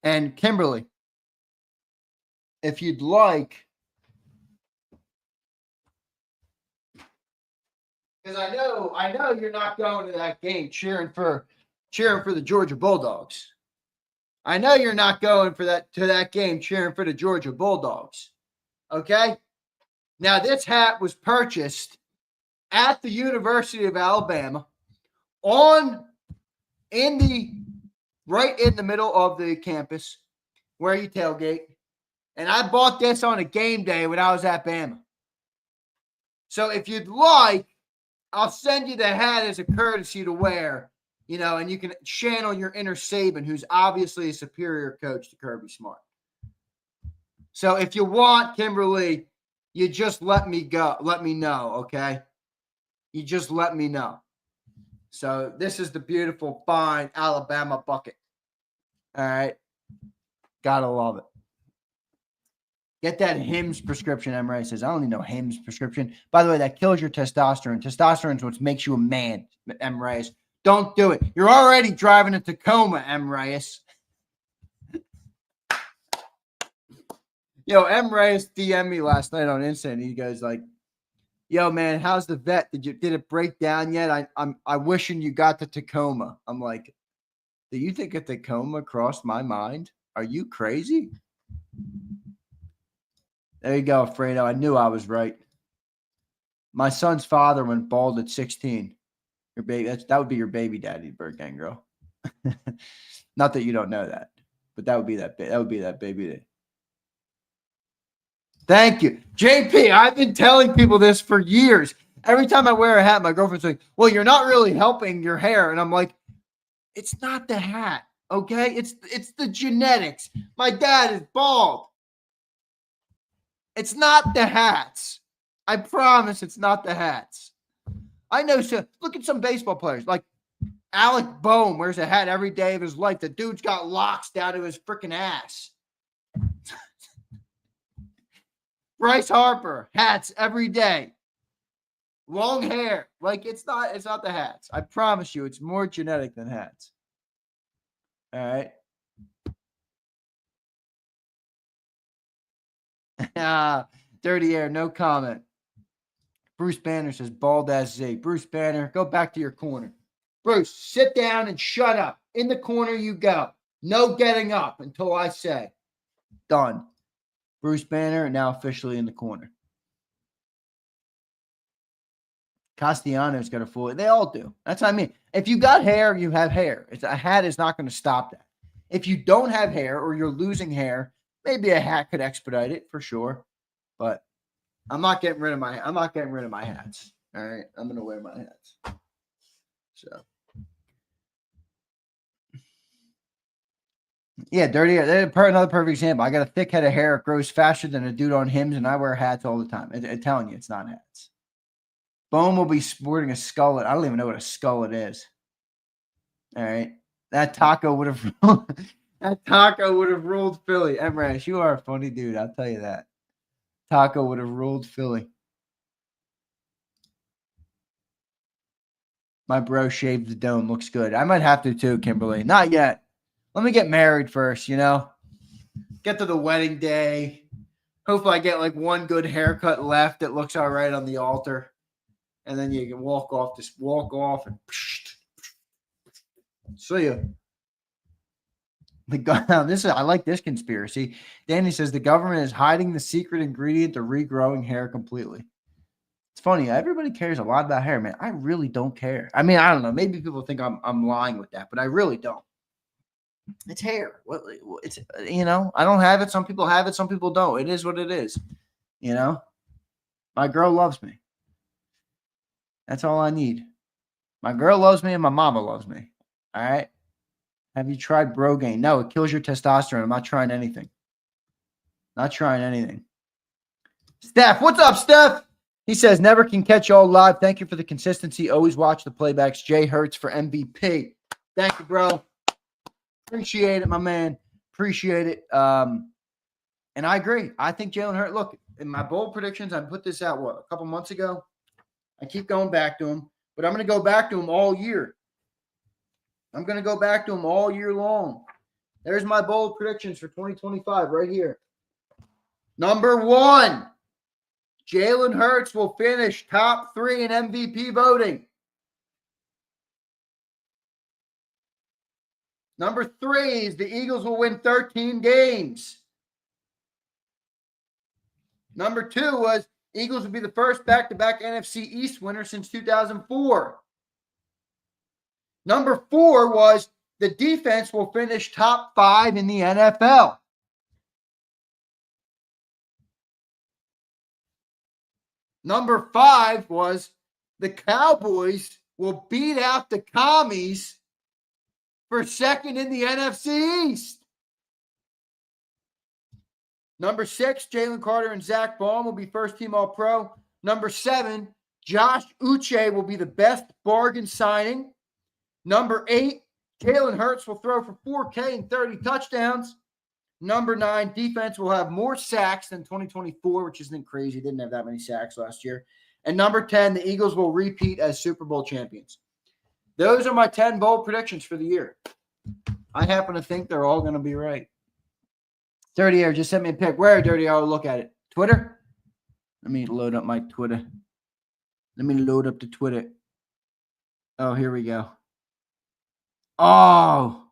And Kimberly, if you'd like, because I know you're not going to that game cheering for the Georgia Bulldogs. I know you're not going to that game cheering for the Georgia Bulldogs. Okay? Now, this hat was purchased at the University of Alabama right in the middle of the campus where you tailgate. And I bought this on a game day when I was at Bama. So if you'd like, I'll send you the hat as a courtesy to wear, you know, and you can channel your inner Saban, who's obviously a superior coach to Kirby Smart. So if you want, Kimberly, you just let me know, okay? You just let me know. So this is the beautiful, fine Alabama bucket. All right. Gotta love it. Get that Hims prescription, Emre says. I don't need no Hims prescription. By the way, that kills your testosterone. Testosterone is what makes you a man, Emre. Don't do it. You're already driving a Tacoma, Emre. Yo, Emre DM'd me last night on Insta, and he goes like, "Yo, man, how's the vet? Did it break down yet? I'm wishing you got the Tacoma." I'm like, "Do you think a Tacoma crossed my mind? Are you crazy?" There you go, Fredo. I knew I was right. My son's father went bald at 16. Your baby, that would be your baby daddy, Bird Girl. Not that you don't know that, but that would be that baby day. Thank you. JP, I've been telling people this for years. Every time I wear a hat, my girlfriend's like, "Well, you're not really helping your hair." And I'm like, it's not the hat, okay? It's the genetics. My dad is bald. It's not the hats. I promise it's not the hats. I know. So look at some baseball players like Alec Boehm wears a hat every day of his life. The dude's got locks down to his freaking ass. Bryce Harper, hats every day. Long hair. Like it's not the hats. I promise you, it's more genetic than hats. All right. Dirty Air, no comment. Bruce Banner says bald as Z. Bruce Banner, go back to your corner. Bruce, sit down and shut up. In the corner you go. No getting up until I say. Done. Bruce Banner now officially in the corner. Castellanos got a full. They all do. That's what I mean. If you got hair, you have hair. A hat is not going to stop that. If you don't have hair or you're losing hair, maybe a hat could expedite it for sure. But I'm not getting rid of my hats. All right. I'm going to wear my hats. So Yeah, dirty hair. Another perfect example. I got a thick head of hair. It grows faster than a dude on Hims, and I wear hats all the time. I'm telling you, it's not hats. Bone will be sporting a skullet. I don't even know what a skullet is. All right. That taco would have ruled Philly. Emrash, you are a funny dude. I'll tell you that. Taco would have ruled Philly. My bro shaved the dome. Looks good. I might have to too, Kimberly. Not yet. Let me get married first, you know? Get to the wedding day. Hopefully I get like one good haircut left that looks all right on the altar. And then you can walk off and see ya. I like this conspiracy. Danny says the government is hiding the secret ingredient to regrowing hair completely. It's funny. Everybody cares a lot about hair, man. I really don't care. I mean, I don't know. Maybe people think I'm lying with that, but I really don't. It's hair. It's, you know, I don't have it. Some people have it. Some people don't. It is what it is. You know, my girl loves me. That's all I need. My girl loves me and my mama loves me. All right. Have you tried Brogaine? No, it kills your testosterone. I'm not trying anything. Not trying anything. Steph, what's up, Steph? He says, never can catch y'all live. Thank you for the consistency. Always watch the playbacks. Jay Hurts for MVP. Thank you, bro. Appreciate it, my man. Appreciate it. And I agree. I think Jalen Hurts, look, in my bold predictions, I put this out, a couple months ago? I keep going back to him, but I'm going to go back to him all year. I'm going to go back to him all year long. There's my bold predictions for 2025 right here. Number 1, Jalen Hurts will finish top 3 in MVP voting. Number 3 is the Eagles will win 13 games. Number 2 was Eagles will be the first back-to-back NFC East winner since 2004. Number 4 was the defense will finish top 5 in the NFL. Number 5 was the Cowboys will beat out the Commies for second in the NFC East. Number 6, Jalen Carter and Zach Baum will be first-team All-Pro. Number 7, Josh Uche will be the best bargain signing. Number 8, Jalen Hurts will throw for 4K and 30 touchdowns. Number 9, defense will have more sacks than 2024, which isn't crazy. Didn't have that many sacks last year. And number 10, the Eagles will repeat as Super Bowl champions. Those are my 10 bold predictions for the year. I happen to think they're all going to be right. Dirty Air just sent me a pic. Where, Dirty Air? I'll look at it. Twitter? Let me load up my Twitter. Let me load up the Twitter. Oh, here we go. Oh.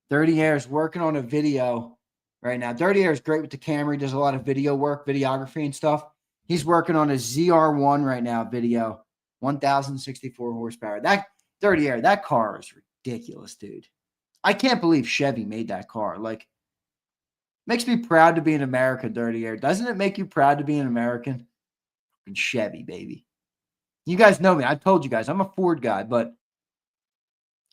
Dirty Air is working on a video right now. Dirty Air is great with the camera. He does a lot of video work, videography and stuff. He's working on a ZR1 right now video. 1,064 horsepower. That Dirty Air, that car is ridiculous, dude. I can't believe Chevy made that car. Like, makes me proud to be an American, Dirty Air. Doesn't it make you proud to be an American? Chevy, baby. You guys know me. I told you guys I'm a Ford guy, but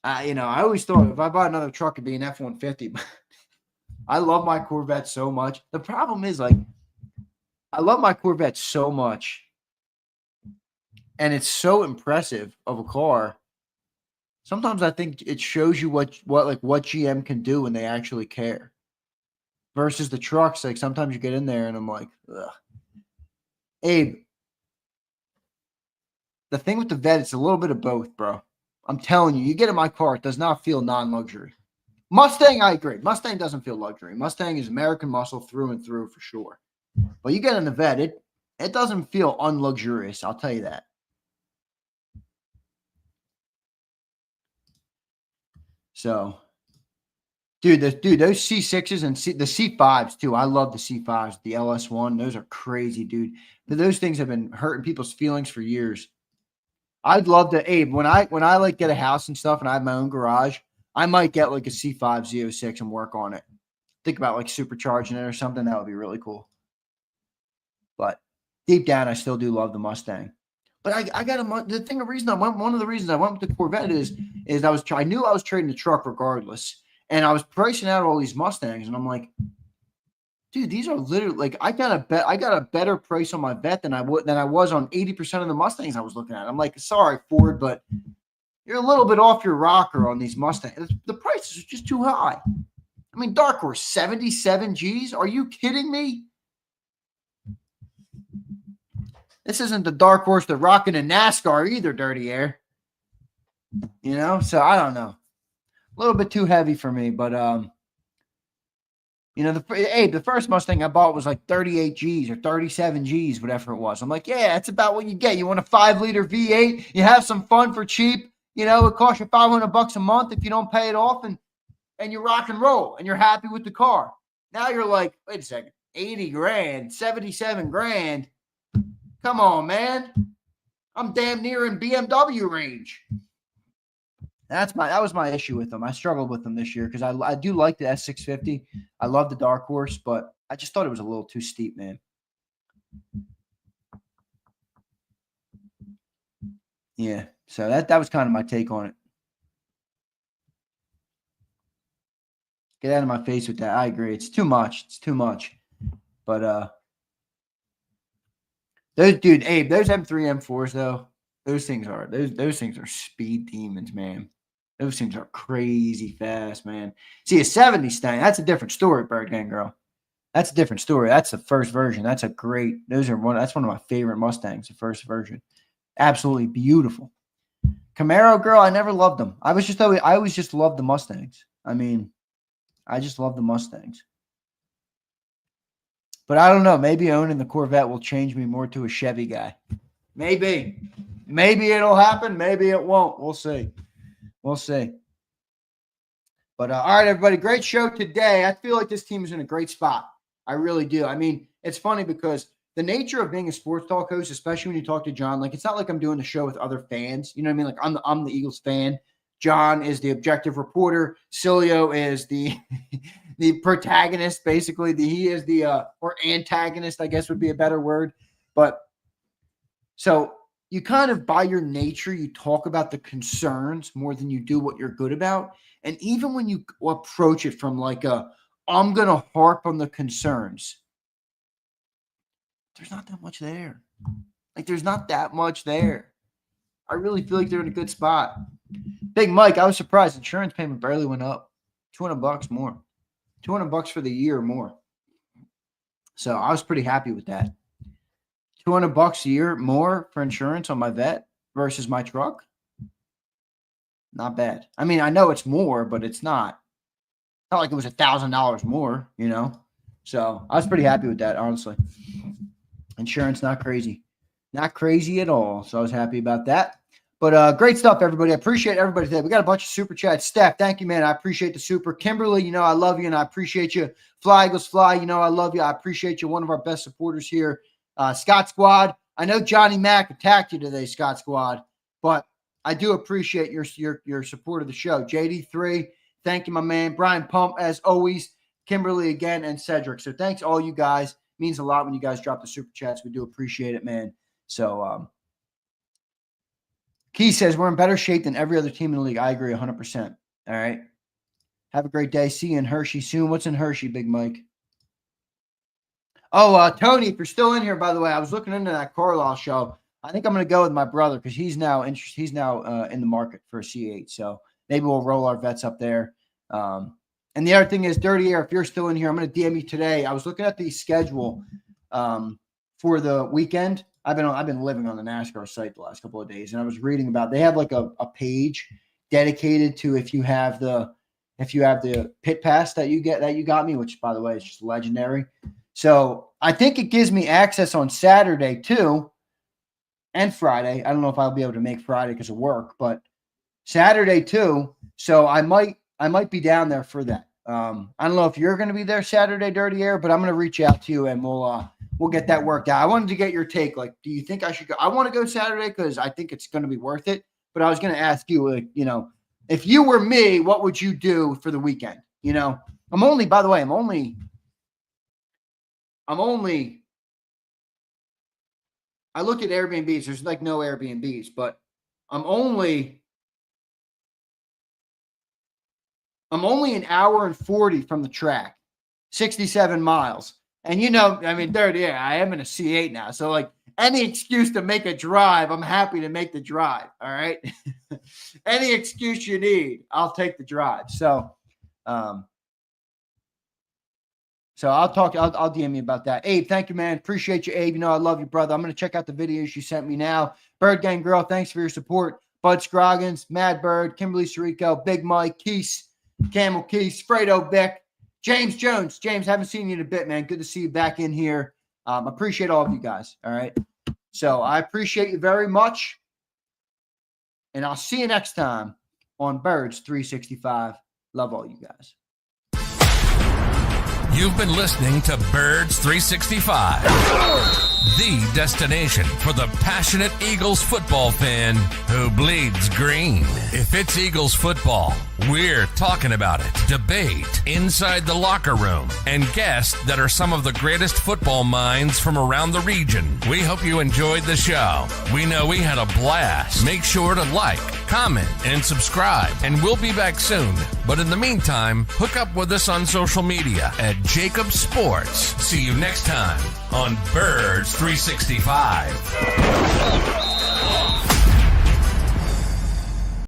I always thought if I bought another truck, it'd be an F-150. I love my Corvette so much. The problem is, like, I love my Corvette so much, and it's so impressive of a car. Sometimes I think it shows you what GM can do when they actually care. Versus the trucks, like sometimes you get in there and I'm like, ugh. Abe, the thing with the Vet, it's a little bit of both, bro. I'm telling you, you get in my car, it does not feel non-luxury. Mustang, I agree. Mustang doesn't feel luxury. Mustang is American muscle through and through for sure. But you get in the Vet, it doesn't feel unluxurious. I'll tell you that. So, dude, those C6s and the C5s too. I love the C5s, the LS1. Those are crazy, dude. But those things have been hurting people's feelings for years. I'd love to, Abe, when I like get a house and stuff and I have my own garage, I might get like a C5 Z06 and work on it. Think about like supercharging it or something. That would be really cool. But deep down, I still do love the Mustang. But I got one of the reasons I went with the Corvette is I knew I was trading the truck regardless. And I was pricing out all these Mustangs, and I'm like, dude, these are literally like I got a better price on my vet than I was on 80% of the Mustangs I was looking at. I'm like, sorry, Ford, but you're a little bit off your rocker on these Mustangs. The prices are just too high. I mean, Dark Horse, 77 G's? Are you kidding me? This isn't the Dark Horse they're rocking in NASCAR either, Dirty Air. You know, so I don't know. A little bit too heavy for me, but you know, the first Mustang I bought was like 38 G's or 37 G's, whatever it was. I'm like, yeah, that's about what you get. You want a 5-liter V8, you have some fun for cheap. You know, it costs you $500 a month if you don't pay it off, and you rock and roll, and you're happy with the car. Now you're like, wait a second, 80 grand, 77 grand. Come on, man. I'm damn near in BMW range. That was my issue with them. I struggled with them this year because I do like the S650. I love the Dark Horse, but I just thought it was a little too steep, man. Yeah, so that was kind of my take on it. Get out of my face with that. I agree. It's too much. It's too much. But those Abe, those M3, M4s though, those things are speed demons, man. Those things are crazy fast, man. See, a 70 Stang, that's a different story, Bird Gang Girl. That's a different story. That's the first version. That's one of my favorite Mustangs, the first version. Absolutely beautiful. Camaro girl, I never loved them. I always just loved the Mustangs. I mean, I just love the Mustangs. But I don't know. Maybe owning the Corvette will change me more to a Chevy guy. Maybe. Maybe it'll happen. Maybe it won't. We'll see. We'll see. But all right, everybody, great show today. I feel like this team is in a great spot. I really do. I mean, it's funny because the nature of being a sports talk host, especially when you talk to John, like it's not like I'm doing the show with other fans. You know what I mean? Like I'm the Eagles fan. John is the objective reporter. Cilio is the the protagonist, basically. He is the or antagonist, I guess would be a better word. But so you kind of, by your nature, you talk about the concerns more than you do what you're good about. And even when you approach it from like I'm going to harp on the concerns, there's not that much there. Like, there's not that much there. I really feel like they're in a good spot. Big Mike, I was surprised. Insurance payment barely went up. $200 more. $200 for the year or more. So I was pretty happy with that. $200 a year more for insurance on my vet versus my truck. Not bad. I mean, I know it's more, but it's not like it was $1,000 more, you know? So I was pretty happy with that, honestly. Insurance, not crazy. Not crazy at all. So I was happy about that. But great stuff, everybody. I appreciate everybody today. We got a bunch of super chats. Steph, thank you, man. I appreciate the super. Kimberly, you know I love you and I appreciate you. Fly Eagles Fly, you know I love you. I appreciate you. One of our best supporters here. Scott Squad. I know Johnny Mack attacked you today, Scott Squad, but I do appreciate your support of the show. JD3, thank you, my man. Brian Pump, as always. Kimberly again, and Cedric. So thanks all you guys. It means a lot when you guys drop the super chats. We do appreciate it, man. So Key says we're in better shape than every other team in the league. I agree 100%. All right. Have a great day. See you in Hershey soon. What's in Hershey, Big Mike? Oh, Tony, if you're still in here, by the way, I was looking into that Carlisle show. I think I'm going to go with my brother because he's now interested. He's now in the market for a C8. So maybe we'll roll our vets up there. And the other thing is, Dirty Air, if you're still in here, I'm going to DM you today. I was looking at the schedule for the weekend. I've been living on the NASCAR site the last couple of days, and I was reading about they have like a page dedicated to if you have the pit pass that you got me, which by the way is just legendary. So I think it gives me access on Saturday too, and Friday. I don't know if I'll be able to make Friday because of work, but Saturday too. So I might be down there for that. I don't know if you're going to be there Saturday, Dirty Air, but I'm going to reach out to you and we'll get that worked out. I wanted to get your take. Like, do you think I should go? I want to go Saturday because I think it's going to be worth it. But I was going to ask you, like, you know, if you were me, what would you do for the weekend? You know, I look at Airbnbs. There's like no Airbnbs, but I'm only I'm only an hour and 40 from the track, 67 miles. And, you know, I mean, I am in a C8 now. So, like, any excuse to make a drive, I'm happy to make the drive. All right. Any excuse you need, I'll take the drive. So I'll DM you about that. Abe, thank you, man. Appreciate you, Abe. You know, I love you, brother. I'm going to check out the videos you sent me now. Bird Gang Girl, thanks for your support. Bud Scroggins, Mad Bird, Kimberly Sirico, Big Mike, Keese, Camel Keese, Fredo Vic, James Jones. James, haven't seen you in a bit, man. Good to see you back in here. Appreciate all of you guys. All right. So I appreciate you very much. And I'll see you next time on Birds 365. Love all you guys. You've been listening to Birds 365, the destination for the passionate Eagles football fan who bleeds green. If it's Eagles football, we're talking about it. Debate, inside the locker room, and guests that are some of the greatest football minds from around the region. We hope you enjoyed the show. We know we had a blast. Make sure to like, comment, and subscribe, and we'll be back soon. But in the meantime, hook up with us on social media at JAKIB Sports. See you next time on Birds 365.